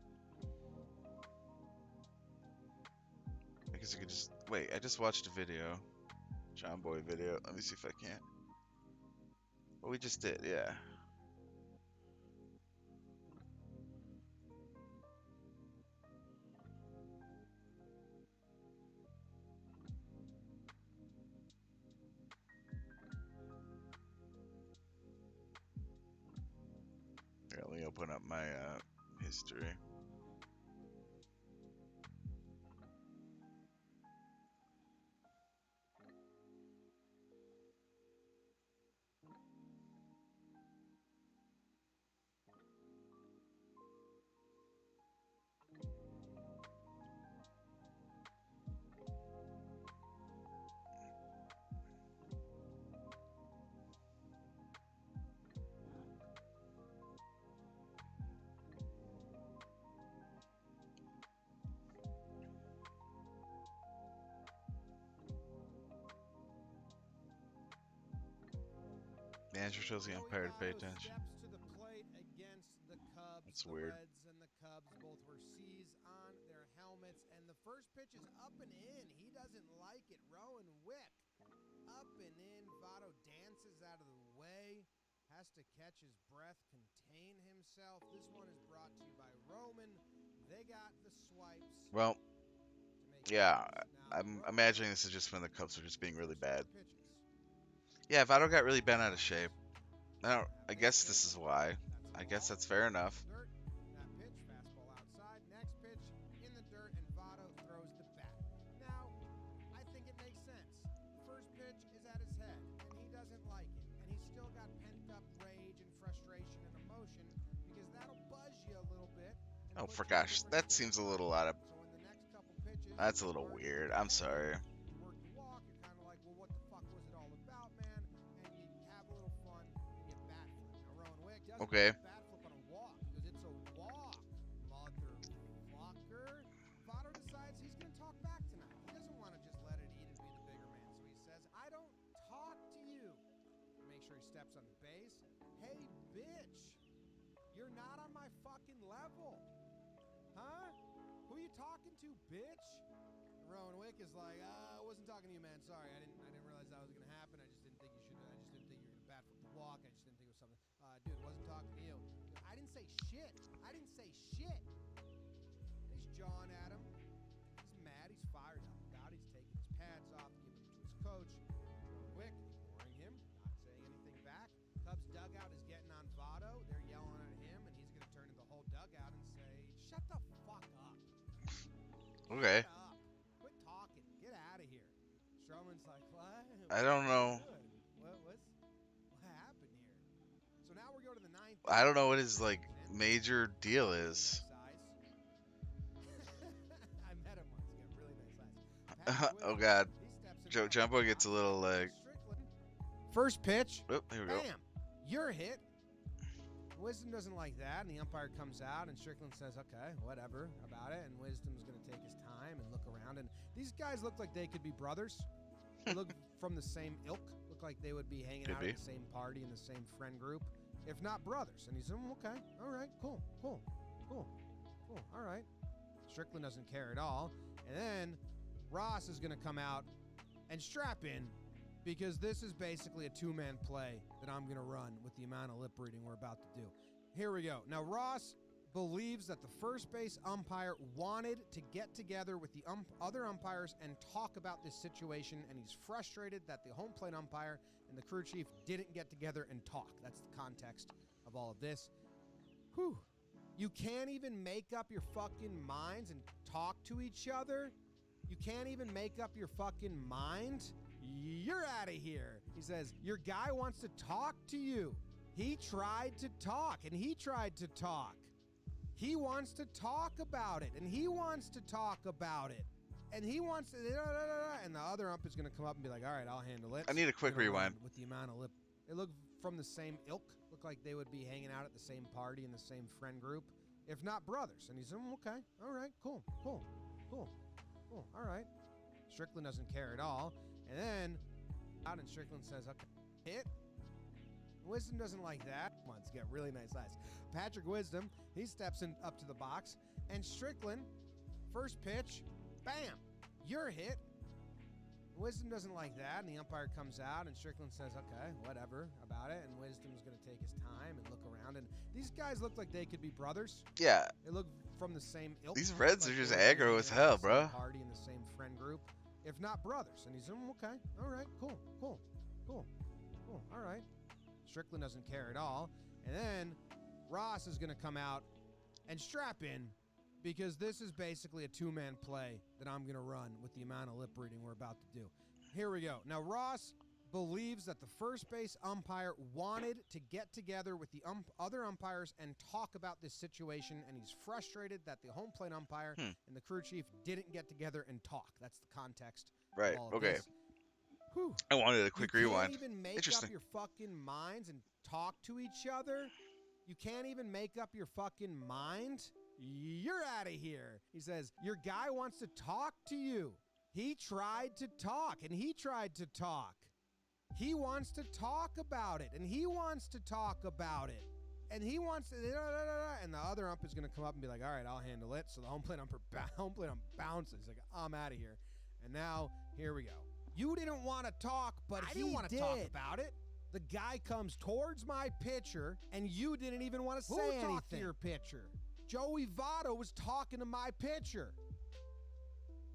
I guess I could just wait. I just watched a video, John Boy video. Let me see if I can. Well, we just did, yeah. Here, let me open up my history. Manager tells the umpire to pay attention. Steps to the plate against the Cubs. That's the weird. Reds and the Cubs both wear C's on their helmets, and the first pitch is up and in. He doesn't like it. Rowan Wick up and in. Votto dances out of the way, has to catch his breath, contain himself. This one is brought to you by Roman. They got the swipes. Well, yeah, I'm imagining this is just when the Cubs are just being really bad. Yeah, Votto got really bent out of shape. I guess this is why. I guess that's fair enough. That pitch, fastball outside. Next pitch in the dirt, and Votto throws the bat. Now, I think it makes sense. The first pitch is at his head, and he doesn't like it. And he's still got pent-up rage and frustration and emotion because that'll buzz you a little bit. Oh, for gosh, that seems a little out of... That's a little weird. I'm sorry. Okay. Bat flip on a walk because it's a walk, motherfucker. Votto decides he's going to talk back tonight. He doesn't want to just let it eat and be the bigger man. So he says, I don't talk to you. Make sure he steps on the base. Hey, bitch. You're not on my fucking level. Huh? Who you talking to, bitch? Rowan Wick is like, I wasn't talking to you, man. Sorry, I didn't realize that was going to happen. I just didn't think you should. I just didn't think you were going to bat flip the walk. I just didn't think it was something. Dude, wasn't talking to you. I didn't say shit. I didn't say shit. He's jawing at him. He's mad. He's fired up about it. He's taking his pads off, giving them to his coach. Wick ignoring him, not saying anything back. Cubs dugout is getting on Votto. They're yelling at him, and he's going to turn to the whole dugout and say, shut the fuck up. Okay. Shut up. Quit talking. Get out of here. Stroman's like, what? I don't know. What happened here? So now we're going to the ninth. I don't know what his like major deal is. I met him once. He got really nice eyes. Oh God, Jumbo gets a little like. First pitch. Oh, here we go. Bam. You're hit. Wisdom doesn't like that, and the umpire comes out, and Strickland says, okay, whatever about it, and Wisdom's going to take his time and look around, and these guys look like they could be brothers. They look from the same ilk, look like they would be hanging out at the same party in the same friend group, if not brothers. And he said, okay, all right, cool, all right. Strickland doesn't care at all, and then Ross is going to come out and strap in, because this is basically a two-man play that I'm going to run with the amount of lip reading we're about to do. Here we go. Now, Ross believes that the first base umpire wanted to get together with the other umpires and talk about this situation, and he's frustrated that the home plate umpire and the crew chief didn't get together and talk. That's the context of all of this. Whew. You can't even make up your fucking minds and talk to each other? You can't even make up your fucking mind? You're out of here. He says, your guy wants to talk to you. He tried to talk, and he tried to talk. He wants to talk about it, and he wants to talk about it, and he wants to, and the other ump is going to come up and be like, all right, I'll handle it. I need a quick rewind. With the amount of lip. They look from the same ilk, look like they would be hanging out at the same party in the same friend group, if not brothers. And he's, okay, all right, cool, all right. Strickland doesn't care at all. And then, out and Strickland says, okay, hit. Wisdom doesn't like that. Come on, it's got really nice eyes. Patrick Wisdom, he steps in up to the box, and Strickland, first pitch, bam, you're hit. Wisdom doesn't like that, and the umpire comes out, and Strickland says, okay, whatever about it, and Wisdom's going to take his time and look around, and these guys look like they could be brothers. Yeah. They look from the same ilk. These Reds like are just they would be aggro as hanging out hell, at the bro. same party in the same friend group, if not brothers. And he's, okay, all right, cool, all right. Strickland doesn't care at all. And then Ross is going to come out and strap in, because this is basically a two-man play that I'm going to run with the amount of lip reading we're about to do. Here we go. Now, Ross believes that the first base umpire wanted to get together with the other umpires and talk about this situation, and he's frustrated that the home plate umpire and the crew chief didn't get together and talk. That's the context. Right, of all of okay. this. Whew. I wanted a quick rewind. You can't even make Interesting. up your fucking minds and talk to each other? You can't even make up your fucking mind? You're out of here. He says, your guy wants to talk to you. He tried to talk, and he tried to talk. He wants to talk about it, and he wants to talk about it. And he wants to, and the other ump is going to come up and be like, all right, I'll handle it. So the home plate ump bounces. He's like, I'm out of here. And now, here we go. You didn't want to talk, but I he didn't wanna did. talk About it. The guy comes towards my pitcher, and you didn't even want to Who say anything. talked to your pitcher? Joey Votto was talking to my pitcher.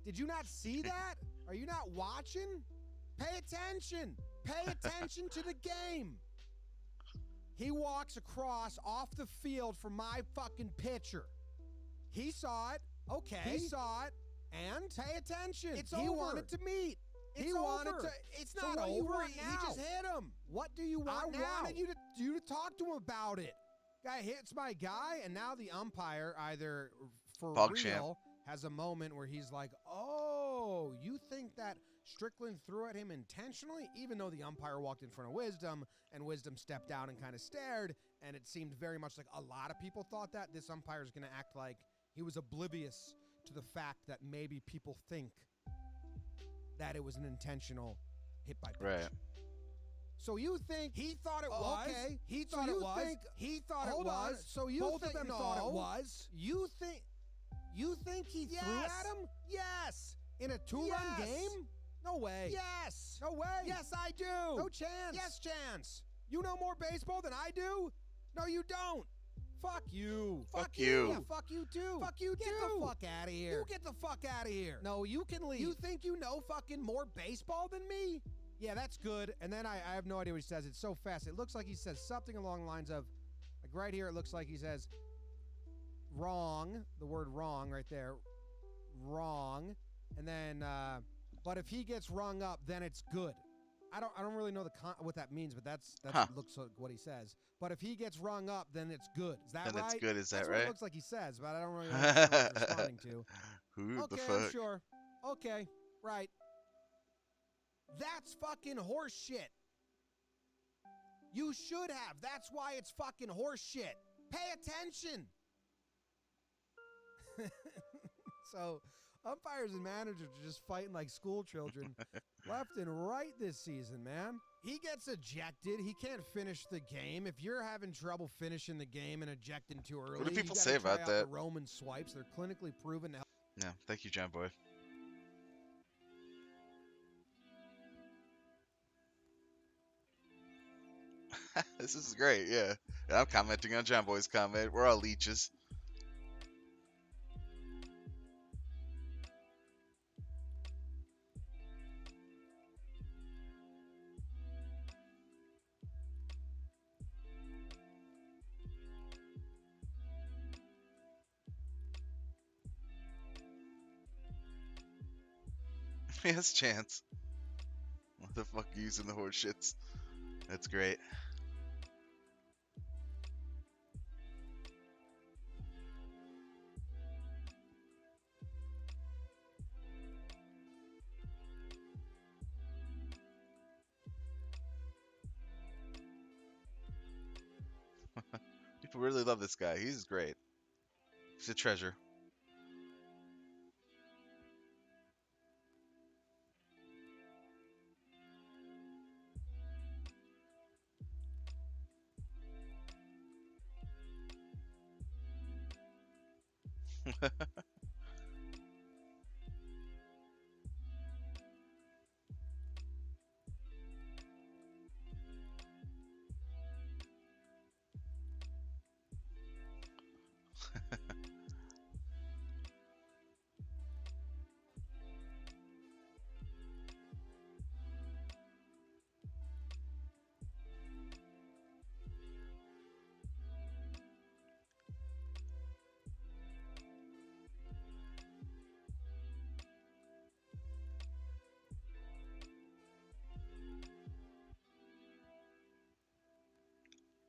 Did you not see that? Are you not watching? Pay attention. Pay attention to the game. He walks across off the field from my fucking pitcher. He saw it. Okay. He saw it. And pay attention. It's he over. wanted to meet. It's he wanted over. to. It's So not what do you over want now. He just hit him. What do you want now? I wanted you to talk to him about it. Guy hits my guy, and now the umpire, either for Bog real, champ. has a moment where he's like, oh, you think that Strickland threw at him intentionally? Even though the umpire walked in front of Wisdom, and Wisdom stepped down and kind of stared, and it seemed very much like a lot of people thought that. This umpire is going to act like he was oblivious to the fact that maybe people think that it was an intentional hit by pitch. Right. So you think he thought it was? Okay, he thought it was. He thought it was. So you Both of think them no. thought it was. You think he threw at him? Yes. In a two-run Yes. game? No way. Yes. No way. Yes, I do. No chance. Yes, chance. You know more baseball than I do? No, you don't. Fuck you. Fuck you. Yeah, fuck you too. Fuck you too. Get the fuck out of here. You get the fuck out of here. No, you can leave. You think you know fucking more baseball than me? Yeah, that's good. And then I have no idea what he says. It's so fast. It looks like he says something along the lines of, like right here, it looks like he says, wrong, the word wrong right there, wrong. And then, but if he gets rung up, then it's good. I don't really know what that means, but that's looks like what he says. But if he gets rung up, then it's good. Is that Then right? it's good, is that That's right? What it looks like he says, but I don't really know what he's responding to. Who Okay, the fuck? I'm sure. Okay, right. That's fucking horse shit. You should have. That's why it's fucking horse shit. Pay attention. So, umpires and managers are just fighting like school children left and right this season, man. He gets ejected. He can't finish the game. If you're having trouble finishing the game and ejecting too early, What do people you say gotta try about out that? The Roman swipes. They're clinically proven to help. Yeah, thank you, John Boy. This is great, yeah. And I'm commenting on John Boy's comment. We're all leeches. Yes, Chance. What the fuck are you using the horse shits? That's great. really love this guy. He's great. He's a treasure.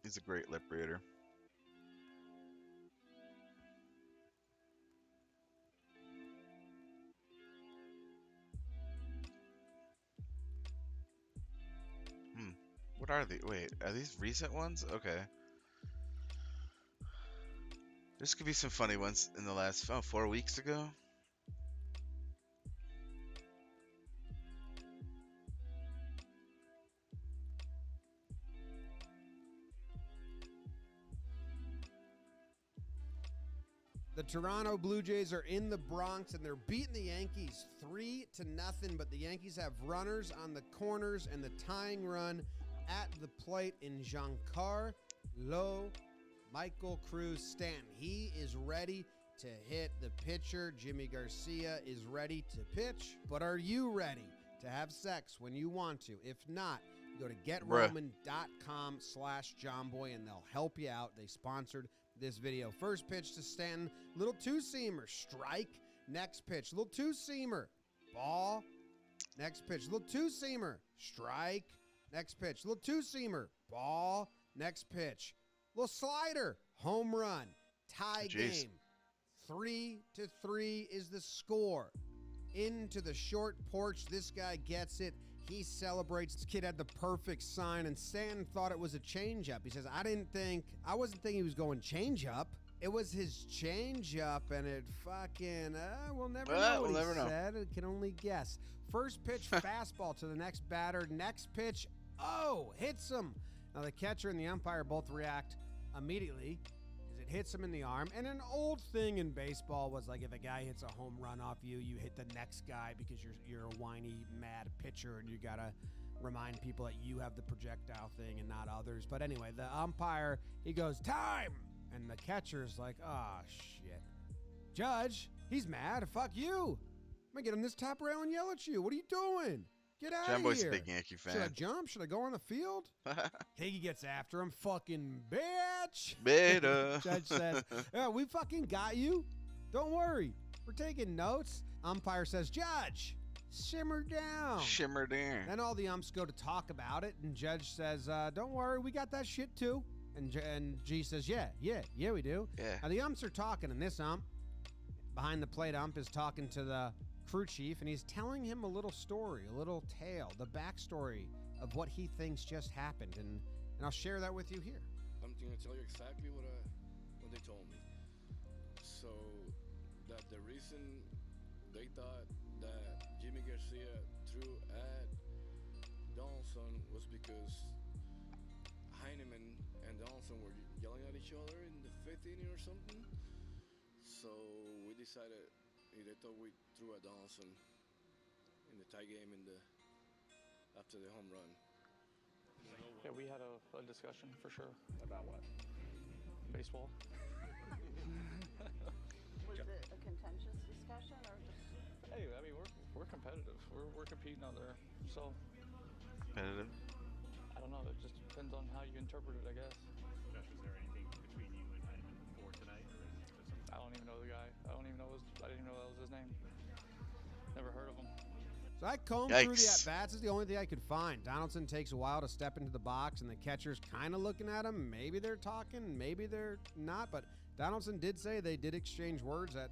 He's a great lip reader. What are they? Wait, are these recent ones? Okay. This could be some funny ones in the last 4 weeks ago. The Toronto Blue Jays are in the Bronx, and they're beating the Yankees 3-0, but the Yankees have runners on the corners and the tying run at the plate in Giancarlo Michael Cruz Stanton. He is ready to hit the pitcher. Jimmy Garcia is ready to pitch. But are you ready to have sex when you want to? If not, go to GetRoman.com/JohnBoy, and they'll help you out. They sponsored this video. First pitch to Stanton, little two-seamer, strike. Next pitch, little two-seamer, ball. Next pitch, little two-seamer, strike. Next pitch, little two-seamer, ball. Next pitch, little slider, home run, tie game. 3-3 is the score. Into the short porch, this guy gets it. He celebrates. This kid had the perfect sign, and Stanton thought it was a changeup. He says, I wasn't thinking he was going changeup. It was his changeup, and it fucking, we'll never know what he said. It can only guess. First pitch, fastball to the next batter. Next pitch, hits him. Now, the catcher and the umpire both react immediately as it hits him in the arm. And an old thing in baseball was like if a guy hits a home run off you, you hit the next guy because you're a whiny, mad pitcher, and you got to remind people that you have the projectile thing and not others. But anyway, the umpire, he goes, time! And the catcher's like, oh, shit. Judge, he's mad. Fuck you. I'm going to get on this top rail and yell at you. What are you doing? Get out of here. John Boy's a big Yankee fan. Should I jump? Should I go on the field? Higgy gets after him. Fucking bitch. Beta. Judge says, yeah, we fucking got you. Don't worry. We're taking notes. Umpire says, Judge, simmer down. Shimmer down. Then all the umps go to talk about it, and Judge says, don't worry, we got that shit too. And G says, yeah, we do. Yeah. Now the umps are talking, and this ump, behind the plate ump, is talking to the crew chief, and he's telling him a little story, a little tale, the backstory of what he thinks just happened, and I'll share that with you here. I'm going to tell you exactly what they told me. So that the reason they thought that Jimmy Garcia threw at Donaldson was because Heineman and Donaldson were yelling at each other in the 5th inning or something. So we decided they thought we threw at Donaldson in the tie game after the home run. Yeah, we had a discussion for sure. About what? Baseball. Was it a contentious discussion or just? Hey, I mean we're competitive. We're competing out there, so. Competitive. I don't know. It just depends on how you interpret it, I guess. Josh, was there anything between you and Heineman before tonight, or is it just something? I don't even know the guy. I didn't even know that was his name. Never heard of him. So I combed through the at-bats. This is the only thing I could find. Donaldson takes a while to step into the box, and the catcher's kind of looking at him. Maybe they're talking, maybe they're not. But Donaldson did say they did exchange words at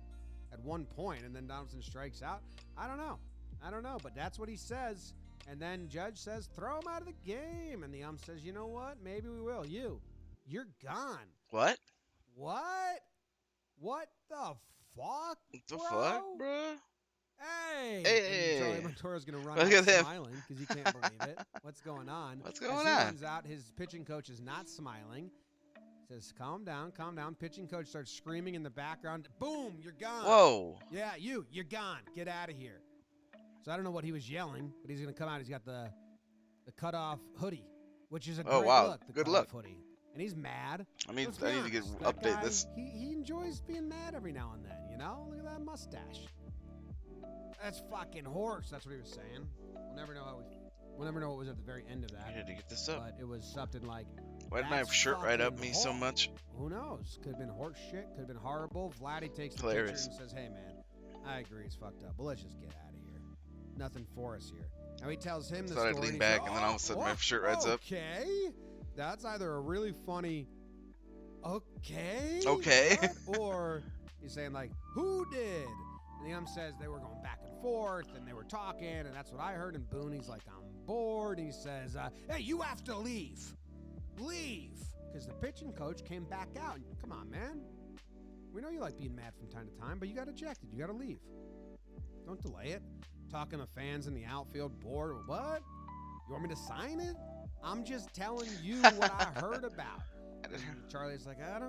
one point, and then Donaldson strikes out. I don't know, but that's what he says. And then Judge says, throw him out of the game. And the ump says, you know what? Maybe we will. You're gone. What? What? What the fuck? What the fuck, bro? Hey! Hey! And Charlie Montoya's gonna run Look out at him. smiling because he can't believe it. What's going on? What's As going he on? runs out, his pitching coach is not smiling. Says, calm down, calm down. Pitching coach starts screaming in the background. Boom, you're gone. Whoa. Yeah, you're gone. Get out of here. So I don't know what he was yelling, but he's going to come out. He's got the cutoff hoodie, which is a great look. The Good cutoff look. hoodie. And he's mad. I mean, Let's I be need to get honest, that update guy, this. He enjoys being mad every now and then, you know? Look at that mustache. That's fucking horse. That's what he was saying. We'll never know what was at the very end of that. I need to get this up. But it was something like, Why didn't I have shirt right up me so much? who knows? Could have been horse shit. Could have been horrible. Vladdy takes the Hilarious. picture and says, hey, man, I agree. It's fucked up. But let's just get out of here. Nothing for us here. Now he tells him the Thought story. I'd lean and he's back, like, and then all of a sudden my shirt rides up. Okay. That's either a really funny, okay. what? Or he's saying, like, who did? And the says they were going back and forth, and they were talking, and that's what I heard. And Boone, he's like, I'm bored. He says, hey, you have to leave. Leave. Because the pitching coach came back out. Come on, man. We know you like being mad from time to time, but you got ejected. You got to leave. Don't delay it. Talking to fans in the outfield, bored. What? You want me to sign it? I'm just telling you what I heard about. And Charlie's like, it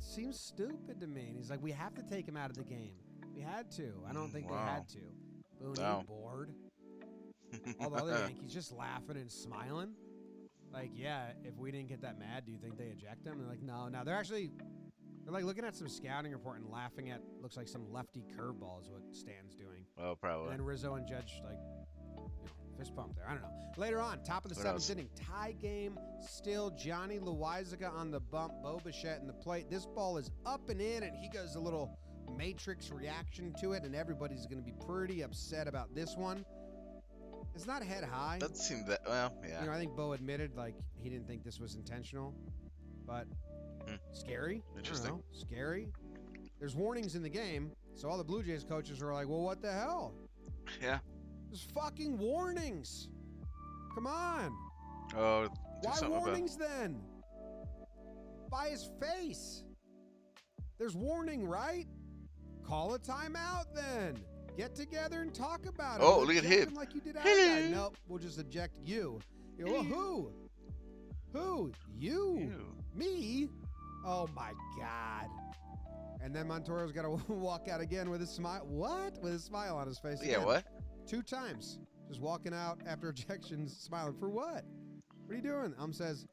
seems stupid to me. And he's like, we have to take him out of the game. We had to. I don't think they had to. Boone, No. bored. All the other Yankees just laughing and smiling. Like, yeah, if we didn't get that mad, do you think they eject him? They're like, no. They're like looking at some scouting report and laughing at, looks like some lefty curveball is what Stan's doing. Oh, probably. And then Rizzo and Judge, like, fist pump there. I don't know. Later on, top of the seventh inning, tie game. Still Johnny Loizaga on the bump, Bo Bichette in the plate. This ball is up and in, and he does a little Matrix reaction to it, and everybody's going to be pretty upset about this one. It's not head high. Doesn't seem that well. Yeah. You know, I think Bo admitted like he didn't think this was intentional, but scary. Interesting. I don't know. Scary. There's warnings in the game, so all the Blue Jays coaches are like, "Well, what the hell? Yeah. There's fucking warnings. Come on. Oh. Why something warnings then? By his face. There's warning, right? Call a timeout then. Get together and talk about it. Oh, We'll look at eject him. Like you did our guy. Nope, we'll just eject you. Well, who? Who? You? Me? Oh my God. And then Montoya's got to walk out again with a smile. What? With a smile on his face. Yeah, again. what? 2 times. Just walking out after ejections, smiling. For what? What are you doing? Says,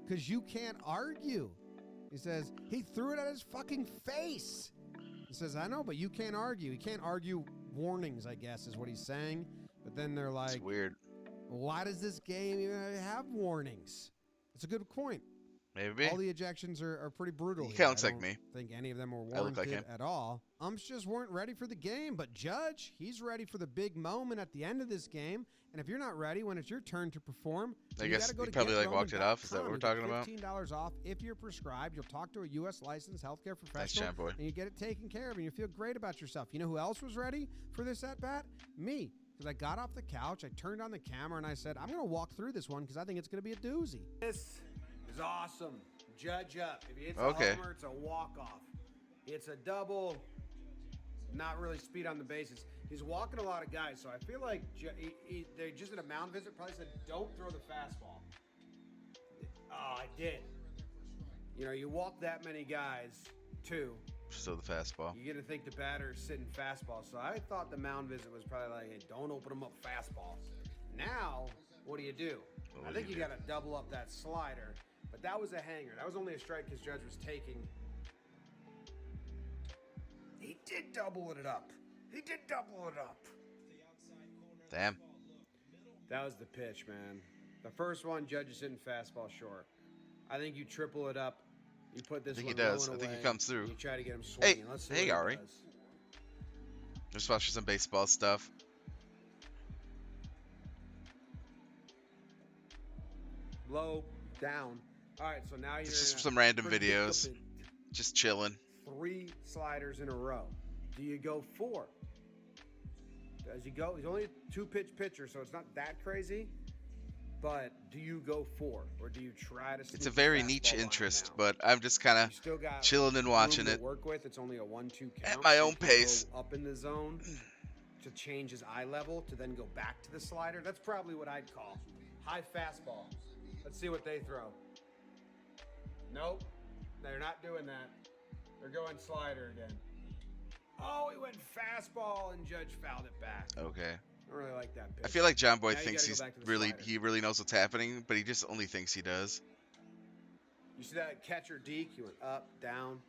because you can't argue. He says, he threw it at his fucking face. He says, I know, but you can't argue. He can't argue warnings, I guess, is what he's saying. But then they're like, it's weird. Why does this game even have warnings? It's a good point. Maybe. All the ejections are pretty brutal. He here. counts I like don't me. think any of them were I look like warranted him. at all. Umps just weren't ready for the game. But Judge, he's ready for the big moment at the end of this game. And if you're not ready when it's your turn to perform, I guess he probably like walked it off. Is that what we're talking about? $15 off if you're prescribed. You'll talk to a U.S. licensed healthcare Nice professional, chat, boy. and you get it taken care of, and you feel great about yourself. You know who else was ready for this at bat? Me. Because I got off the couch, I turned on the camera, and I said, I'm going to walk through this one because I think it's going to be a doozy. This is awesome. Judge up. If he hits a homer, it's a walk-off. It's a double, not really speed on the bases. He's walking a lot of guys, so I feel like they just did a mound visit, probably said, don't throw the fastball. Oh, I did. You know, you walk that many guys, too. Still the fastball. You're going to think the batter's sitting fastball. So I thought the mound visit was probably like, hey, don't open them up fastball. Now, what do? I think you got to double up that slider. But that was a hanger. That was only a strike because Judge was taking. He did double it up. Damn. That was the pitch, man. The first one, Judge is hitting fastball short. I think you triple it up. You put this I think one he does. rolling I think away, he comes through. You try to get him swinging. Let's see Hey, what Ari. he does. Just watching some baseball stuff. Low, down. All right, so now you're This is in a some random pretty videos. good Just chilling. 3 sliders in a row. Do you go 4? Does he go? He's only a 2-pitch pitcher, so it's not that crazy. But do you go 4 or do you try to? It's a very niche fastball line interest, now? but I'm just kind You of still got chilling and watching room it to work with. It's only a 1-2 count. at my so own you can pace. Go up in the zone to change his eye level to then go back to the slider. That's probably what I'd call high fastball. Let's see what they throw. Nope, they're not doing that. They're going slider again. Oh, he went fastball and Judge fouled it back. Okay. I don't really like that pitch. I feel like John Boy Now you thinks gotta go he's back to the really slider. he really knows what's happening, but he just only thinks he does. You see that catcher deke? He went up, down,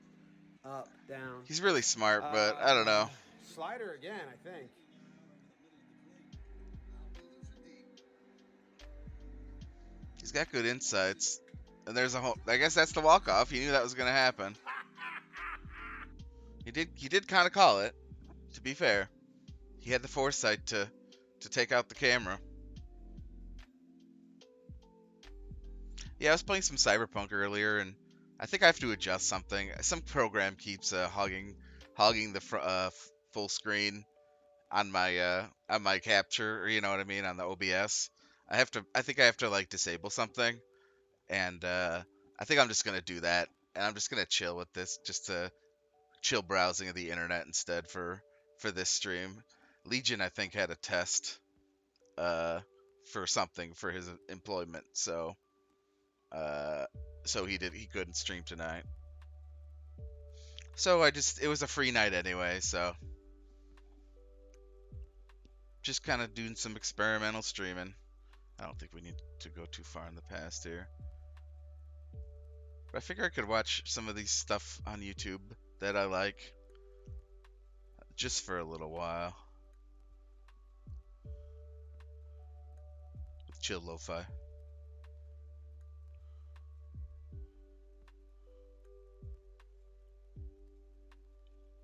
up, down. He's really smart, but I don't know. Slider again, I think. He's got good insights. And there's a whole I guess that's the walk-off. He knew that was going to happen. He did kind of call it, to be fair. He had the foresight to take out the camera. Yeah, I was playing some Cyberpunk earlier, and I think I have to adjust something. Some program keeps hogging the full screen on my capture, or you know what I mean, on the OBS. I think I have to like disable something, and I think I'm just gonna do that, and I'm just gonna chill with this, just to chill browsing of the internet instead for this stream. Legion, I think, had a test for something for his employment, so he couldn't stream tonight. So it was a free night anyway, so just kind of doing some experimental streaming. I don't think we need to go too far in the past here. But I figure I could watch some of these stuff on YouTube that I like just for a little while. With chill lo-fi.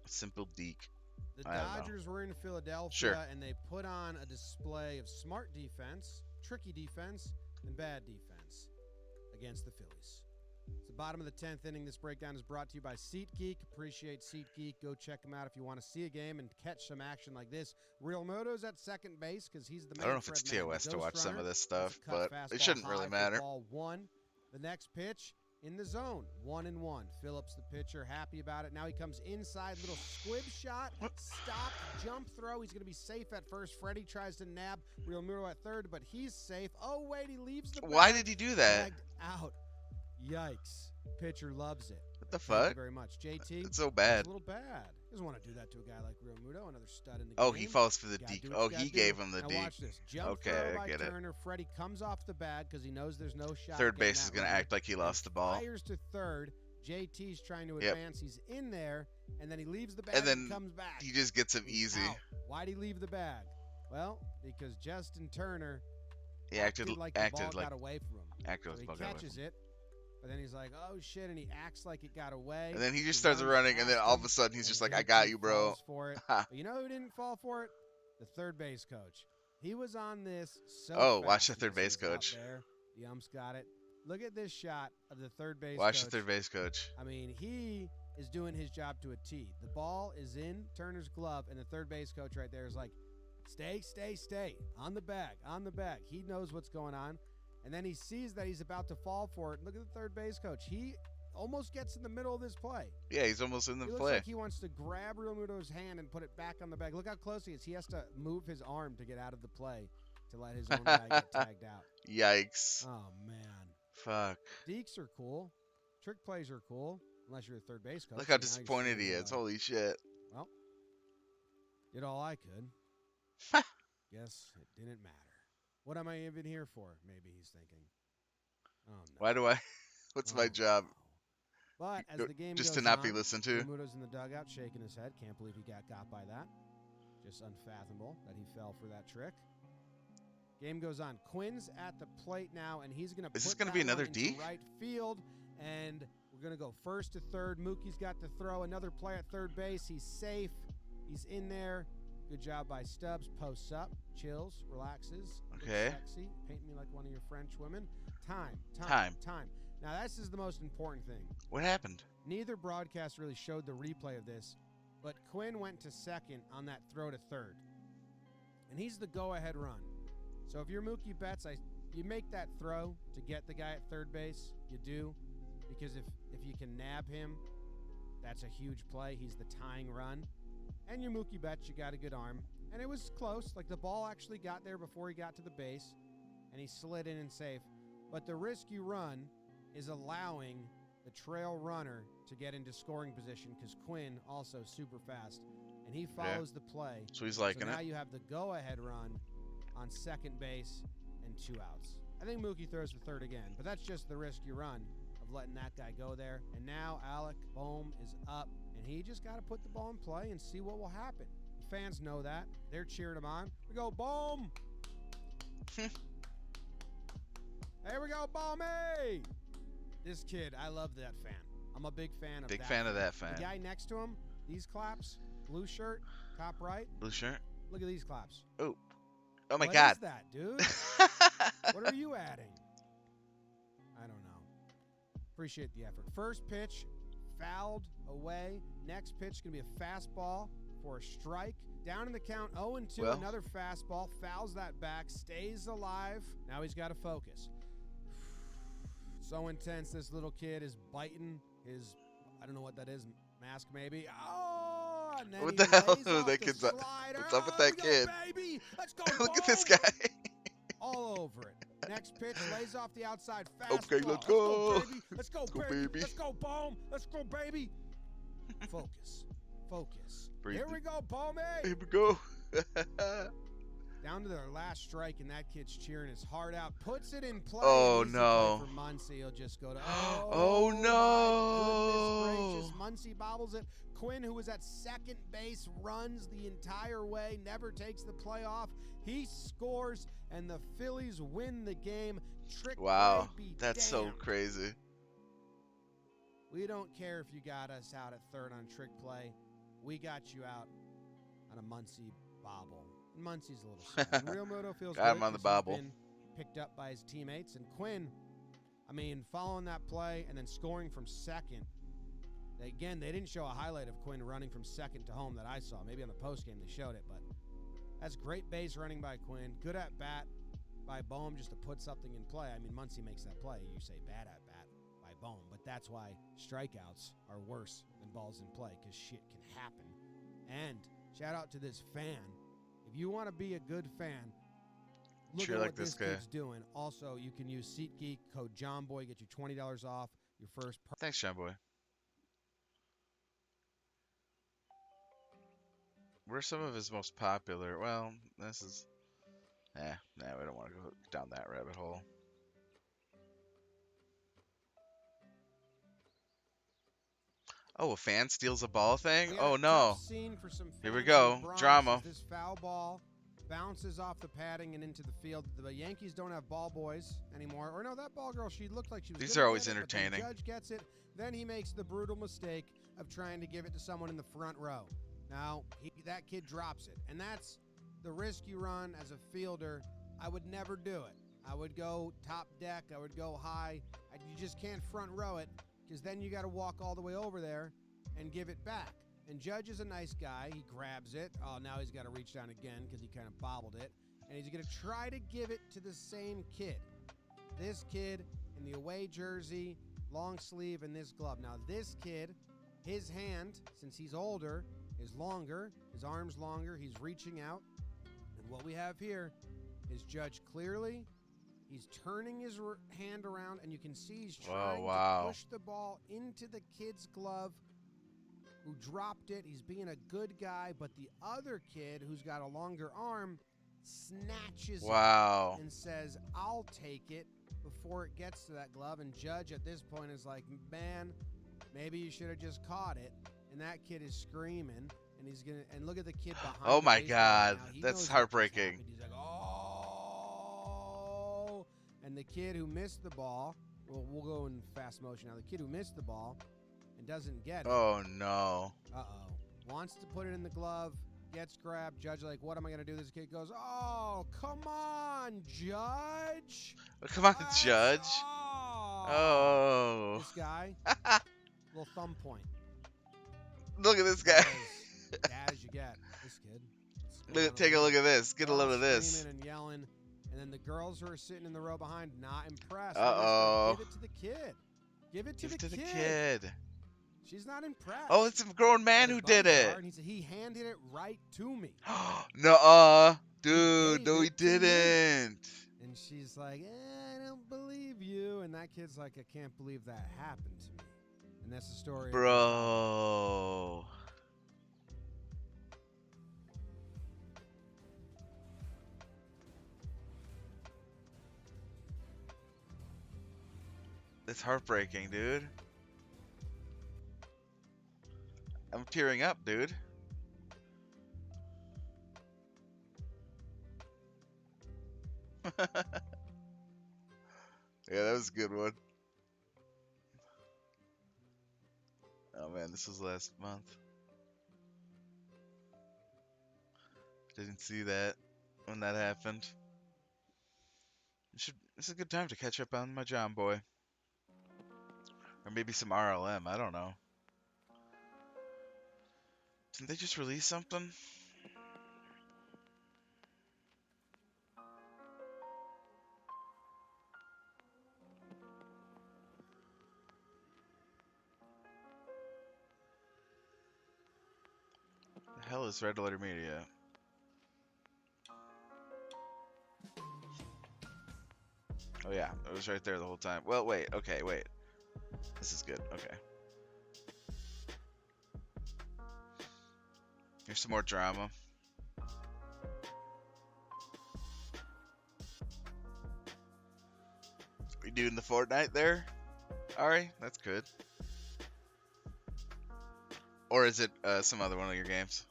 Simple Deke. The Dodgers were in Philadelphia, Sure. and they put on a display of smart defense, tricky defense, and bad defense against the Phillies. It's the bottom of the 10th inning. This breakdown is brought to you by SeatGeek. Appreciate SeatGeek. Go check them out if you want to see a game and catch some action like this. Real Moto's at second base because he's the main I don't know if it's Fred Mann, TOS the to ghost watch some runner. of this That's stuff, a cut but it fastball shouldn't high really for matter. Ball 1. The next pitch in the zone, 1-1. Phillips, the pitcher, happy about it. Now he comes inside, little squib shot, stop, jump throw. He's going to be safe at first. Freddie tries to nab Real Muto at third, but he's safe. Oh, wait, he leaves the Why bag. did he do that? Dragged out. Yikes. Pitcher loves it. What the Thank fuck? you very much. JT, It's so it's bad. a little bad. Doesn't want to do that to a guy like Real Muto, another stud in the Oh, game. he falls for the Gotta deke. do what Oh, you gotta he do. gave him the Now deke. watch this. Jump Okay, throw I by get it. Turner. Freddie comes off the bag because he knows there's no shot. Third getting base that is going to runner. act like he lost the ball. Fires to third. JT's trying to Yep. advance. He's in there, and then he leaves the bag And then comes back. he just gets him He's easy. out. Why'd he leave the bag? Well, because Justin Turner He acted like the ball got away from him. acted So like he the ball got away catches from him. it, but then he's like, oh shit, and he acts like it got away. And then he just starts runs running, and then past all of him, a sudden he's and just like, "I JT got you, bro." falls for it. But you know who didn't fall for it? The third base coach. He was on this so Oh, fast. watch the You third see base he's out coach. there. The ump's got it. Look at this shot of the third base Watch coach. the third base coach. I mean, he is doing his job to a T. The ball is in Turner's glove, and the third base coach right there is like, stay, stay, stay. On the bag, on the bag. He knows what's going on. And then he sees that he's about to fall for it. Look at the third base coach. He almost gets in the middle of this play. Yeah, he's almost in the He looks play. like he wants to grab Real Muto's hand and put it back on the bag. Look how close he is. He has to move his arm to get out of the play to let his own guy get tagged out. Yikes. Oh, man. Fuck. Dekes are cool. Trick plays are cool, unless you're a third base coach. Look how So now you're disappointed he standing is. like, Holy shit. well, did all I could. Guess it didn't matter. What am I even here for? Maybe he's thinking. Oh, no. Why do I? What's my job? But as the game Just goes to not be on, listened to? Muto's in the dugout shaking his head. Can't believe he got by that. Just unfathomable that he fell for that trick. Game goes on. Quinn's at the plate now, and he's going to put Is this gonna that be another one into deke? right field, and we're going to go first to third. Mookie's got to throw. Another play at third base. He's safe. He's in there. Good job by Stubbs. Posts up, chills, relaxes. Looks Okay. sexy. Paint me like one of your French women. Time. Now, this is the most important thing. What happened? Neither broadcast really showed the replay of this, but Quinn went to second on that throw to third. And he's the go-ahead run. So if you're Mookie Betts, I you make that throw to get the guy at third base. You do, because if you can nab him, that's a huge play. He's the tying run. And your Mookie Betts, you got a good arm. And it was close. Like, the ball actually got there before he got to the base, and he slid in and safe. But the risk you run is allowing the trail runner to get into scoring position, because Quinn also super fast, and he follows the play. So he's liking so now it. you have the go-ahead run on second base and 2 outs. I think Mookie throws for third again, but that's just the risk you run of letting that guy go there. And now Alec Bohm is up, and he just got to put the ball in play and see what will happen. The fans know that. They're cheering him on. We go, Bohm! There we go, Bommy! This kid, I love that fan. I'm a big fan of that. Big fan of that fan. The guy next to him, these claps, blue shirt, top right. Blue shirt. Look at these claps. Oh. Oh my What God. is that, dude? What are you adding? I don't know. Appreciate the effort. First pitch, fouled away. Next pitch going to be a fastball for a strike. Down in the count, 0-2, Well. another fastball. Fouls that back, stays alive. Now he's got to focus. So intense, this little kid is biting his, I don't know what that is, mask maybe. Oh, and then What he the hell? lays off That the kid's up. slider. What's up with Oh, that we kid? Go, baby. Let's go, Look at this Bohm. guy. All over it. Next pitch, lays off the outside fastball. Okay, let's go. Baby. Let's go, baby. Let's go, Bohm. Let's go, baby. Focus. Focus. Breathe. Here we go, Bohm. Here we go. Down to their last strike, and that kid's cheering his heart out. Puts it in play. Oh, Easy no. play for Muncy. He'll just go to. Oh, no. My goodness gracious. Muncy bobbles it. Quinn, who was at second base, runs the entire way, never takes the play off. He scores, and the Phillies win the game. Trick Wow. play be That's so damned. crazy. We don't care if you got us out at third on trick play. We got you out on a Muncy bobble. And Muncy's a little sad. Real Moto feels Got good him on the 'cause he's bobble. been picked up by his teammates. And Quinn, I mean, following that play and then scoring from second. Again, they didn't show a highlight of Quinn running from second to home that I saw. Maybe on the postgame they showed it, but that's great base running by Quinn. Good at bat by Bohm just to put something in play. I mean, Muncy makes that play. You say bad at bat by Bohm, but that's why strikeouts are worse than balls in play, because shit can happen. And shout out to this fan. If you want to be a good fan, look Sure at like what this this guy. kid's doing. Also, you can use SeatGeek code JohnBoy, get you $20 off your first. Thanks, John Boy. Where's some of his most popular? Well, this is. Nah, we don't want to go down that rabbit hole. Oh, a fan steals a ball thing? We had Oh a no. tough scene for some Here we fans go. in the Bronx Drama. as This foul ball bounces off the padding and into the field. The Yankees don't have ball boys anymore. Or no, that ball girl, she looked like she was. These gonna are always get it, but the entertaining. judge gets it. Then he makes the brutal mistake of trying to give it to someone in the front row. Now that kid drops it, and that's the risk you run as a fielder. I would never do it. I would go top deck. I would go high. You just can't front row it, because then you got to walk all the way over there and give it back. And Judge is a nice guy. He grabs it. Oh, now he's got to reach down again because he kind of bobbled it. And he's going to try to give it to the same kid. This kid in the away jersey, long sleeve, and this glove. Now, this kid, his hand, since he's older, is longer. His arm's longer. He's reaching out. And what we have here is Judge clearly. He's turning his hand around, and you can see he's trying to push the ball into the kid's glove who dropped it. He's being a good guy, but the other kid who's got a longer arm snatches it and says, I'll take it before it gets to that glove. And Judge at this point is like, man, maybe you should have just caught it. And that kid is screaming, and he's gonna, and look at the kid behind. Oh my the baseball God, now. He that's knows what just heartbreaking. happened. He's like, oh, and the kid who missed the ball, well, we'll go in fast motion now. The kid who missed the ball and doesn't get it. Oh no. Wants to put it in the glove, gets grabbed. Judge like, what am I gonna do? This kid goes, oh, come on, Judge. Oh, come on, Judge. Oh. This guy, little thumb point. Look at this guy. Bad as you get. This kid. Take a look at this. Get a load of this. Screaming and yelling, And then the girls who are sitting in the row behind, not impressed. Uh-oh. Give it to the kid. Give it to Give the it to the kid. kid. She's not impressed. Oh, it's a grown man His who did buddies it. are, and he said he handed it right to me. Nuh-uh. Dude, gave no, he it to me. didn't. And she's like, I don't believe you. And that kid's like, I can't believe that happened to me. And that's the story. Bro. That's heartbreaking, dude. I'm tearing up, dude. Yeah, that was a good one. Oh man, this was last month. Didn't see that when that happened. It's a good time to catch up on my John Boy. Or maybe some RLM, I don't know. Didn't they just release something? The hell is Red Letter Media? Oh yeah, it was right there the whole time. Well, wait, okay, wait. This is good, okay. Here's some more drama. We doing the Fortnite there? Ari, that's good. Or is it some other one of your games?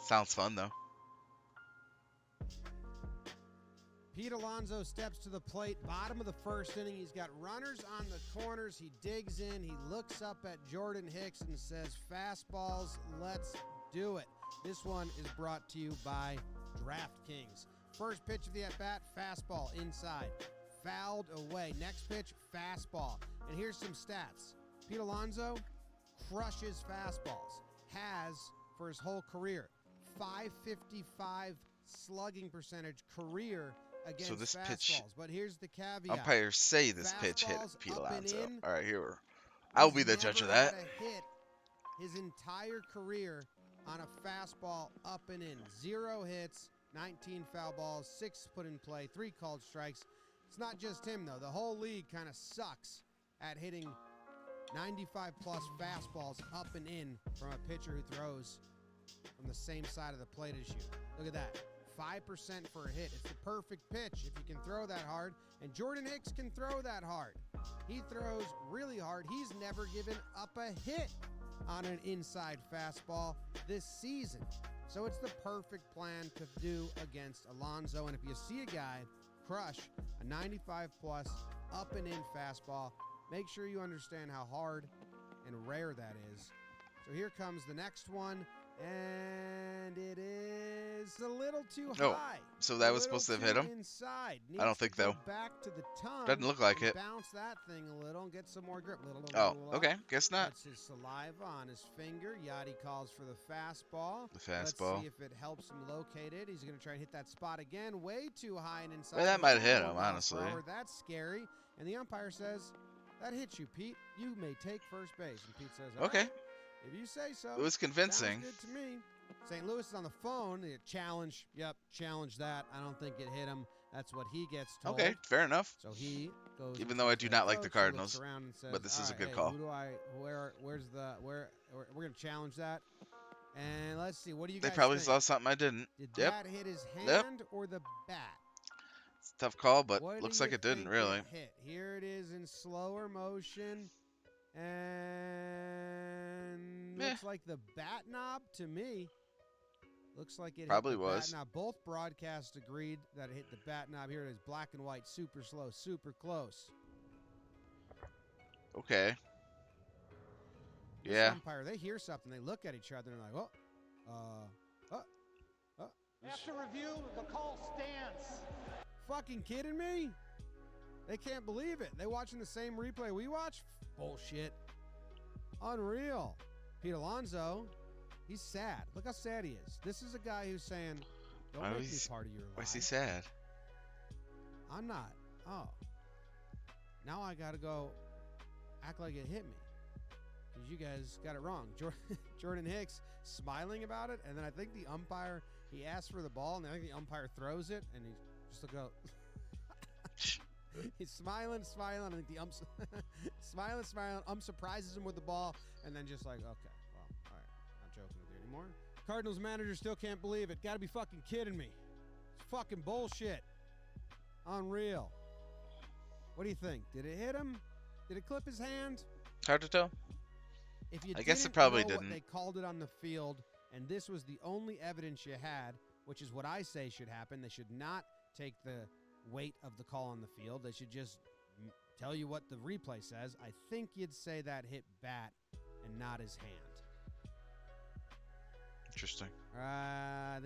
Sounds fun though. Pete Alonso steps to the plate, bottom of the first inning. He's got runners on the corners. He digs in. He looks up at Jordan Hicks and says, fastballs, let's do it. This one is brought to you by DraftKings. First pitch of the at-bat, fastball inside. Fouled away. Next pitch, fastball. And here's some stats. Pete Alonso crushes fastballs. Has for his whole career. .555 slugging percentage career against So this fastballs. pitch, but here's the caveat. umpires say this pitch hit Fastballs Pete up and Alonso. in. All right, here I'll be the He's judge of never that. had a hit his entire career on a fastball up and in. 0 hits, 19 foul balls, 6 put in play, 3 called strikes. It's not just him, though. The whole league kind of sucks at hitting 95-plus fastballs up and in from a pitcher who throws from the same side of the plate as you. Look at that. 5% for a hit. It's the perfect pitch if you can throw that hard. And Jordan Hicks can throw that hard. He throws really hard. He's never given up a hit on an inside fastball this season. So it's the perfect plan to do against Alonso. And if you see a guy crush a 95-plus up and in fastball, make sure you understand how hard and rare that is. So here comes the next one. And it is a little too high. So that was supposed to have hit him? Inside. I don't think, though. Back to the tongue. Doesn't look like it. Bounce that thing a little and get some more grip. Oh, okay. Guess not. That's his saliva on his finger. Yachty calls for the fastball. The fastball. Let's see if it helps him locate it. He's going to try and hit that spot again. Way too high and inside. Well, that might have hit him, honestly. That's scary. And the umpire says, that hits you, Pete. You may take first base. And Pete says, all okay. right, if you say so. It was convincing. Sounds good to me. St. Louis is on the phone. The challenge. Yep, challenge that. I don't think it hit him. That's what he gets told. Okay, fair enough. So he goes. Even though I do not like the Cardinals, says, but this is a good hey, call. Where's the we're gonna challenge that. And let's see. What do you They guys probably think? saw something I didn't. Did Yep. that hit his hand or the bat? It's a tough call, but What looks do like you it didn't think really. it hit? Here it is in slower motion. And looks like the bat knob to me. Looks like it Probably hit the was. bat knob. Both broadcasts agreed that it hit the bat knob. Here it is, black and white, super slow, super close. Okay. This Yeah. umpire, they hear something, they look at each other and they're like, After review, the call stands. fucking kidding me? They can't believe it. They watching the same replay we watch? Bullshit. Unreal. Pete Alonso, he's sad. Look how sad he is. This is a guy who's saying, don't Why make was me he- part of your Why is he life. sad? I'm not. Oh. Now I got to go act like it hit me. Because you guys got it wrong. Jordan Hicks smiling about it, and then I think the umpire, he asked for the ball, and I think the umpire throws it, and he just look out. He's smiling. I think the ump's smiling. Surprises him with the ball, and then just like, okay, well, all right, not joking with you anymore. Cardinals manager still can't believe it. Got to be fucking kidding me. It's fucking bullshit. Unreal. What do you think? Did it hit him? Did it clip his hand? Hard to tell. If you I guess it didn't probably know didn't. What they called it on the field, and this was the only evidence you had, which is what I say should happen. They should not take the weight of the call on the field. They should just tell you what the replay says. I think you'd say that hit bat and not his hand. Interesting. I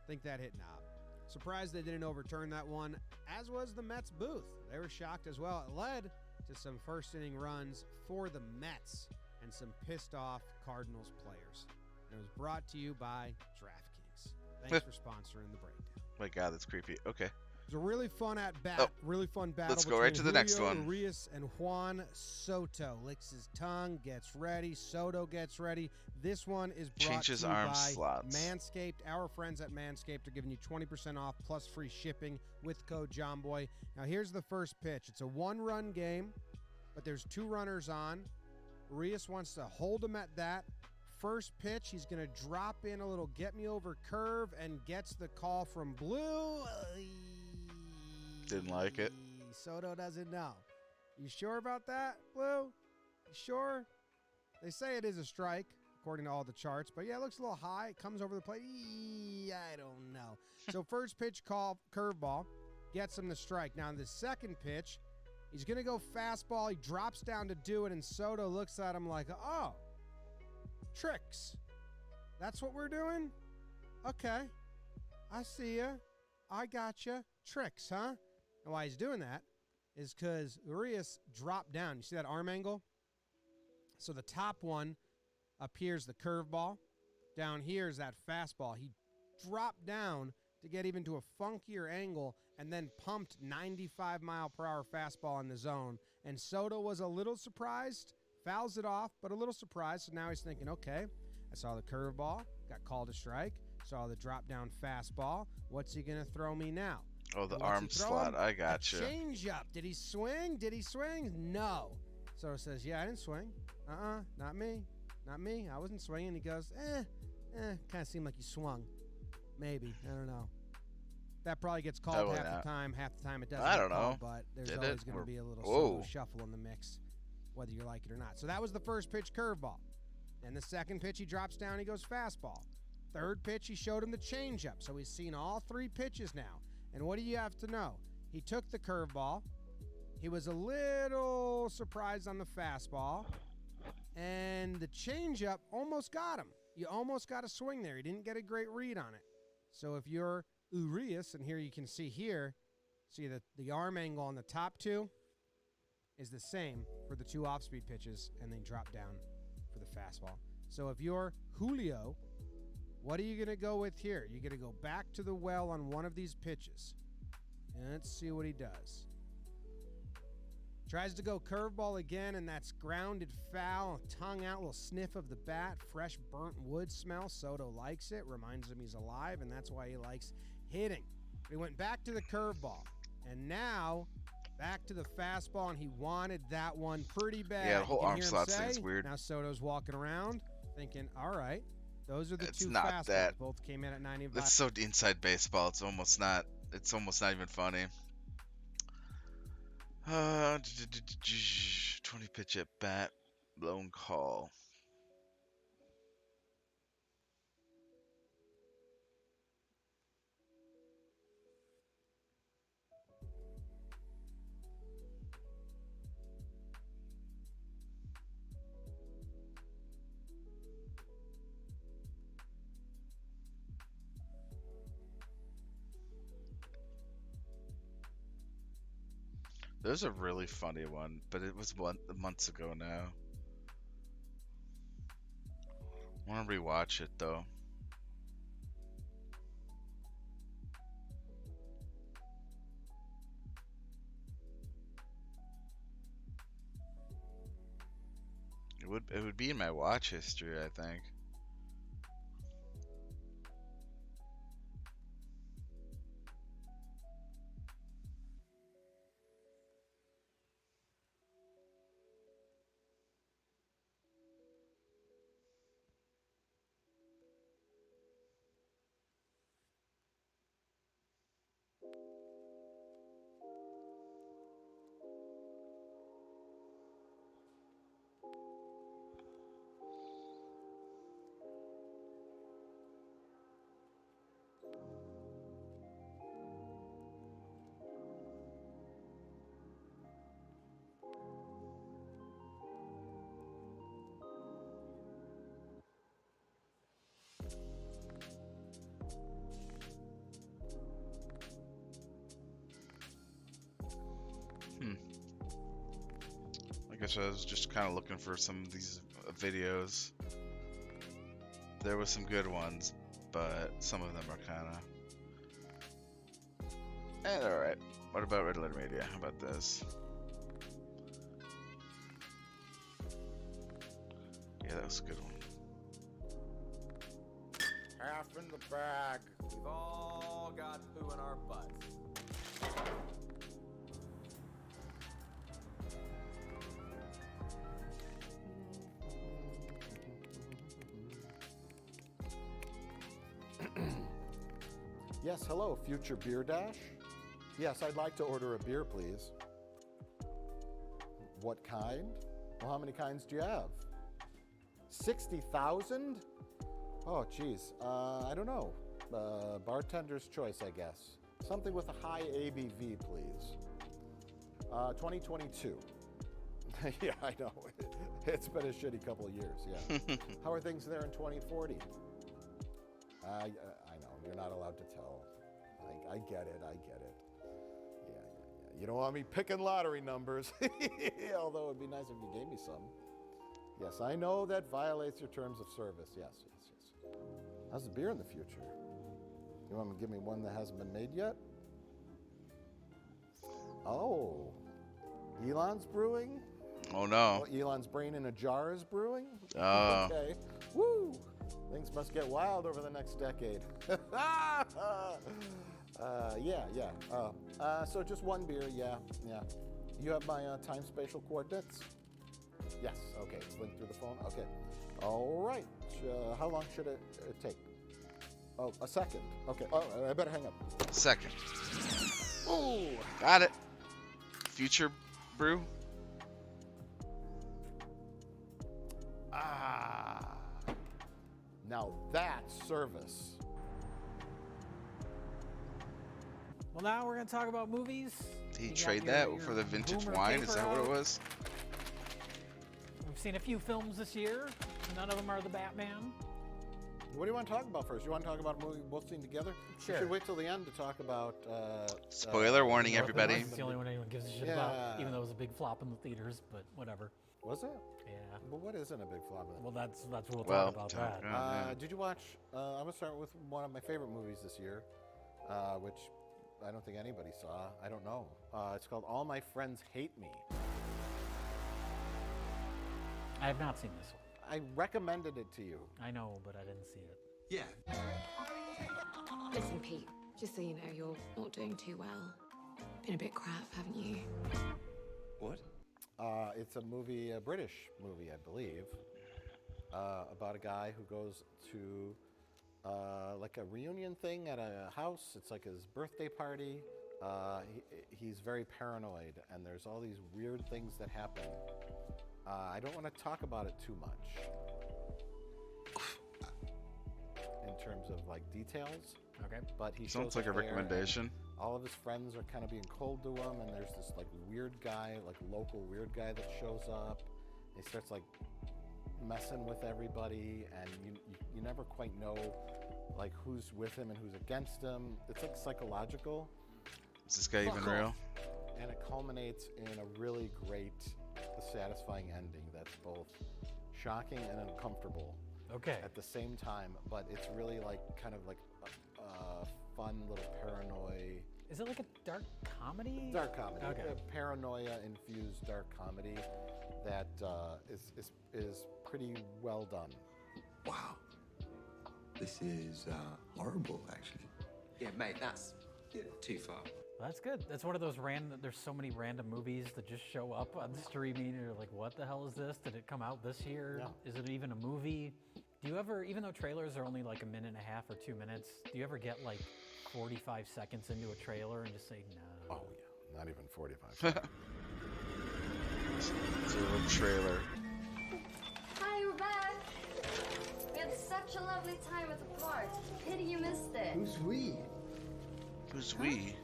think that hit knob. Surprised they didn't overturn that one, as was the Mets booth. They were shocked as well. It led to some first inning runs for the Mets and some pissed off Cardinals players. And it was brought to you by DraftKings. Thanks for sponsoring the breakdown. My God, that's creepy. Okay. It was a really fun at-bat, really fun battle. Let's go right to the next one. Urias and Juan Soto. Licks his tongue, gets ready. Soto gets ready. This one is brought Changes to you arm by slots. Manscaped. Our friends at Manscaped are giving you 20% off plus free shipping with code JOHNBOY. Now, here's the first pitch. It's a one-run game, but there's two runners on. Urias wants to hold him at that. First pitch, he's going to drop in a little get-me-over curve and gets the call from Blue. Didn't like it. Soto doesn't know. You sure about that, Blue? You sure? They say it is a strike, according to all the charts. But, yeah, it looks a little high. It comes over the plate. I don't know. So, first pitch call, curveball, gets him the strike. Now, the second pitch, he's going to go fastball. He drops down to do it, and Soto looks at him like, oh, tricks. That's what we're doing? Okay. I see ya. I gotcha. Tricks, huh? And why he's doing that is because Urias dropped down. You see that arm angle? So the top one up here is the curveball. Down here is that fastball. He dropped down to get even to a funkier angle and then pumped 95-mile-per-hour fastball in the zone. And Soto was a little surprised, fouls it off, but a little surprised. So now he's thinking, okay, I saw the curveball, got called a strike, saw the drop-down fastball. What's he going to throw me now? Oh, the arm slot. I gotcha. Change up. Did he swing? No. So it says, yeah, I didn't swing. Not me. I wasn't swinging. He goes, kind of seemed like you swung. Maybe. I don't know. That probably gets called half the time. Half the time it doesn't. I don't know. But there's always going to be a little Soto shuffle in the mix, whether you like it or not. So that was the first pitch curveball. Then the second pitch, he drops down. He goes fastball. Third pitch, he showed him the changeup. So he's seen all three pitches now. And what do you have to know? He took the curveball. He was a little surprised on the fastball. And the changeup almost got him. You almost got a swing there. He didn't get a great read on it. So if you're Urias, and here you can see that the arm angle on the top two is the same for the two off-speed pitches, and they drop down for the fastball. So if you're Julio, what are you going to go with here? You're going to go back to the well on one of these pitches. And let's see what he does. Tries to go curveball again, and that's grounded foul. Tongue out, little sniff of the bat. Fresh burnt wood smell. Soto likes it. Reminds him he's alive, and that's why he likes hitting. But he went back to the curveball. And now, back to the fastball, and he wanted that one pretty bad. Yeah, the whole arm slot thing's weird. Now Soto's walking around thinking, all right, those are the two not fastballs. That. Both came in at 95. That's so inside baseball. It's almost not even funny. 20 pitch at bat, blown call. There's a really funny one, but it was months ago now. I want to rewatch it though. It would be in my watch history, I think. I guess I was just kind of looking for some of these videos. There were some good ones, but some of them are kind of alright. What about Red Letter Media? How about this? Yeah, that was a good one. Half in the bag. We've all got poo in our butts. Yes, hello, Future Beer Dash. Yes, I'd like to order a beer, please. What kind? Well, how many kinds do you have? 60,000? Oh, geez. I don't know. Bartender's choice, I guess. Something with a high ABV, please. 2022. Yeah, I know. It's been a shitty couple of years, yeah. How are things there in 2040? I know, you're not allowed to tell. I get it. Yeah. You don't want me picking lottery numbers. Although it would be nice if you gave me some. Yes, I know that violates your terms of service. Yes. How's the beer in the future? You want to give me one that hasn't been made yet? Oh, Elon's brewing? Oh no. Well, Elon's brain in a jar is brewing? Oh. Okay. Woo! Things must get wild over the next decade. Yeah. So just one beer, yeah. You have my time-spatial coordinates? Yes, okay, it's linked through the phone, okay. All right, how long should it take? Oh, a second, okay. Oh, I better hang up. Second. Ooh! Got it. Future Brew. Now that's service. Well, now we're going to talk about movies. Did he You got trade your- that your for the vintage boomer wine? Is paper that what it out. was? We've seen a few films this year. None of them are the Batman. What do you want to talk about first? You want to talk about a movie we've both seen together? Sure. We should wait till the end to talk about... Spoiler warning, everybody. It's the only one anyone gives a shit about, even though it was a big flop in the theaters, but whatever. Was it? Yeah. But what isn't a big flop? Well, that's we'll talk about that. Did you watch... I'm going to start with one of my favorite movies this year, which I don't think anybody saw. I don't know. It's called All My Friends Hate Me. I have not seen this one. I recommended it to you. I know, but I didn't see it. Yeah. Listen, Pete, just so you know, you're not doing too well. Been a bit crap, haven't you? What? It's a movie, a British movie, I believe, about a guy who goes to like a reunion thing at a house. It's like his birthday party. He's very paranoid, and there's all these weird things that happen. I don't want to talk about it too much in terms of like details. Okay. But he Sounds shows like up a there, recommendation. and all of his friends are kind of being cold to him, and there's this like weird guy, like local weird guy that shows up. He starts like messing with everybody, and you never quite know like who's with him and who's against him. It's like psychological. Is this guy even real? And it culminates in a really great, satisfying ending that's both shocking and uncomfortable. Okay. At the same time, but it's really like kind of like a fun little paranoid Is it like a dark comedy? Dark comedy. Okay. Paranoia-infused dark comedy that is pretty well done. Wow. This is horrible, actually. Yeah, mate, that's too far. Well, that's good. That's one of those random. There's so many random movies that just show up on the streaming. And you're like, what the hell is this? Did it come out this year? Yeah. Is it even a movie? Do you ever, even though trailers are only like a minute and a half or 2 minutes, do you ever get like 45 seconds into a trailer and just say no? Oh yeah, not even 45 seconds. It's a little trailer. Hi, we're back. We had such a lovely time at the park. Pity you missed it. Who's we? Who's we?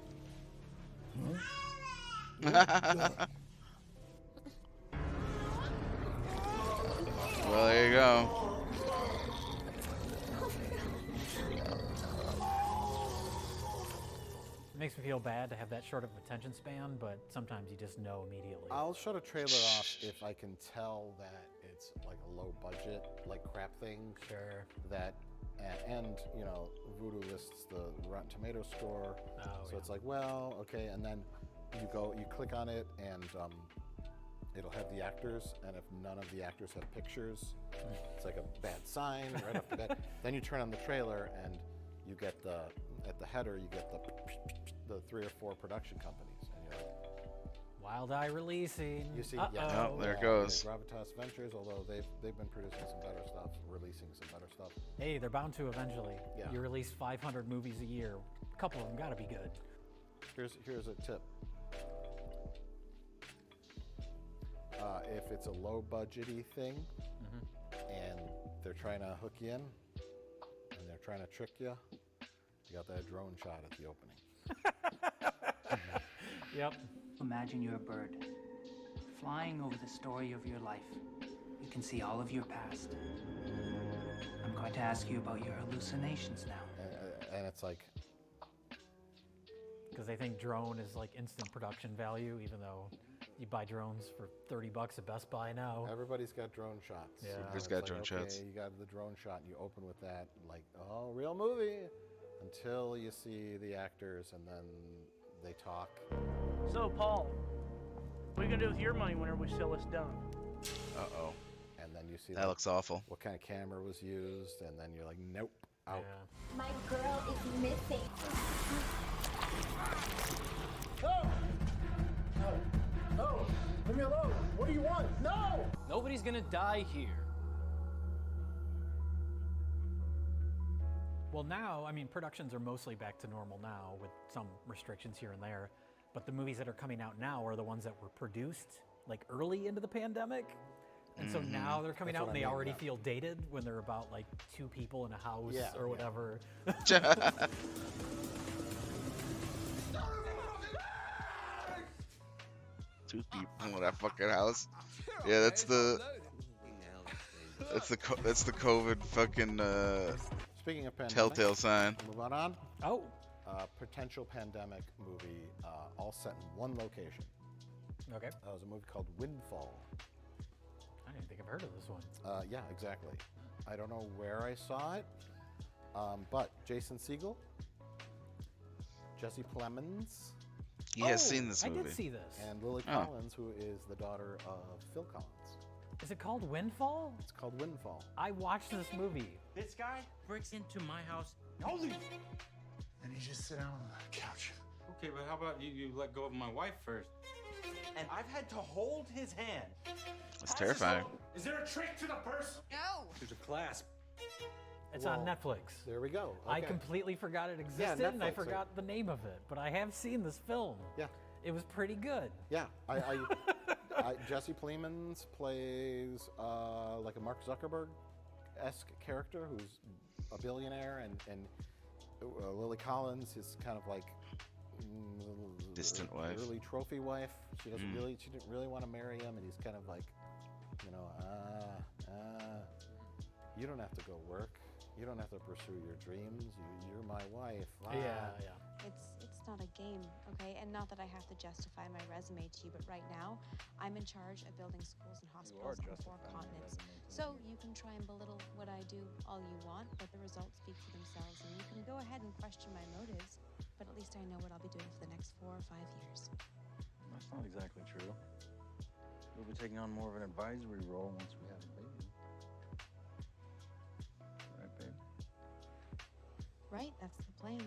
Well, there you go. It makes me feel bad to have that short of attention span, but sometimes you just know immediately. I'll shut a trailer off if I can tell that it's like a low budget, like crap thing. Sure. That, and you know, Voodoo lists the Rotten Tomatoes score. So it's like, well, okay, and then you click on it, and it'll have the actors, and if none of the actors have pictures, it's like a bad sign right off the bat. Then you turn on the trailer, and you get at the header, you get the 3 or 4 production companies, and you're like, Wild Eye releasing. you see, Oh, there it goes. Gravitas Ventures, although they've been producing some better stuff, releasing some better stuff. Hey, they're bound to eventually. Yeah. You release 500 movies a year. A couple of them gotta be good. Here's a tip. If it's a low budgety thing, and they're trying to hook you in, and they're trying to trick you, you got that drone shot at the opening. Yep. Imagine you're a bird, flying over the story of your life. You can see all of your past. I'm going to ask you about your hallucinations now. And it's like... Because they think drone is like instant production value, even though you buy drones for $30 at Best Buy now. Everybody's got drone shots. Yeah. Everybody's It's got like, drone okay, shots. You got the drone shot, and you open with that, like, oh, real movie, until you see the actors, and then they talk. So, Paul, what are you gonna do with your money whenever we sell this done? Uh-oh. And then you see That looks awful. what kind of camera was used, and then you're like, nope, out. My girl is missing. No! No! No! Leave me alone! What do you want? No! Nobody's gonna die here. Well, now, I mean, productions are mostly back to normal now with some restrictions here and there. But the movies that are coming out now are the ones that were produced like early into the pandemic. And so now they're coming out and they already feel dated when they're about like 2 people in a house or whatever. 2 people in that fucking house. Yeah, that's the COVID fucking Speaking of pandemic, telltale sign. Move on. Oh. Potential pandemic movie, all set in one location. Okay. It was a movie called Windfall. I don't even think I've heard of this one. Yeah, exactly. I don't know where I saw it, but Jason Segel, Jesse Plemons. He has seen this movie. I did see this. And Lily Collins, who is the daughter of Phil Collins. Is it called Windfall? It's called Windfall. I watched this movie. This guy breaks into my house. No leave. And he just sit down on the couch. Okay, but how about you let go of my wife first? And I've had to hold his hand. That's terrifying. Is there a trick to the purse? No. There's a clasp. It's on Netflix. There we go. I Okay. completely forgot it existed, and I Netflix, forgot the name of it. But I have seen this film. Yeah. It was pretty good. Yeah, Jesse Plemons plays like a Mark Zuckerberg-esque character who's a billionaire, and Lily Collins is kind of like distant wife, early trophy wife. She didn't really want to marry him, and he's kind of like, you know, you don't have to go work. You don't have to pursue your dreams. You're my wife. Yeah. It's not a game, okay? And not that I have to justify my resume to you, but right now, I'm in charge of building schools and hospitals on 4 continents. So you can try and belittle what I do all you want, but the results speak for themselves. And you can go ahead and question my motives, but but at least I know what I'll be doing for the next 4 or 5 years. That's not exactly true. We'll be taking on more of an advisory role once we have a baby. Right, babe? Right, that's the plan.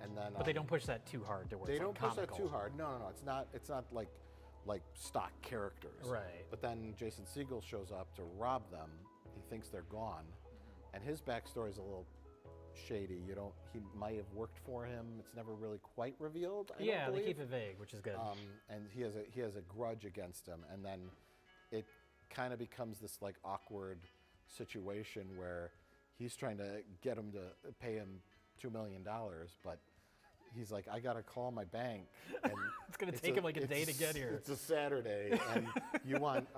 And then, But they don't push that too hard to where they it's don't like push that comical. too hard. No. It's not like stock characters. Right. But then Jason Segel shows up to rob them. He thinks they're gone, and his backstory is a little shady. He might have worked for him. It's never really quite revealed. I don't They believe. keep it vague, which is good. And he has a grudge against him, and then it kind of becomes this like awkward situation where he's trying to get him to pay him $2 million, but he's like, I gotta call my bank, and It's gonna take him like a day to get here. It's a Saturday, and you want,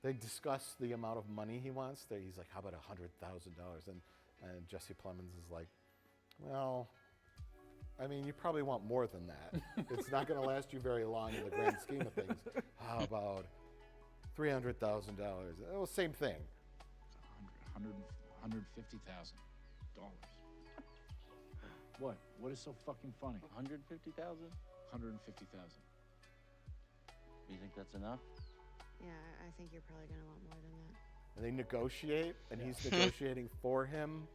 they discuss the amount of money he wants. He's like, how about $100,000? And Jesse Plemons is like, well, I mean, you probably want more than that. It's not going to last you very long in the grand scheme of things. How about $300,000? Oh, same thing. $150,000. What? What is so fucking funny? 150,000? 150,000. You think that's enough? Yeah, I think you're probably gonna want more than that. And they negotiate, and he's negotiating for him.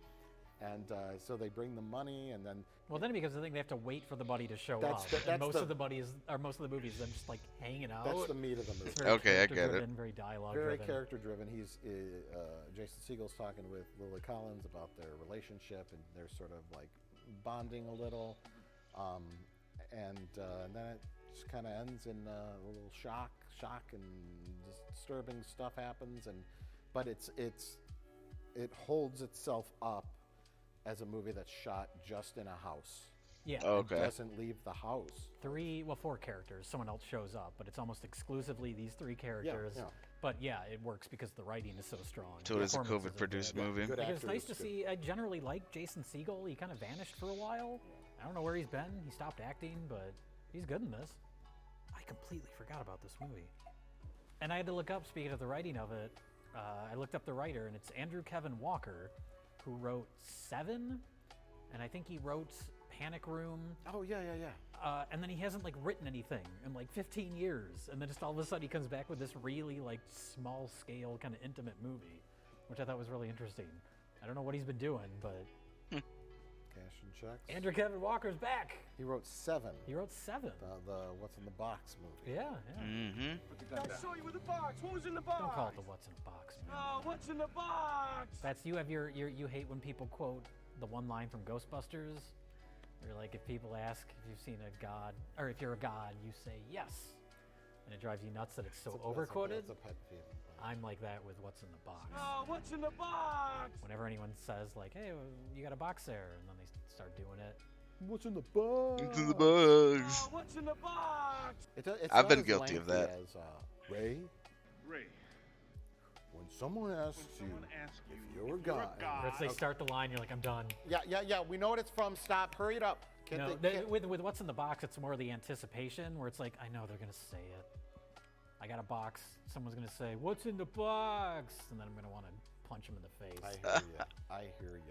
And so they bring the money, and then Well, then it becomes the thing they have to wait for the buddy to show That's up. the- And that's most the- of the buddies, or most of the movies, them just like hanging out. that's the meat of the movie. It's very Okay, I get it. character-driven, very dialogue Very driven. character driven. He's Jason Segel's talking with Lily Collins about their relationship, and they're sort of like bonding a little, and then it just kind of ends in a little shock, and disturbing stuff happens, but it holds itself up as a movie that's shot just in a house. Yeah. It doesn't leave the house. 4 characters. Someone else shows up, but it's almost exclusively these 3 characters. yeah. But yeah, it works because the writing is so strong. So it is a Performances are COVID-produced good. movie. Good Like, it's actor nice is to good. see. I generally like Jason Segel. He kind of vanished for a while. I don't know where he's been. He stopped acting, but he's good in this. I completely forgot about this movie. And I had to look up, speaking of the writing of it, I looked up the writer, and it's Andrew Kevin Walker, who wrote Seven, and I think he wrote Panic Room. Oh, yeah. And then he hasn't like written anything in like 15 years, and then just all of a sudden he comes back with this really like small scale kind of intimate movie, which I thought was really interesting. I don't know what he's been doing, but Cash and checks. Andrew Kevin Walker's back. He wrote Seven. He wrote Seven. The What's in the Box movie. Yeah. Mm-hmm. I'll show you with the box. Who's in the box? Don't call it the What's in a Box, man. Oh, what's in the box? That's you have your you hate when people quote the one line from Ghostbusters. You're like, if people ask if you've seen a god, or if you're a god, you say yes, and it drives you nuts that it's so overquoted. That's a pet peeve. I'm like that with What's in the Box. Oh, what's in the box? Whenever anyone says like, "Hey, you got a box there," and then they start doing it. What's in the box? Into the bugs. Oh, what's in the box? It's I've not been as guilty of lengthy that. As, Ray, Ray, when someone asks someone you asks you if you're a god. Or it's they start the line, you're like, "I'm done." Yeah. We know what it's from. Stop. Hurry it up. No, with What's in the Box, it's more the anticipation where it's like, I know they're gonna say it. I got a box. Someone's gonna say, "What's in the box?" And then I'm gonna want to punch him in the face. I hear you.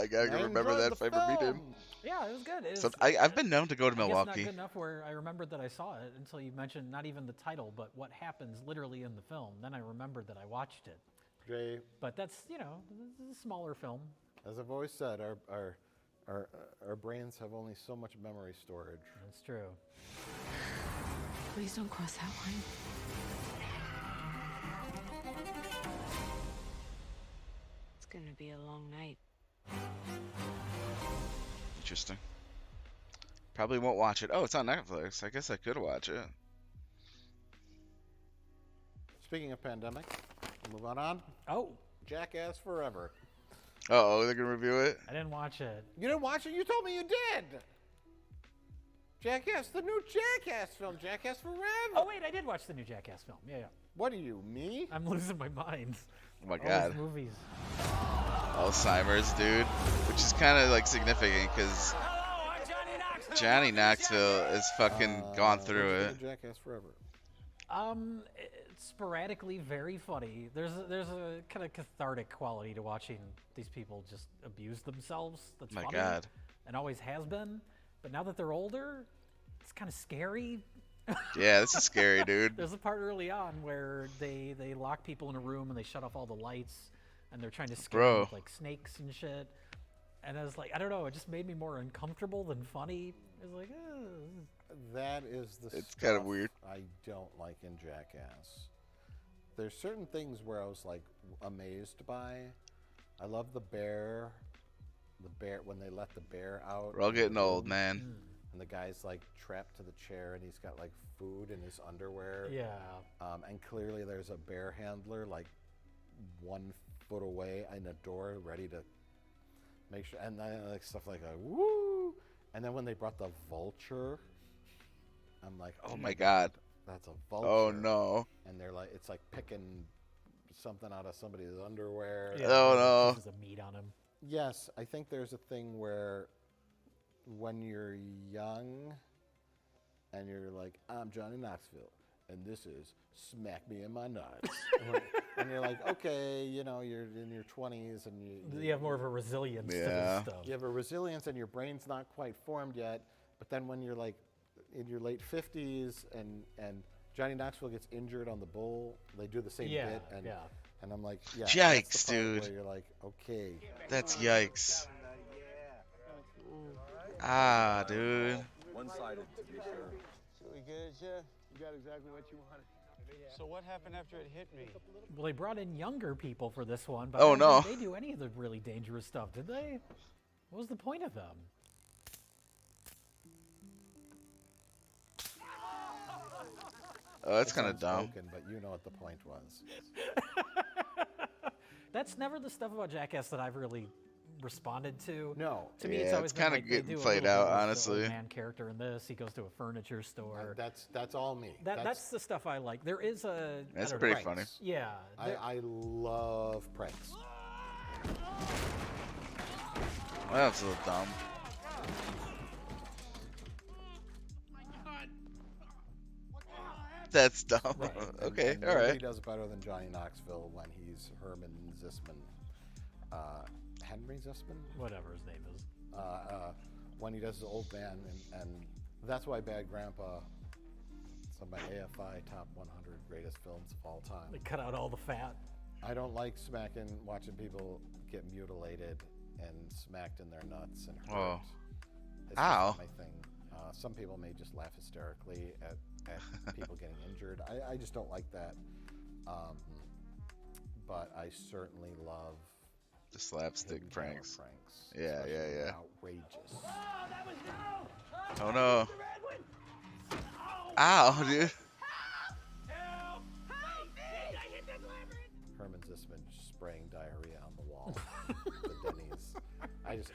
I gotta go remember that if I ever meet him. Yeah, it was good. It So was- I've been known to go to I guess Milwaukee. not good enough where I remembered that I saw it until you mentioned not even the title, but what happens literally in the film. Then I remembered that I watched it. Jay, But that's, this is a smaller film. as I've always said, our brains have only so much memory storage. That's true. Please don't cross that line. It's gonna be a long night. Interesting. Probably won't watch it. Oh, it's on Netflix. I guess I could watch it. Speaking of pandemic, move on. Oh, Jackass Forever. Oh, they're gonna review it. I didn't watch it. You didn't watch it? You told me you did. Jackass, the new Jackass film, Jackass Forever. Oh wait, I did watch the new Jackass film. Yeah. What are you, me? I'm losing my mind. Oh my All god. these movies. Alzheimer's, dude. Which is kind of like significant because Johnny Knoxville is fucking gone through what'd you it. think of Jackass Forever. It's sporadically very funny. There's a kind of cathartic quality to watching these people just abuse themselves. That's My funny. God. and always has been. But now that they're older, it's kind of scary. Yeah, this is scary, dude. There's a part early on where they lock people in a room and they shut off all the lights, and they're trying to scare them with like snakes and shit. And I was like, I don't know, it just made me more uncomfortable than funny. It was like, that is the It's kind of weird. I don't like in Jackass. There's certain things where I was like amazed by. I love the bear when they let the bear out. We're all getting old, man. And the guy's like trapped to the chair, and he's got like food in his underwear. Yeah. And clearly there's a bear handler like 1 foot away in a door, ready to make sure. And then like stuff like a woo. And then when they brought the vulture, I'm like, oh my god, that's a vulture. Oh no. And they're like, it's like picking something out of somebody's underwear. Yeah, oh no. Pieces of meat on him. Yes, I think there's a thing where when you're young and you're like, I'm Johnny Knoxville, and this is Smack Me in My Nuts. And you're like, okay, you know, you're in your 20s and you have more of a resilience to this stuff. You have a resilience and your brain's not quite formed yet. But then when you're like in your late 50s and Johnny Knoxville gets injured on the bull, they do the same bit. And I'm like, yeah. Yikes, dude. Where you're like, okay. That's yikes. Ah, dude. One-sided, to be sure. So we good, yeah? You got exactly what you wanted. So what happened after it hit me? Well, they brought in younger people for this one, but oh, I don't no. think they do any of the really dangerous stuff, did they? What was the point of them? Oh, that's kind of dumb. Broken, but you know what the point was. That's never the stuff about Jackass that I've really responded to. No. To me, Yeah, it's always it's kinda been like they getting do a played little out, bit with honestly. The old man character in this, he goes to a furniture store. That's all me. That's the stuff I like. There is a. That's I don't pretty know. funny. Yeah. I love pranks. Well, that's a little dumb. That's dumb. Right. Okay, and all right. Nobody does better than Johnny Knoxville when he's Herman Zisman. Henry Zisman? Whatever his name is. When he does the old man, and that's why Bad Grandpa, it's on my AFI top 100 greatest films of all time. They cut out all the fat. I don't like watching people get mutilated and smacked in their nuts and hurt. Oh. It's Ow. just not my thing. Some people may just laugh hysterically at people getting injured. I just don't like that. But I certainly love the slapstick hidden pranks. camera Yeah, yeah. Outrageous. Oh no. Ow, dude. Herman Zisman spraying diarrhea on the wall. The Denny's.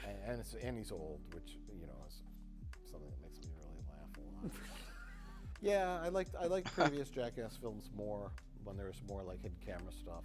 And he's old, which you know is something that makes me really laugh a lot. Yeah, I liked previous Jackass films more when there was more like hidden camera stuff.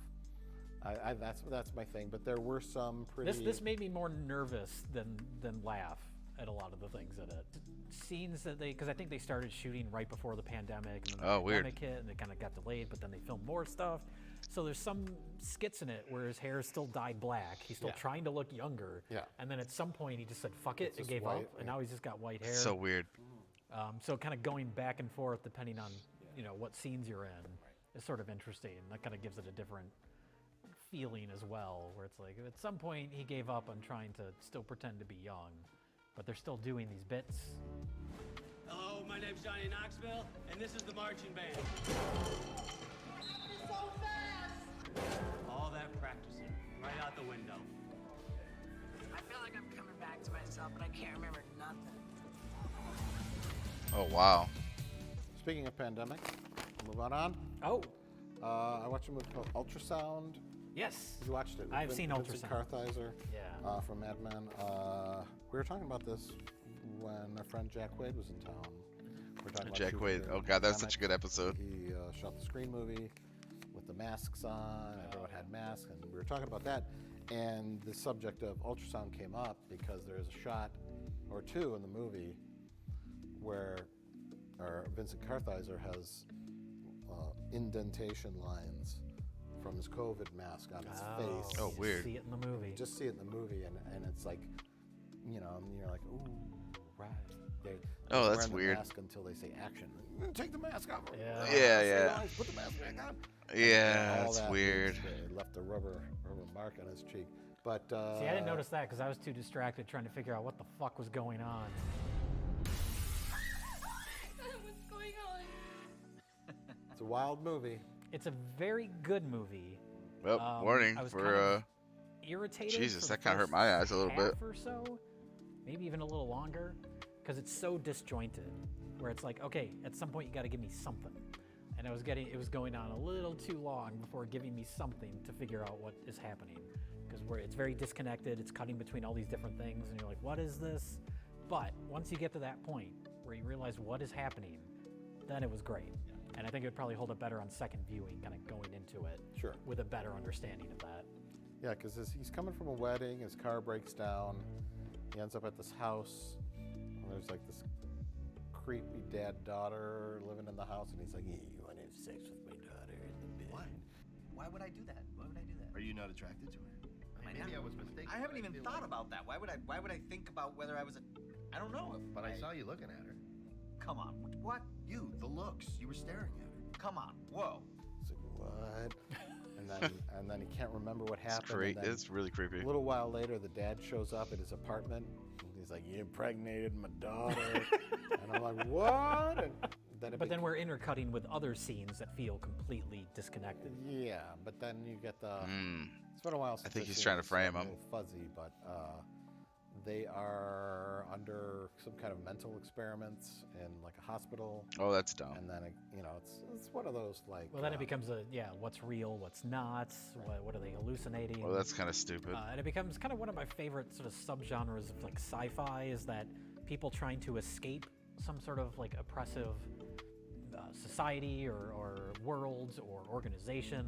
That's my thing. But there were some pretty. This made me more nervous than laugh at a lot of the things in it. Scenes that because I think they started shooting right before the pandemic, and then the pandemic hit, and it kind of got delayed. But then they filmed more stuff. So there's some skits in it where his hair is still dyed black. He's still trying to look younger. Yeah. And then at some point he just said fuck it and gave up, and now he's just got white hair. So weird. So kind of going back and forth depending on what scenes you're in is sort of interesting. That kind of gives it a different feeling as well, where it's like at some point he gave up on trying to still pretend to be young, but they're still doing these bits. Hello, my name's Johnny Knoxville, and this is the marching band. So fast! All that practicing, right out the window. I feel like I'm coming back to myself, but I can't remember nothing. Oh wow. Speaking of pandemic, move on. Oh. I watched a movie called Ultrasound. Yes. You watched it? I've seen Vincent Ultrasound. Kartheiser. Yeah. From Mad Men. We were talking about this when our friend Jack Quaid was in town. We were talking about Jack shooting Quaid. during Oh the god, that was pandemic. such a good episode. He shot the Screen movie with the masks on. Everyone had masks, and we were talking about that. And the subject of ultrasound came up because there's a shot or two in the movie where Vincent Kartheiser has indentation lines from his COVID mask on his face. Oh, weird. See it in the movie. You just see it in the movie, and it's like you know, and you're like, ooh, right. They're Oh, that's wearing the weird. mask until they say action. Take the mask off. Yeah. Put the mask back on. Yeah, And all that's that weird. It left a rubber mark on his cheek. But See, I didn't notice that because I was too distracted trying to figure out what the fuck was going on. What's going on? It's a wild movie. It's a very good movie. Well, warning I was for kind of irritated. Jesus, for that the kind of hurt first my eyes a little bit. half or so, maybe even a little longer, because it's so disjointed. Where it's like, okay, at some point you got to give me something, and it was going on a little too long before giving me something to figure out what is happening, because it's very disconnected. It's cutting between all these different things, and you're like, what is this? But once you get to that point where you realize what is happening, then it was great. And I think it would probably hold up better on second viewing, kind of going into it with a better understanding of that. Yeah, because he's coming from a wedding, his car breaks down, he ends up at this house, and there's like this creepy dad-daughter living in the house, and he's like, yeah, you want to have sex with my daughter in the bed. Why? Why would I do that? Why would I do that? Are you not attracted to her? Maybe I was mistaken. I haven't even thought about that. Why would I think about whether I was I don't know. But I saw you looking at her. Come on. What? You, the looks. You were staring at her. Come on. Whoa. It's like, what? and then he can't remember what happened. and then It's really creepy. A little while later, the dad shows up at his apartment. And he's like, you impregnated my daughter. And I'm like, what? And then we're intercutting with other scenes that feel completely disconnected. Yeah, but then you get the... It's been a while since I think I've he's seen trying it, to so frame I'm a him. little fuzzy, but they are under some kind of mental experiments in like a hospital. Oh, that's dumb. And then it's one of those like. Well, then it becomes what's real, what's not, what are they hallucinating? Well, that's kind of stupid. And it becomes kind of one of my favorite sort of subgenres of like sci-fi is that people trying to escape some sort of like oppressive society or world or organization.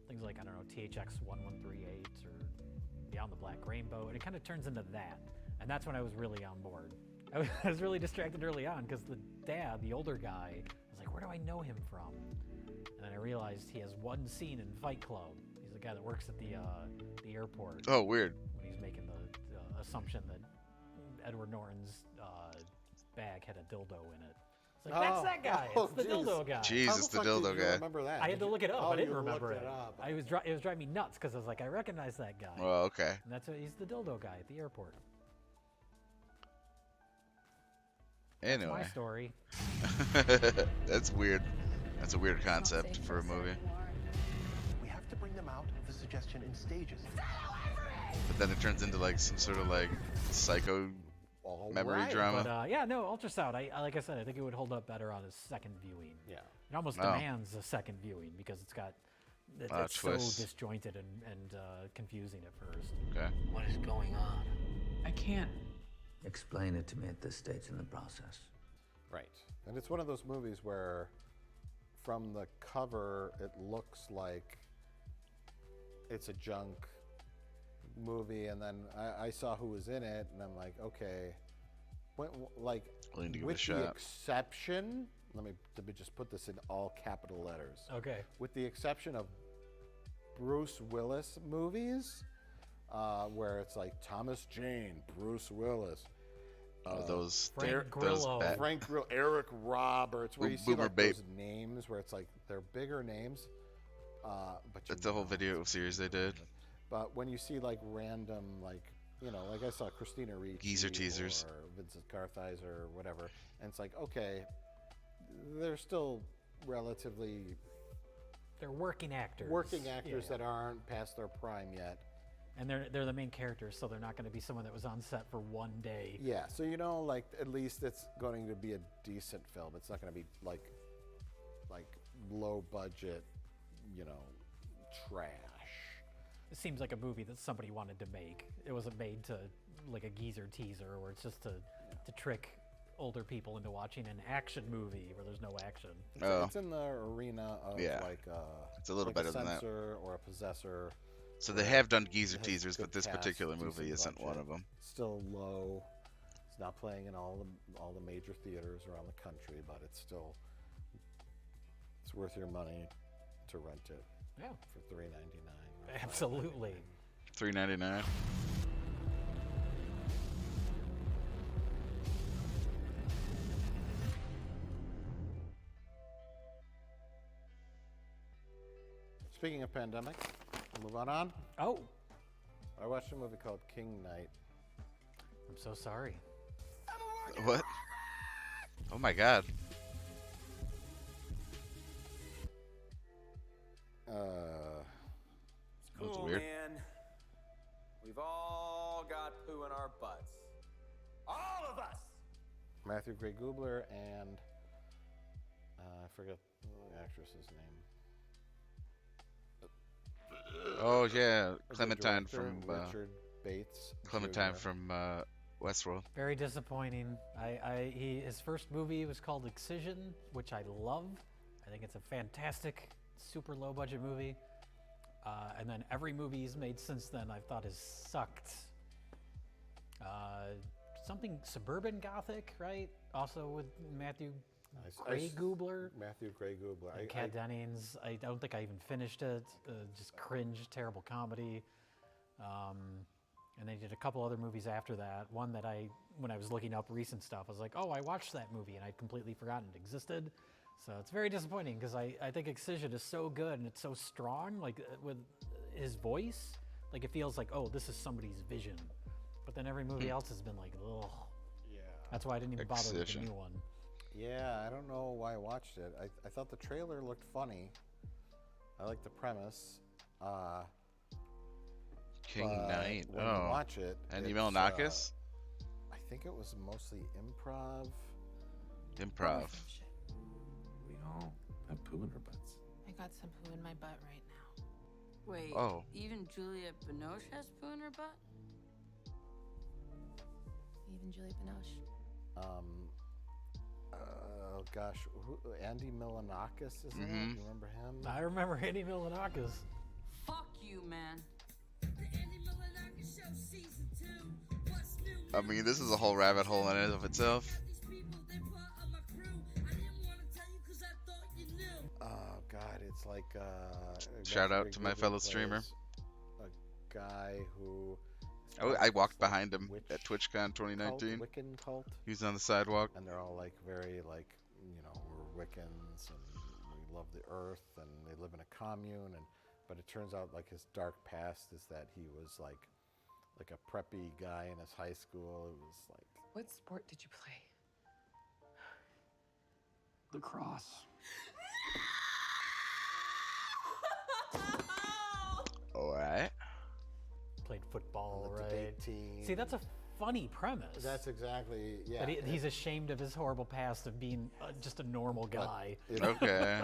Things like, I don't know, THX 1138 or Beyond the Black Rainbow, and it kind of turns into that. And that's when I was really on board. I was really distracted early on because the dad, the older guy, was like, where do I know him from? And then I realized he has one scene in Fight Club. He's the guy that works at the airport. Oh, weird. When he's making the assumption that Edward Norton's bag had a dildo in it. It's like, that's that guy. It's the dildo guy. Jesus, the dildo guy. Remember that? I had to look it up. I didn't you remember looked it. up. It was driving me nuts because I was like, I recognize that guy. Well, okay. And that's he's the dildo guy at the airport. Anyway. That's my story. That's weird. That's a weird concept for a movie. We have to bring them out of the suggestion in stages. But then it turns into like some sort of like psycho memory drama. But yeah, no, Ultrasound. Like I said, I think it would hold up better on a second viewing. Yeah. It almost demands a second viewing because it's so disjointed and confusing at first. Okay. What is going on? I can't. Explain it to me at this stage in the process. Right. And it's one of those movies where from the cover it looks like it's a junk movie, and then I saw who was in it, and I'm like, okay, like Willing to give it a with the shot. exception, let me just put this in all capital letters. Okay. With the exception of Bruce Willis movies, where it's like Thomas Jane, Bruce Willis. Those Frank Grillo, Frank Grillo, Eric Roberts, where you see Boomer like Bape. those names where it's like they're bigger names. But That's the whole video series they did. But when you see like random, like, you know, like I saw Christina Ricci Geezer teasers. or Vincent Kartheiser or whatever, and it's like, okay, they're still relatively They're working actors. That aren't past their prime yet. And they're the main characters, so they're not going to be someone that was on set for one day. Yeah, so you know, like at least it's going to be a decent film. It's not going to be like low budget, you know, trash. It seems like a movie that somebody wanted to make. It wasn't made to like a geezer teaser, where it's just to trick older people into watching an action movie where there's no action. It's in the arena of it's a little like better than that. censor or a possessor. So they have done geezer It has teasers, good but this cast, particular movie decent isn't one budget. of them. Still low. It's not playing in all the major theaters around the country, but it's worth your money to rent it. Yeah. For $3.99. Absolutely. $3.99. Speaking of pandemic, we'll move on. Oh. I watched a movie called King Night. I'm so sorry. What? Oh my god. That's Cool, weird. man. We've all got poo in our butts. All of us! Matthew Gray Gubler and I forget the actress's name. Oh yeah, The Clementine director, from Richard Bates. Clementine Jr. from Westworld. Very disappointing. His first movie was called Excision, which I love. I think it's a fantastic, super low budget movie. And then every movie he's made since then I've thought has sucked. Something suburban gothic, right? Also with Matthew Gray Gubler. Matthew Gray Gubler. And Kat Dennings. I don't think I even finished it. Just cringe, terrible comedy. And they did a couple other movies after that. One that when I was looking up recent stuff, I was like, oh, I watched that movie, and I'd completely forgotten it existed. So it's very disappointing because I think Excision is so good and it's so strong, like with his voice. Like it feels like, oh, this is somebody's vision. But then every movie else has been like, ugh. Yeah. That's why I didn't even bother with the Excision. new one. Yeah, I don't know why I watched it. I thought the trailer looked funny. I like the premise. King but Knight. When you watch it, Andy it's, Milonakis? I think it was mostly improv. Improv. We all have poo in our butts. I got some poo in my butt right now. Wait, Oh. even Juliette Binoche has poo in her butt? Even Julie Binoche. Oh gosh, Andy Milonakis is in it. Mhm. You remember him? I remember Andy Milonakis. Fuck you, man. I mean, this is a whole rabbit hole in and of itself. Oh God, it's like Shout out Matthew to my Gray fellow Gubler streamer. plays a guy who. Oh, I walked behind him at TwitchCon 2019. Wiccan cult. He was on the sidewalk. And they're all like very like, we're Wiccans and we love the earth and they live in a commune but it turns out like his dark past is that he was like a preppy guy in his high school. It was like. What sport did you play? Lacrosse. All right. Played football, On the right? debate team. See, that's a funny premise. That's exactly, yeah. That he's ashamed of his horrible past of being just a normal guy. Okay.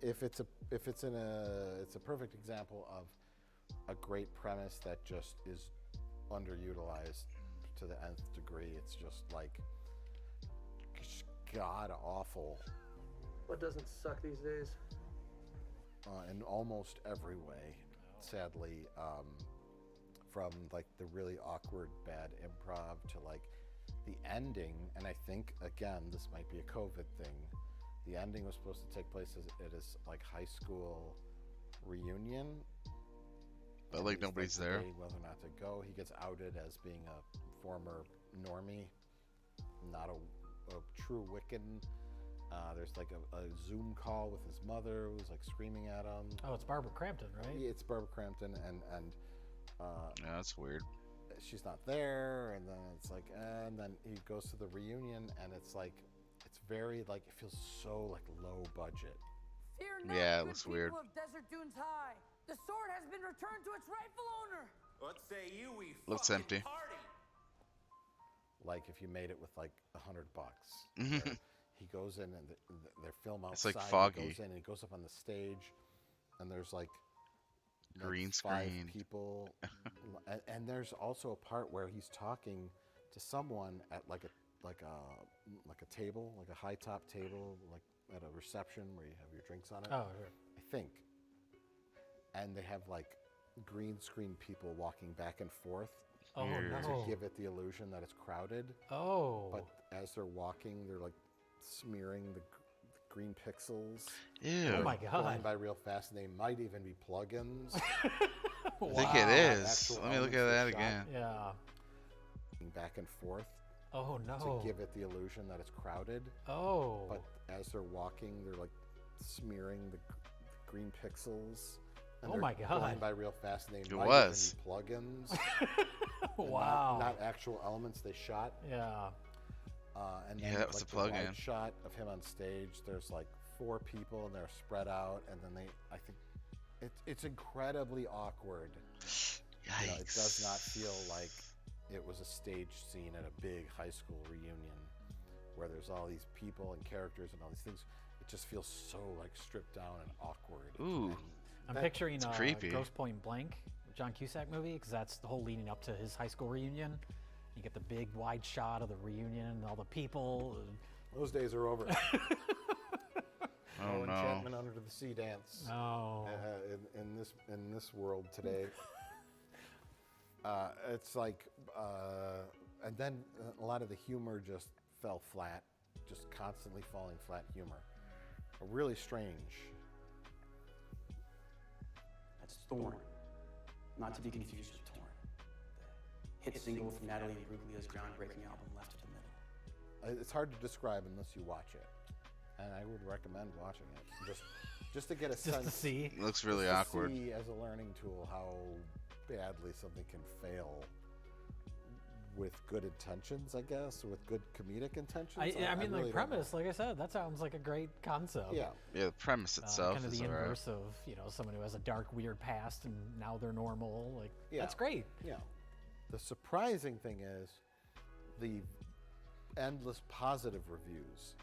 If it's a perfect example of a great premise that just is underutilized to the nth degree. It's just like god awful. What doesn't suck these days? In almost every way, sadly. From like the really awkward bad improv to like the ending, and I think again this might be a COVID thing. The ending was supposed to take place at his like high school reunion, but like nobody's there. Whether or not to go, he gets outed as being a former normie, not a true Wiccan. There's like a Zoom call with his mother who's like screaming at him. Oh, it's Barbara Crampton, right? Yeah, it's Barbara Crampton, and yeah, that's weird. She's not there, and then it's like, and then he goes to the reunion, and it's like, it's very like it feels so like low budget. Fear not, Yeah, it good looks people weird. of Desert Dunes High. The sword has been returned to its rightful owner. What say you, we Looks fucking empty. party? Like if you made it with like $100. He goes in and they're film outside. It's like He foggy. goes in and he goes up on the stage, and there's like Green 5 screen. people, and there's also a part where he's talking to someone at like a table, like a high top table, like at a reception where you have your drinks on it. Oh, sure. I think. And they have like green screen people walking back and forth. Oh, no. To give it the illusion that it's crowded. Oh. But as they're walking, they're like smearing the green pixels. Ew. Oh my God. Going by real fast, and they might even be plugins. I think it is. Let me look at that again. Yeah. Back and forth. Oh no. To give it the illusion that it's crowded. Oh. But as they're walking, they're like smearing the green pixels. And Oh they're my God. Going by real fast, and they It might was. even be plugins. And Wow. Not actual elements they shot. Yeah. And Yeah, then that was like a the plug-in. wide shot of him on stage. There's like 4 people, and they're spread out, and then I think it's incredibly awkward. Yikes. You know, it does not feel like it was a staged scene at a big high school reunion where there's all these people and characters and all these things. It just feels so like stripped down and awkward. Ooh. I'm picturing creepy. Grosse Point Blank, John Cusack movie, because that's the whole leading up to his high school reunion. You get the big wide shot of the reunion and all the people. Those days are over. Oh, no. Enchantment Under the Sea dance. Oh. In this world today. It's like, and then a lot of the humor just fell flat, just constantly falling flat humor. Really strange. That's Thorn, not to be confused with Torn. The hit single from Natalie Imbruglia's groundbreaking album, Left of the Middle. It's hard to describe unless you watch it, and I would recommend watching it just to get a sense. To see. It looks really just to awkward. See as a learning tool how badly something can fail with good intentions, I guess, with good comedic intentions. I mean, really the premise, like I said, that sounds like a great concept. Yeah. Yeah, the premise itself kind of is the alright. inverse of, someone who has a dark, weird past and now they're normal. Like, Yeah. that's great. Yeah. The surprising thing is the endless positive reviews,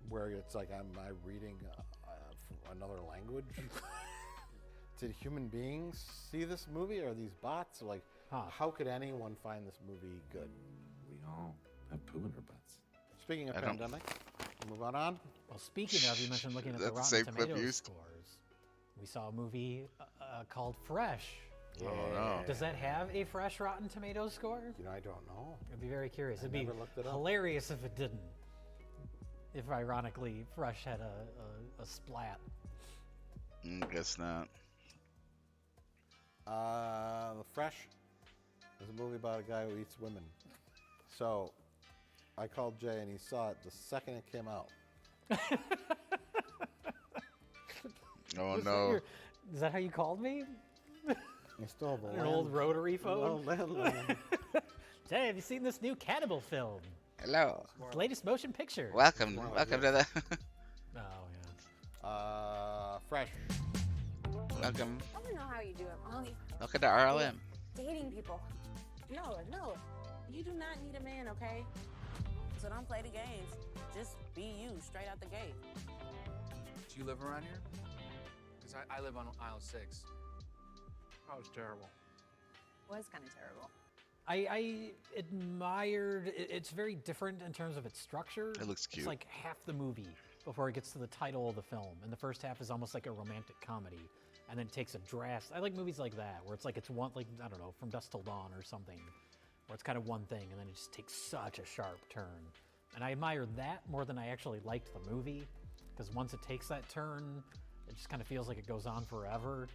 where it's like, am I reading another language? Did human beings see this movie, or are these bots? Like, how could anyone find this movie good? We all have poo in our butts. Speaking of I don't- pandemic, move on. Well, speaking of, you mentioned looking at the That's the Rotten same clip Tomatoes used. scores. We saw a movie called Fresh. Oh, no. Does that have a Fresh Rotten Tomatoes score? I don't know. I'd be very curious. I It'd be never looked it up. hilarious if it didn't. If ironically, Fresh had a splat. Guess not. The Fresh is a movie about a guy who eats women. So I called Jay and he saw it the second it came out. Oh, no. Is that how you called me? I still have An old rotary phone? landline. Jay, have you seen this new cannibal film? Hello. It's the latest motion picture. Welcome to the... Oh, yeah. Fresh. Welcome. I don't know how you do it, Molly. Welcome to RLM. Dating people. No, you do not need a man, okay? So don't play the games. Just be you, straight out the gate. Do you live around here? Because I live on aisle 6. Oh, it's terrible. Was kind of terrible. I admired. It's very different in terms of its structure. It looks cute. It's like half the movie before it gets to the title of the film, and the first half is almost like a romantic comedy, and then it takes a drastic. I like movies like that where it's like it's one, like, I don't know, From Dusk Till Dawn or something, where it's kind of one thing and then it just takes such a sharp turn. And I admired that more than I actually liked the movie, because once it takes that turn, it just kind of feels like it goes on forever.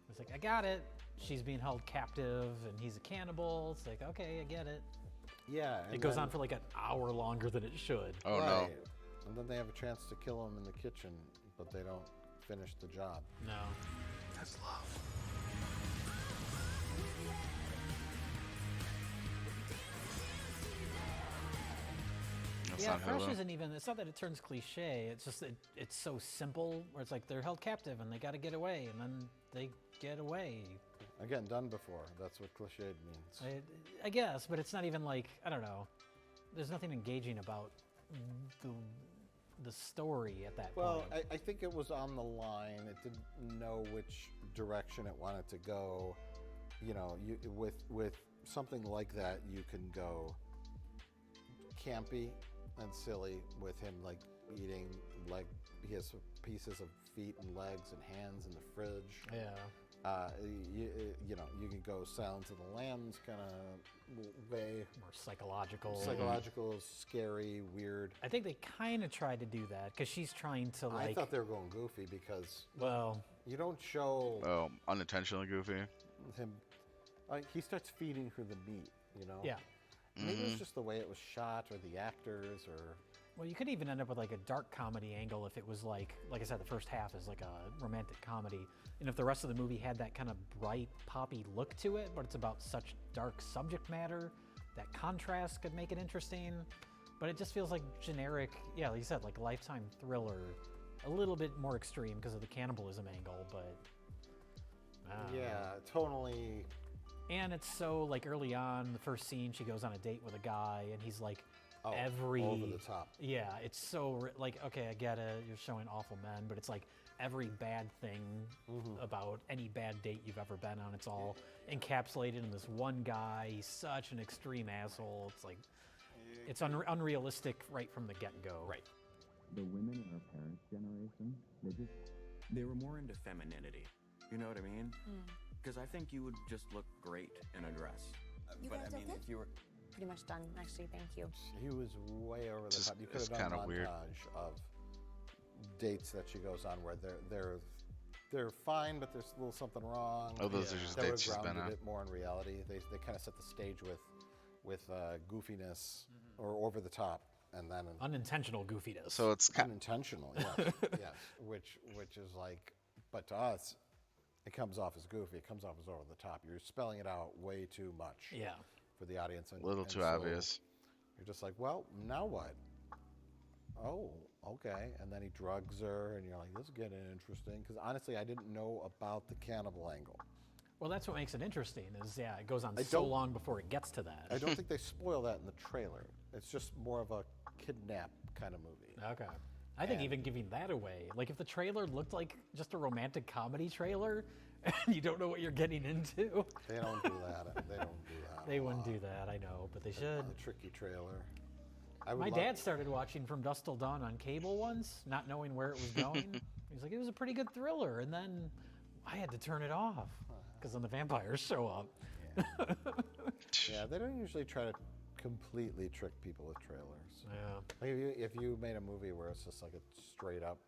It's like, I got it. She's being held captive and he's a cannibal. It's like, okay, I get it. Yeah. It goes on for like an hour longer than it should. Oh, no. And then they have a chance to kill him in the kitchen, but they don't finish the job. No. That's love. Yeah, on Fresh Hulu. isn't even, it's not that it turns cliche, it's just it's so simple, where it's like they're held captive and they gotta get away, and then they get away. Again, done before. That's what cliched means. I guess, but it's not even like, I don't know, there's nothing engaging about the story at that Well, point. I think it was on the line. It didn't know which direction it wanted to go. You know, with something like that, you can go campy and silly with him, like eating, like he has pieces of feet and legs and hands in the fridge. Yeah. You know, you can go Silence of the Lambs kind of way. More psychological. Psychological, scary, weird. I think they kind of tried to do that, because she's trying to like... I thought they were going goofy because... Well... You don't show... Oh, unintentionally goofy. Him... he starts feeding her the meat, you know? Yeah. Maybe it was just the way it was shot, or the actors, or... Well, you could even end up with like a dark comedy angle if it was like I said, the first half is like a romantic comedy, and if the rest of the movie had that kind of bright, poppy look to it, but it's about such dark subject matter, that contrast could make it interesting. But it just feels like generic, yeah, like you said, like a Lifetime thriller, a little bit more extreme because of the cannibalism angle, but yeah, tonally. And it's so like early on, the first scene, she goes on a date with a guy, and he's like every over the top. Yeah, it's so like, okay, I get it, you're showing awful men, but it's like every bad thing about any bad date you've ever been on. It's all encapsulated in this one guy. He's such an extreme asshole. It's like it's unrealistic right from the get-go. Right. The women in our parents' generation, they were more into femininity. You know what I mean? Because I think you would just look great in a dress. You But guys I mean, okay? if you were... Pretty much done, actually, thank you. He was way over the Just- top. You could it's have done a kinda weird. montage of dates that she goes on where they're fine, but there's a little something wrong. Oh, those are just That dates were she's been grounded on. a bit more in reality. They kind of set the stage with goofiness or over the top, and then Unintentional goofiness. So it's unintentional, yes, yes. Which is like, but to us, it comes off as goofy. It comes off as over the top. You're spelling it out way too much. Yeah. For the audience, A little too obvious. You're just like, well, now what? Oh, okay. And then he drugs her, and you're like, this is getting interesting. Because honestly, I didn't know about the cannibal angle. Well, that's what makes it interesting. Is it goes on I so don't- long before it gets to that. I don't think they spoil that in the trailer. It's just more of a kidnap kind of movie. Okay. I think And- even giving that away, like if the trailer looked like just a romantic comedy trailer, and you don't know what you're getting into. They don't do that. They don't do that. They wouldn't do that, I know, but they should. A tricky trailer. I would My love- dad started watching From Dusk Till Dawn on cable once, not knowing where it was going. He's like, it was a pretty good thriller, and then I had to turn it off because then the vampires show up. Yeah, they don't usually try to completely trick people with trailers. Yeah. Like if you made a movie where it's just like a straight up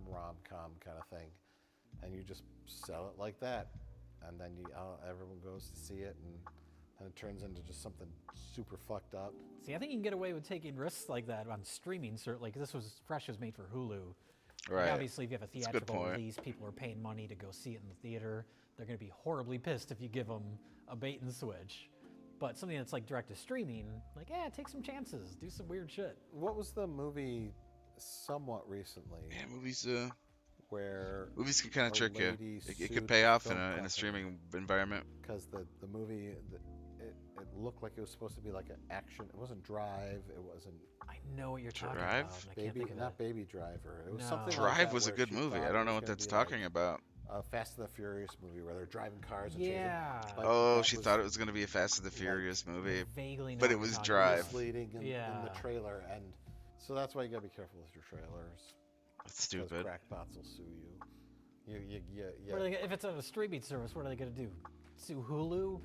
rom-com kind of thing, and you just sell it like that, and then everyone goes to see it, and it turns into just something super fucked up. See, I think you can get away with taking risks like that on streaming. Certainly, because this was Fresh was made for Hulu. Right. Like, obviously, if you have a That's a good theatrical point. release, people are paying money to go see it in the theater. They're going to be horribly pissed if you give them a bait and switch. But something that's like direct to streaming, like, take some chances, do some weird shit. What was the movie somewhat recently? Yeah, movies. Where Can kind of a trick you. lady It sued could pay off the in film a company. streaming environment. Because the movie, it looked like it was supposed to be like an action. It wasn't Drive. It wasn't. I know what you're talking Drive? about. and I can't Baby, think of not it. Baby Driver. It was No. something. Drive like that was a where good she movie. thought I it don't know was what gonna that's be like talking about. A Fast and the Furious movie where they're driving cars and Yeah. chasing. But Oh, that she was thought it was going to be a Fast and the Furious movie, Vaguely know but it what was you're talking Drive. misleading in Yeah. the trailer, and so that's why you gotta be careful with your trailers. That's 'Cause stupid. crackpots will sue you. What are they, if it's on a streaming service, what are they going to do? Sue Hulu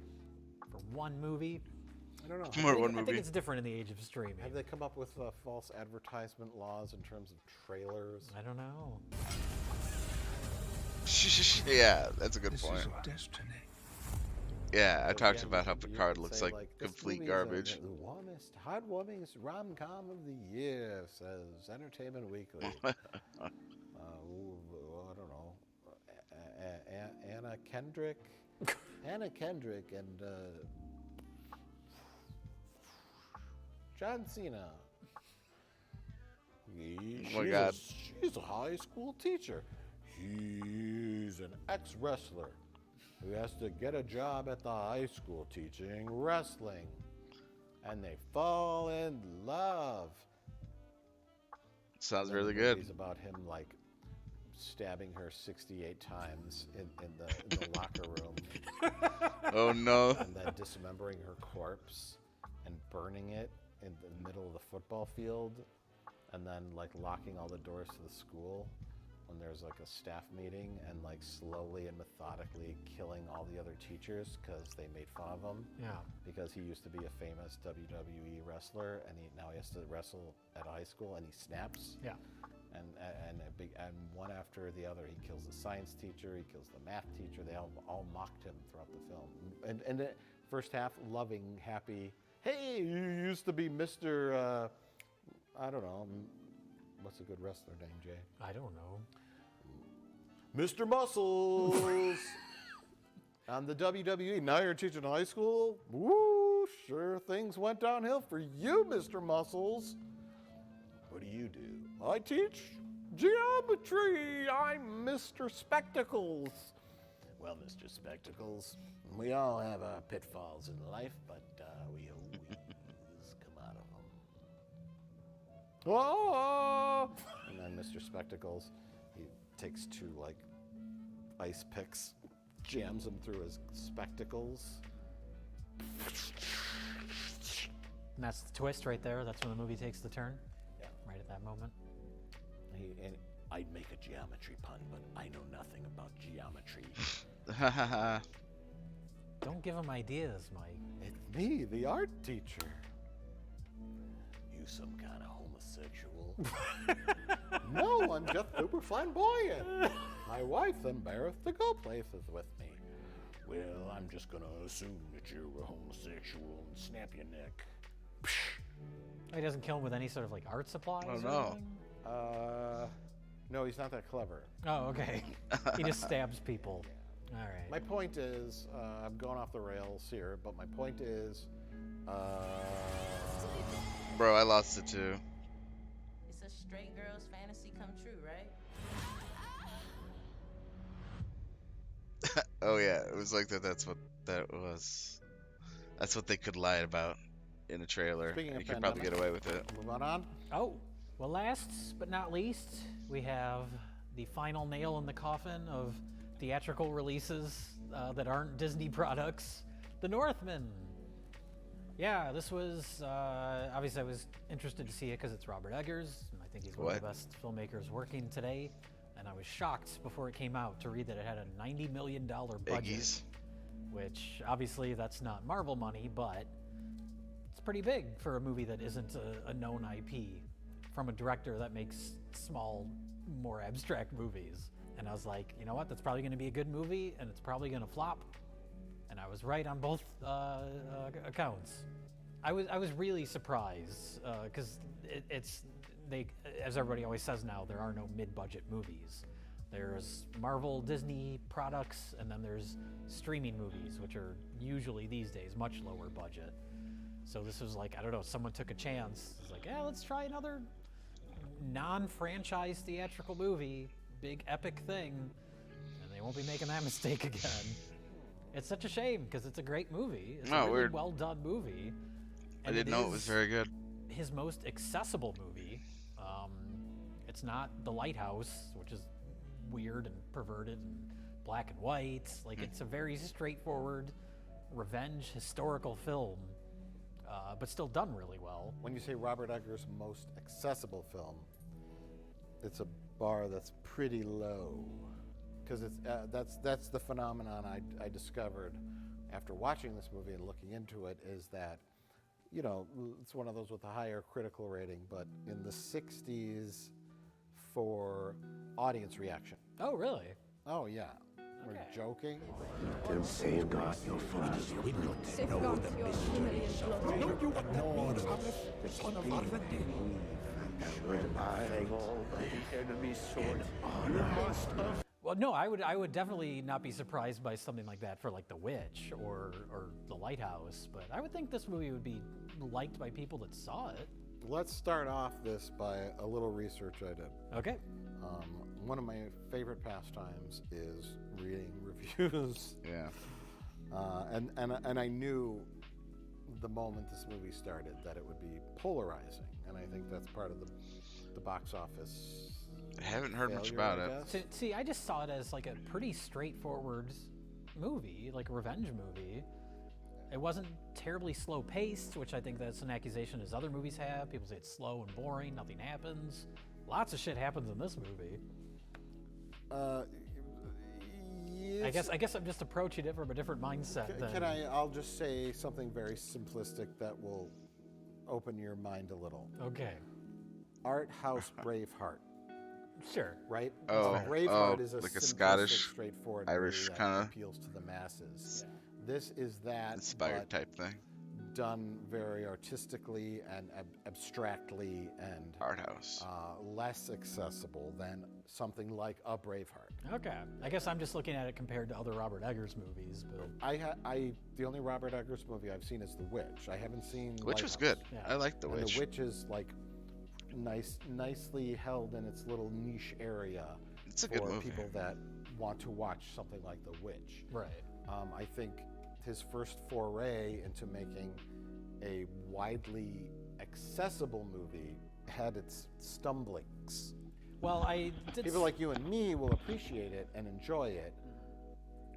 for one movie? I don't know. I think it's different in the age of streaming. Have they come up with false advertisement laws in terms of trailers? I don't know. Yeah, that's a good point. Destiny. Yeah, I So, talked yeah, about how you Picard could looks say, like this complete movie's garbage. The warmest, heartwarmingest rom-com of the year, says Entertainment Weekly. I don't know. Anna Kendrick. Anna Kendrick and John Cena. my God. She's a high school teacher. He's an ex-wrestler who has to get a job at the high school teaching wrestling. And they fall in love. Sounds And then really the good. movie's about him like stabbing her 68 times in the locker room. Oh, no. And then dismembering her corpse and burning it in the middle of the football field, and then like locking all the doors to the school when there's like a staff meeting, and like slowly and methodically killing all the other teachers because they made fun of him. Yeah. Because he used to be a famous WWE wrestler, and now he has to wrestle at high school, and he snaps. Yeah. And one after the other, he kills the science teacher, he kills the math teacher. They all mocked him throughout the film. And the first half, loving, happy. Hey, you used to be Mr. I don't know, what's a good wrestler name, Jay? I don't know. Mr. Muscles on the WWE. Now you're teaching high school? Woo, sure things went downhill for you, Mr. Muscles. What do? I teach geometry. I'm Mr. Spectacles. Well, Mr. Spectacles, we all have pitfalls in life, but we always come out of them. Oh! And then Mr. Spectacles, he takes 2 like ice picks, jams them through his spectacles. And that's the twist right there. That's when the movie takes the turn. Yeah. Right at that moment. And I'd make a geometry pun, but I know nothing about geometry. Don't give him ideas, Mike. It's me, the art teacher. You some kind of homosexual? No, I'm just super flamboyant. My wife embarrassed to go places with me. Well, I'm just gonna assume that you're a homosexual and snap your neck. He doesn't kill him with any sort of like art supplies? Oh, or no. anything? No, he's not that clever. Oh, okay. He just stabs people. All right. My point is, I'm going off the rails here, but my point is, Bro, I lost it too. It's a straight girl's fantasy come true, right? Oh yeah, it was like that. That's what that was. That's what they could lie about in a trailer. Speaking You of could probably get pandemic, away with it. move on. Oh, well, last but not least, we have the final nail in the coffin of theatrical releases that aren't Disney products, The Northman. Yeah, this was, obviously I was interested to see it because it's Robert Eggers, and I think he's one of the best filmmakers working today. And I was shocked before it came out to read that it had a $90 million budget. Biggies. Which, obviously, that's not Marvel money, but it's pretty big for a movie that isn't a known IP from a director that makes small, more abstract movies. And I was like, you know what, that's probably going to be a good movie, and it's probably going to flop. And I was right on both accounts. I was really surprised, because as everybody always says now, there are no mid-budget movies. There's Marvel, Disney products, and then there's streaming movies, which are usually these days much lower budget. So this was like, I don't know, someone took a chance. It's like, yeah, let's try another non-franchise theatrical movie, big epic thing, and they won't be making that mistake again. It's such a shame because it's a great movie. It's a really well done movie. I didn't know it was very good. His most accessible movie. It's not The Lighthouse, which is weird and perverted and black and white. Like it's a very straightforward revenge historical film, but still done really well. When you say Robert Eggers' most accessible film, it's a bar that's pretty low, because it's that's the phenomenon I discovered after watching this movie and looking into it, is that, you know, it's one of those with a higher critical rating, but in the 60s for audience reaction. Oh, really? Oh, yeah. We're joking. To safeguard your funds, we know the mission. Don't you want to be the son of Arvadi? Well, no, I would definitely not be surprised by something like that for like The Witch or The Lighthouse, but I would think this movie would be liked by people that saw it. Let's start off this by a little research I did. Okay. One of my favorite pastimes is reading reviews. Yeah. And I knew the moment this movie started that it would be polarizing, and I think that's part of the box office. I haven't heard much failure, about I it. guess. See, I just saw it as like a pretty straightforward movie, like a revenge movie. It wasn't terribly slow paced, which I think that's an accusation as other movies have. People say it's slow and boring, nothing happens. Lots of shit happens in this movie. Yes. I guess I'm just approaching it from a different mindset. I'll just say something very simplistic that will open your mind a little. Okay. Art house Braveheart. Sure. Right? Oh, Braveheart is like a simplistic, Scottish, straightforward Irish movie that kind of appeals to the masses. This is that inspired type thing. done very artistically and abstractly and art house, less accessible than something like a Braveheart. Okay, I guess I'm just looking at it compared to other Robert Eggers movies, but The only Robert Eggers movie I've seen is The Witch. I haven't seen Which was good. Yeah. I like The And Witch. The Witch is like nicely held in its little niche area. It's a for good movie. people that want to watch something like The Witch. Right. I think his first foray into making a widely accessible movie had its stumblings. Well, people like you and me will appreciate it and enjoy it.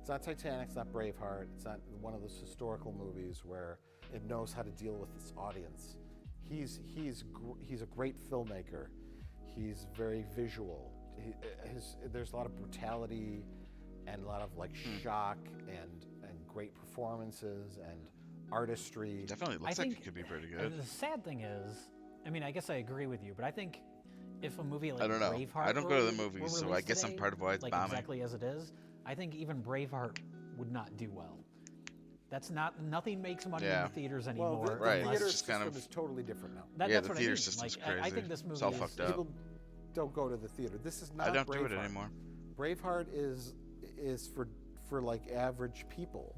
It's not Titanic, it's not Braveheart, it's not one of those historical movies where it knows how to deal with its audience. He's a great filmmaker. He's very visual. There's a lot of brutality and a lot of like shock and great performances and artistry. Definitely looks like it could be pretty good. The sad thing is, I mean, I guess I agree with you, but I think if a movie like I don't know. Braveheart I don't go to the movies, so I guess I'm today, part of why it's like bombing. exactly as it is, I think even Braveheart would not do well. Nothing makes money in the theaters anymore. Well, the theater system is totally different now. That's the what theater I mean. system's Like, crazy. I think this movie It's all is, fucked up. People don't go to the theater. This is not I don't Braveheart. do it anymore. Braveheart is for like average people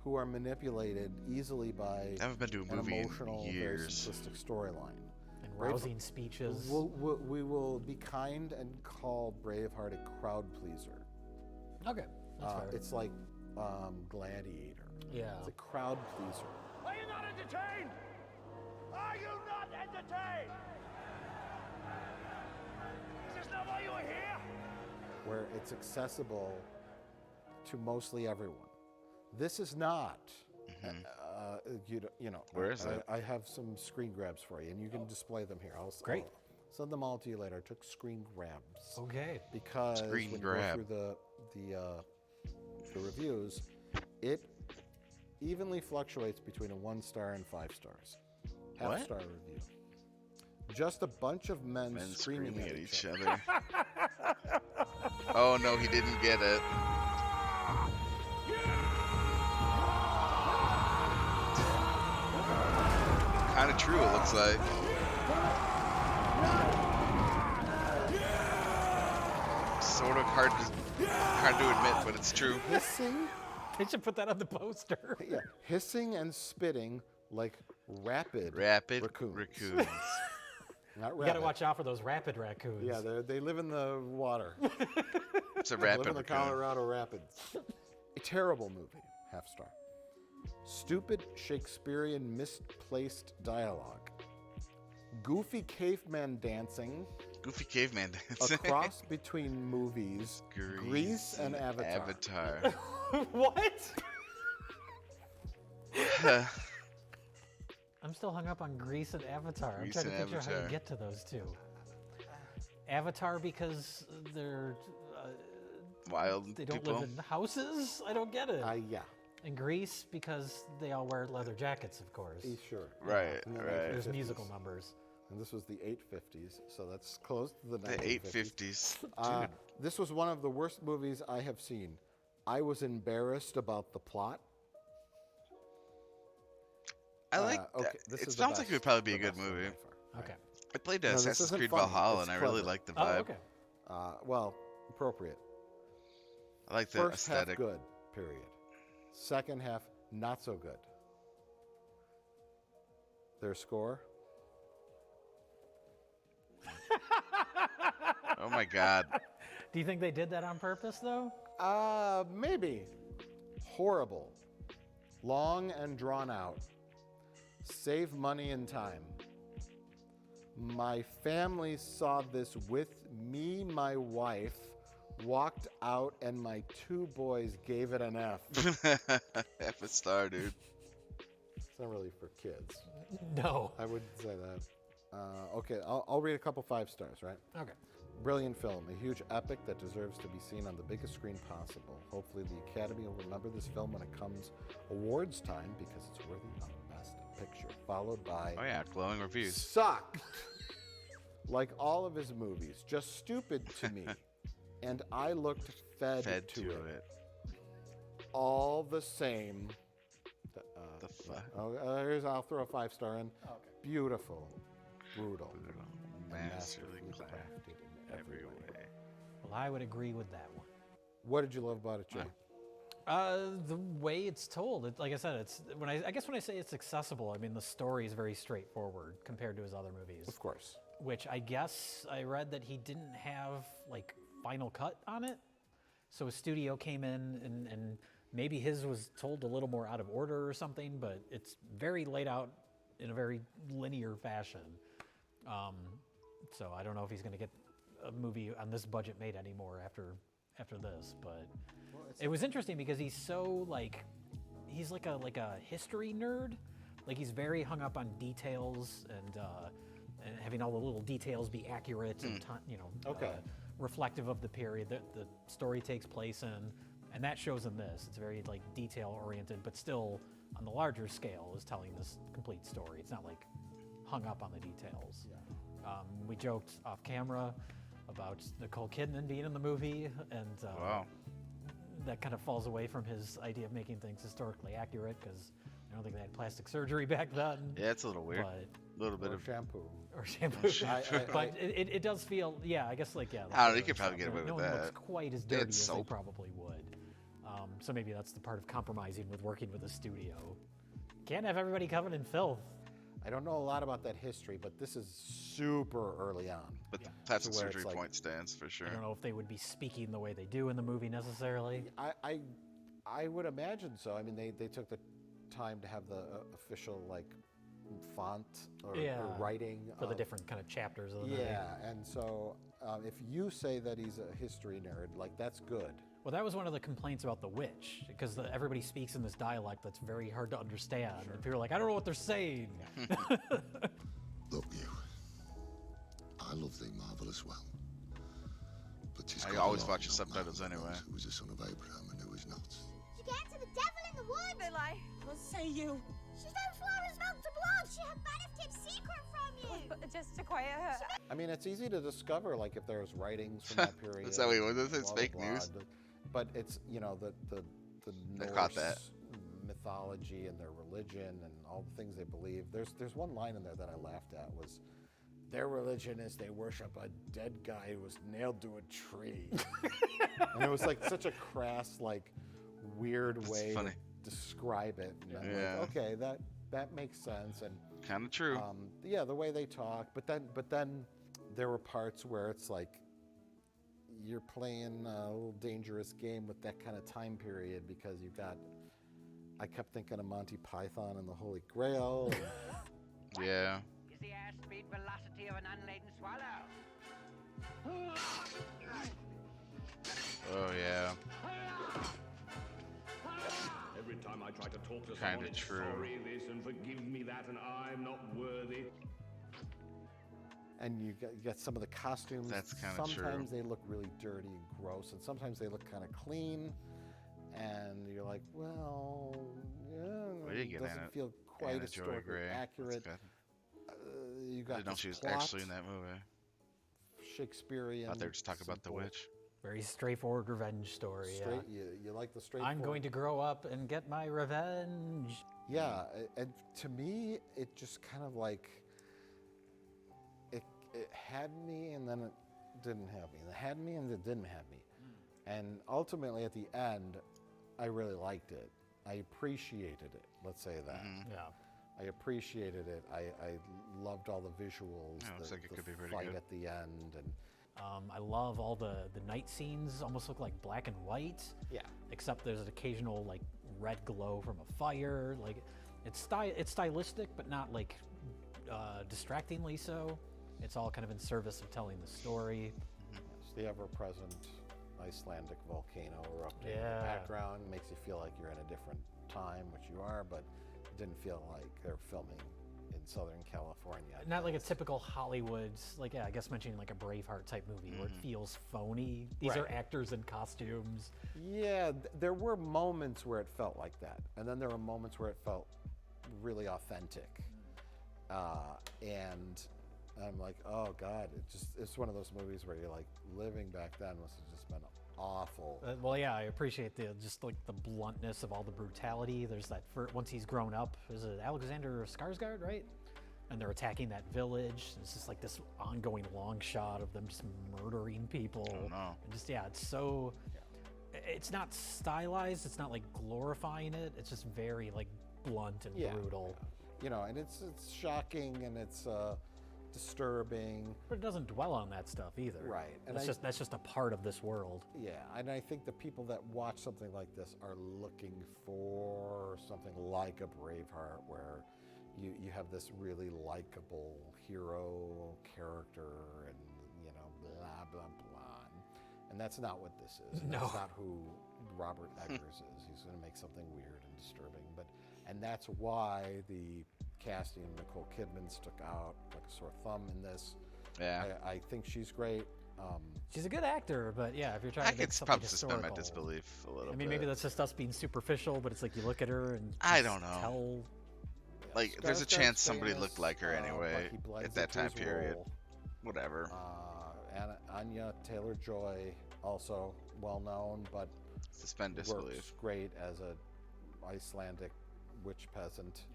who are manipulated easily by I haven't been to a an movie in emotional, very years. simplistic storyline. And rousing speeches. We will be kind and call Braveheart a crowd pleaser. Okay, that's fair. It's like Gladiator. Yeah. It's a crowd pleaser. Are you not entertained? Are you not entertained? Is this not why you are here? Where it's accessible to mostly everyone. This is not. You know. Where is it? I have some screen grabs for you, and you can display them here. I'll send them all to you later. I took screen grabs. Okay. Because Screen when grab. you go through the reviews, it evenly fluctuates between a 1 star and 5 stars. What? Half-star review. Just a bunch of men screaming at each other. Oh no, he didn't get it. Kind of true, it looks like. Sort of hard to admit, but it's true. Hissing. They should put that on the poster. Yeah, hissing and spitting like rapid raccoons. Not You rabbit. gotta watch out for those rapid raccoons. Yeah, they live in the water. It's a They rapid live in the raccoon. Colorado Rapids. A terrible movie, half-star. Stupid Shakespearean misplaced dialogue. Goofy caveman dancing. Goofy caveman A dancing. cross between movies Grease and Avatar. What? I'm still hung up on Grease and Avatar. Grease I'm trying to and picture how Avatar. you get to those two. Avatar because they're Wild they don't people. live in houses. I don't get it. Yeah. And Grease because they all wear leather jackets, of course. Sure. Right, And then right. There's 850s. musical numbers. And this was the 850s, so that's close to the The 1950s. 850s. Dude. This was one of the worst movies I have seen. I was embarrassed about the plot. I like okay, that. this It is the sounds like best- it would probably be the a good best one movie. by far. Okay. I played No, this Assassin's isn't Creed funny, Valhalla it's and I really clever. liked the Oh, vibe. okay. Well, appropriate. I like the First half aesthetic. good, period. Second half, not so good. Their score? Oh my god. Do you think they did that on purpose, though? Maybe. Horrible. Long and drawn out. Save money and time. My family saw this with me, my wife, walked out, and my 2 boys gave it an F. F a star, dude. It's not really for kids. No. I wouldn't say that. Okay, I'll read a couple 5 stars, right? Okay. Brilliant film, a huge epic that deserves to be seen on the biggest screen possible. Hopefully the Academy will remember this film when it comes awards time because it's worthy of Best Picture. Followed by... Oh yeah, glowing reviews. Sucked! Like all of his movies. Just stupid to me. And I looked fed to it. All the same... The fuck? Oh, I'll throw a 5-star in. Oh, okay. Beautiful, brutal, masterly crafted in every way. Well, I would agree with that one. What did you love about it, Jay? The way it's told. Like I said, it's I guess when I say it's accessible, I mean the story is very straightforward compared to his other movies. Of course. Which I guess I read that he didn't have like final cut on it, so a studio came in and maybe his was told a little more out of order or something, but it's very laid out in a very linear fashion. So I don't know if he's going to get a movie on this budget made anymore after this, but it was interesting because he's so like, he's like a history nerd. Like he's very hung up on details and having all the little details be accurate and reflective of the period that the story takes place in. And that shows in this. It's very like detail oriented, but still on the larger scale is telling this complete story. It's not like hung up on the details. Yeah. We joked off camera about Nicole Kidman being in the movie, and wow. That kind of falls away from his idea of making things historically accurate because I don't think they had plastic surgery back then. Yeah, it's a little weird. But, a little bit of shampoo. Or shampoo. But it does feel, I guess like, yeah. I don't know, you could probably get away with no that. one looks quite as dirty as they probably would. So maybe that's the part of compromising with working with a studio. Can't have everybody covered in filth. I don't know a lot about that history, but this is super early on. But the plastic surgery point stands for sure. I don't know if they would be speaking the way they do in the movie necessarily. I would imagine so. I mean, they took the time to have the official like font or writing for the different kind of chapters of the movie. Yeah, and so if you say that he's a history nerd, like that's good. Well, that was one of the complaints about The Witch, because everybody speaks in this dialect that's very hard to understand. Sure. And people are like, I don't know what they're saying. Look, you. I love thee marvelous well. But I always watch the subtitles anyway. Who was the son of Abraham and who is not. She gave to the devil in the wood. Billy, what say you? She's on Flora's not to blood. She had might have kept secret from you. But just to quiet her. I mean, it's easy to discover, like, if there's writings from that period. Is that what this is? Fake news? But it's, the Norse mythology and their religion and all the things they believe. There's one line in there that I laughed at was, their religion is they worship a dead guy who was nailed to a tree. And it was like such a crass, like, weird way to describe it. And I'm like, okay, that makes sense. And kind of true. Yeah, the way they talk. But then there were parts where it's like, you're playing a little dangerous game with that kind of time period because you've got, I kept thinking of Monty Python and the Holy Grail. Yeah. Is the airspeed velocity of an unladen swallow? Oh yeah. Every time I try to talk to Kinda someone, it's true. sorry this and forgive me that, and I'm not worthy. And you got some of the costumes. That's kinda true. Sometimes they look really dirty and gross, and sometimes they look kind of clean. And you're like, well, yeah, it doesn't feel quite historically accurate. You got I didn't know she was plot, actually in that movie. Shakespearean. I thought they were just talking about the witch. Very straightforward revenge story. You like the straightforward. I'm going to grow up and get my revenge. Yeah, and to me, it just kind of like, it had me and then it didn't have me. It had me and it didn't have me. And ultimately at the end, I really liked it. I appreciated it, let's say that. Yeah. I appreciated it. I loved all the visuals. Yeah, looks like it could be pretty fight good. at the end. And I love all the night scenes, almost look like black and white. Yeah. Except there's an occasional like red glow from a fire. Like it's stylistic, but not like distractingly so. It's all kind of in service of telling the story. It's the ever-present Icelandic volcano erupting in the background. Makes you feel like you're in a different time, which you are, but it didn't feel like they're filming in Southern California. Not like a typical Hollywood, like I guess mentioning like a Braveheart type movie where it feels phony. These are actors in costumes. Yeah, there were moments where it felt like that, and then there were moments where it felt really authentic. And I'm like, oh God, it's one of those movies where you're like, living back then must have just been awful. Well, yeah, I appreciate the just like the bluntness of all the brutality. There's that once he's grown up, is it Alexander Skarsgård, right? And they're attacking that village. It's just like this ongoing long shot of them just murdering people. Oh no! And just it's so. It's not stylized. It's not like glorifying it. It's just very like blunt and brutal. You know, and it's shocking and it's disturbing. But it doesn't dwell on that stuff either. Right. And that's just a part of this world. Yeah, and I think the people that watch something like this are looking for something like a Braveheart, where you have this really likable hero character, and blah blah blah, and that's not what this is. No. That's not who Robert Eggers is. He's going to make something weird and disturbing, and that's why the casting of Nicole Kidman stuck out like a sore thumb in this. Yeah, I think she's great. She's a good actor, but yeah, if you're trying I to make could something probably suspend my historical, disbelief a little bit. I mean, maybe that's just us being superficial, but it's like you look at her and I don't know. Tell. Like, there's a chance somebody looked like her but anyway he blends at that into time his period. role. Whatever. Anya Taylor-Joy, also well known, but Suspend works disbelief. great as a Icelandic witch peasant.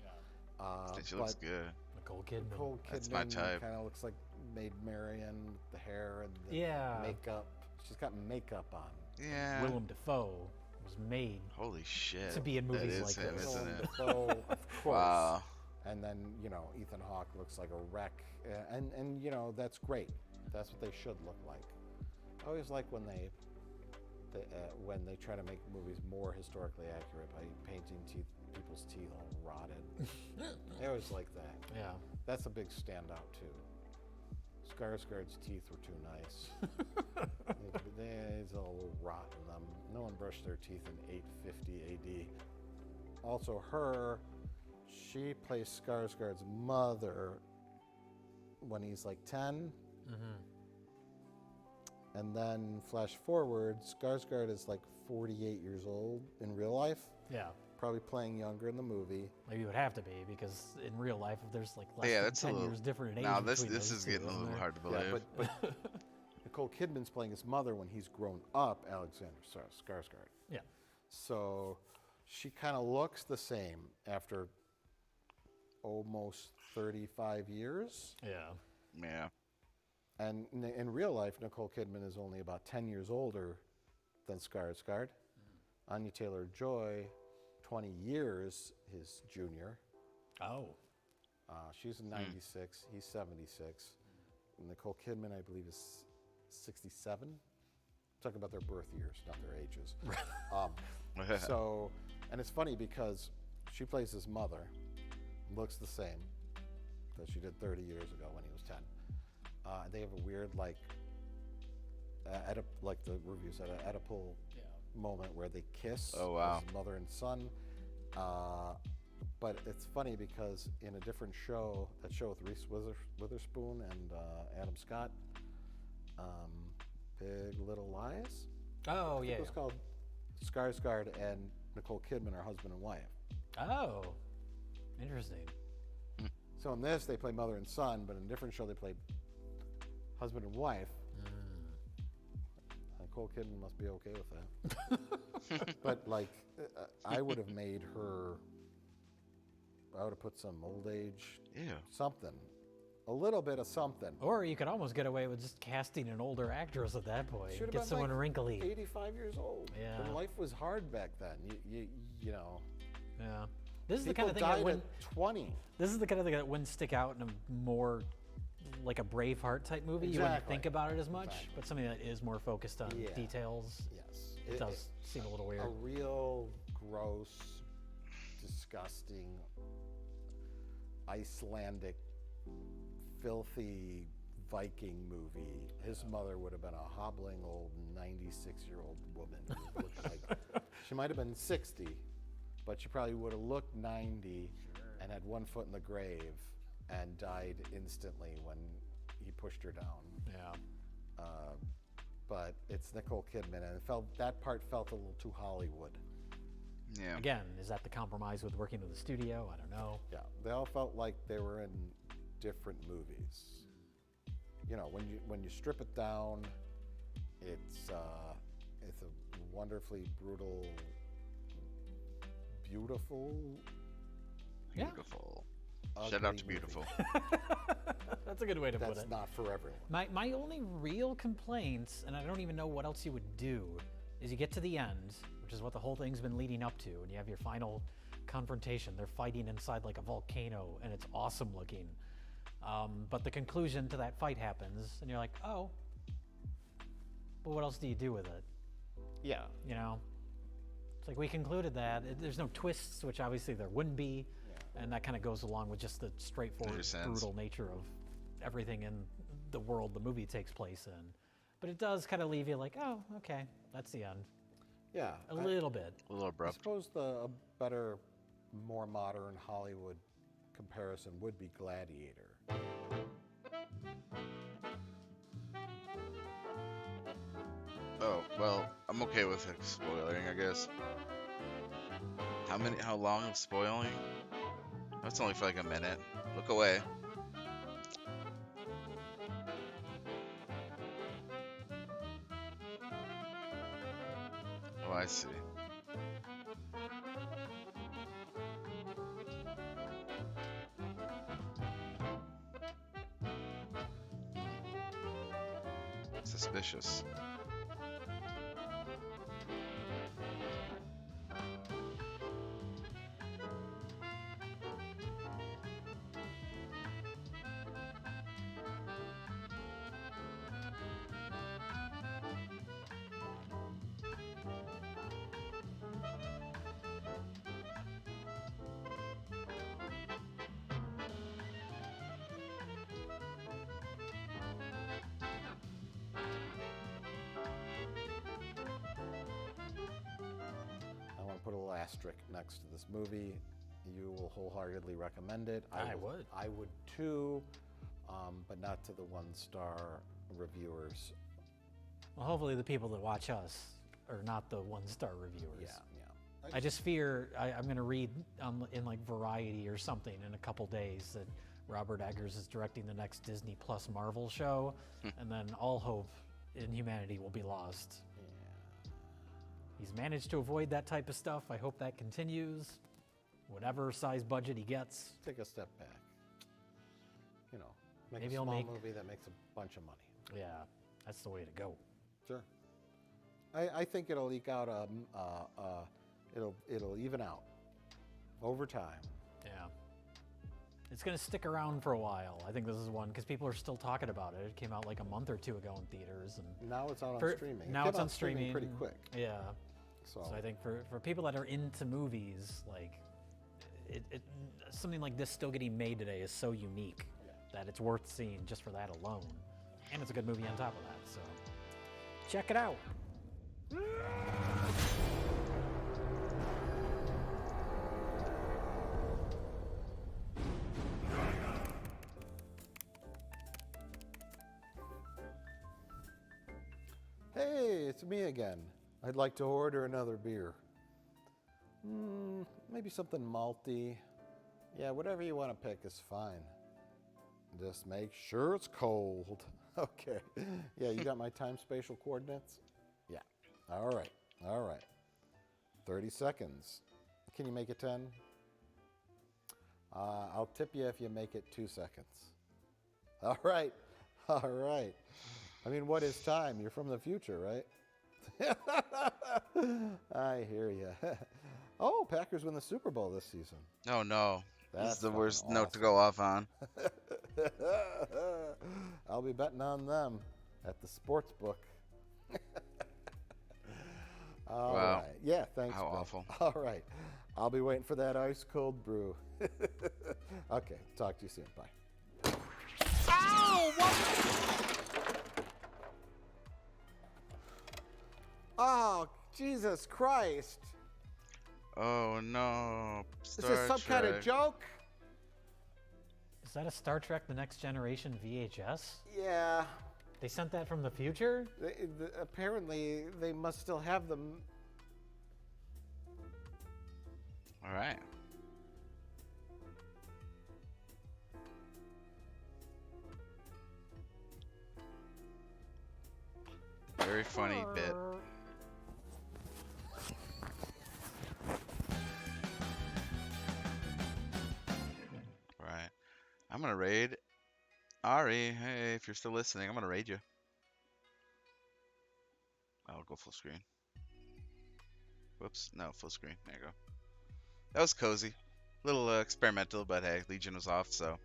I think she looks good. Nicole Kidman. Nicole That's my type. Kind of looks like Maid Marian with the hair and the Yeah. makeup. She's got makeup on. Yeah. Willem Dafoe was made Holy shit. to be in movies that is like him, this. isn't Willem it? Dafoe, of course. Wow. And then, Ethan Hawke looks like a wreck. And that's great. That's what they should look like. I always like when they try to make movies more historically accurate by painting people's teeth all rotted. I always like that. Yeah. That's a big standout, too. Skarsgård's teeth were too nice. There's a little rot in them. No one brushed their teeth in 850 AD. Also, she plays Skarsgård's mother when he's like 10. Mm-hmm. And then flash forward, Skarsgård is like 48 years old in real life. Yeah. Probably playing younger in the movie. Maybe it would have to be, because in real life, if there's like less Yeah, than that's 10 a little. years different in age. Now this between is those two, getting a isn't little there? hard to believe. Yeah, but Nicole Kidman's playing his mother when he's grown up, Alexander Skarsgård. Yeah. So she kind of looks the same after almost 35 years. Yeah. Yeah. And in real life, Nicole Kidman is only about 10 years older than Skarsgård. Anya Taylor-Joy, 20 years his junior. Oh. She's 96. He's 76. Nicole Kidman, I believe, is 67. Talking about their birth years, not their ages. So, and it's funny because she plays his mother, looks the same that she did 30 years ago when he was 10. They have a weird, like the review said, an Oedipal moment where they kiss. Oh, wow. As mother and son. But it's funny because in a different show, that show with Reese Witherspoon and Adam Scott, Big Little Lies. Oh, yeah. It was called Skarsgård and Nicole Kidman are husband and wife. Oh, interesting. So in this, they play mother and son, but in a different show, they play husband and wife. Nicole Kidman must be okay with that. But like, I would have made her. I would have put some old age. Yeah. Something. A little bit of something. Or you could almost get away with just casting an older actress at that point. Should've Get been someone like wrinkly. 85 years old. Yeah. And life was hard back then. You know. Yeah. This is the People kind of thing that died wouldn't. at 20. This is the kind of thing that wouldn't stick out in a more like a Braveheart type movie. You wouldn't Exactly. think about it as much, Exactly. but something that is more focused on Yeah. details. Yes. It does seem a little weird. A real gross, disgusting, Icelandic, filthy Viking movie. His mother would have been a hobbling old 96-year-old woman. Who looked like, she might have been 60, but she probably would have looked 90 and had one foot in the grave and died instantly when he pushed her down. Yeah. But it's Nicole Kidman, and that part felt a little too Hollywood. Yeah. Again, is that the compromise with working with the studio? I don't know. Yeah, they all felt like they were in different movies. You know, when you strip it down, It's a wonderfully brutal, beautiful. Yeah. Beautiful. Shout out to ugly Beautiful. That's a good way to put it. That's not for everyone. My only real complaints, and I don't even know what else you would do, is you get to the end, which is what the whole thing's been leading up to, and you have your final confrontation. They're fighting inside like a volcano, and it's awesome looking. But the conclusion to that fight happens, and you're like, oh, but what else do you do with it? Yeah. You know? It's like we concluded that. There's no twists, which obviously there wouldn't be. And that kind of goes along with just the straightforward, brutal nature of everything in the world the movie takes place in. But it does kind of leave you like, oh, okay, that's the end. Yeah. A little bit. A little abrupt. I suppose a better, more modern Hollywood comparison would be Gladiator. Oh, well, I'm okay with it spoiling, I guess. How long of spoiling? That's only for like a minute. Look away. Oh, I see. Suspicious. I want to put a little asterisk next to this movie. You will wholeheartedly recommend it. I would. I would too, but not to the one-star reviewers. Well, hopefully the people that watch us are not the one-star reviewers. Yeah. I just fear I'm going to read in like Variety or something in a couple days that Robert Eggers is directing the next Disney Plus Marvel show, and then all hope in humanity will be lost. He's managed to avoid that type of stuff. I hope that continues. Whatever size budget he gets. Take a step back. You know, make Maybe a I'll small make- movie that makes a bunch of money. Yeah, that's the way to go. Sure. I think it'll eke out it'll even out over time. Yeah. It's going to stick around for a while. I think this is one because people are still talking about it. It came out like a month or two ago in theaters, and Now it's out on streaming. It Now came it's out on streaming streaming pretty quick. Yeah. So I think for people that are into movies, like something like this still getting made today is so unique that it's worth seeing just for that alone. And it's a good movie on top of that. So check it out. Hey, it's me again. I'd like to order another beer. Maybe something malty. Yeah, whatever you want to pick is fine. Just make sure it's cold. Okay. Yeah, you got my time spatial coordinates? Yeah. All right. 30 seconds. Can you make it 10? I'll tip you if you make it 2 seconds. All right. I mean, what is time? You're from the future, right? I hear you. Oh, Packers win the Super Bowl this season. Oh no. This That's is the fucking worst note to awesome. go off on. I'll be betting on them at the sports book. All Wow. right. Yeah, thanks. How Bill. awful. All right. I'll be waiting for that ice cold brew. Okay, talk to you soon. Bye. Ow! What? Oh, Jesus Christ. Oh no. Is this some kind of joke? Is that a Star Trek The Next Generation VHS? Yeah. They sent that from the future? Apparently, they must still have them. All right. Very funny bit. I'm gonna raid Ari. Hey, if you're still listening, I'm gonna raid you. I'll go full screen. Whoops, no, full screen. There you go. That was cozy. A little experimental, but hey, Legion was off, so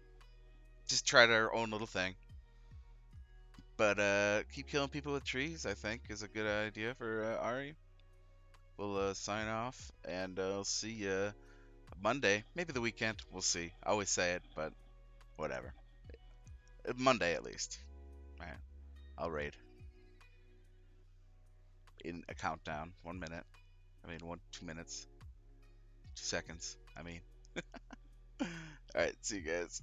just tried our own little thing. But keep killing people with trees, I think, is a good idea for Ari. We'll sign off, and I'll see you Monday, maybe the weekend. We'll see. I always say it, but whatever. Monday at least. All right. I'll raid in a countdown. 1 minute. I mean, 2 minutes. 2 seconds. I mean. All right. See you guys.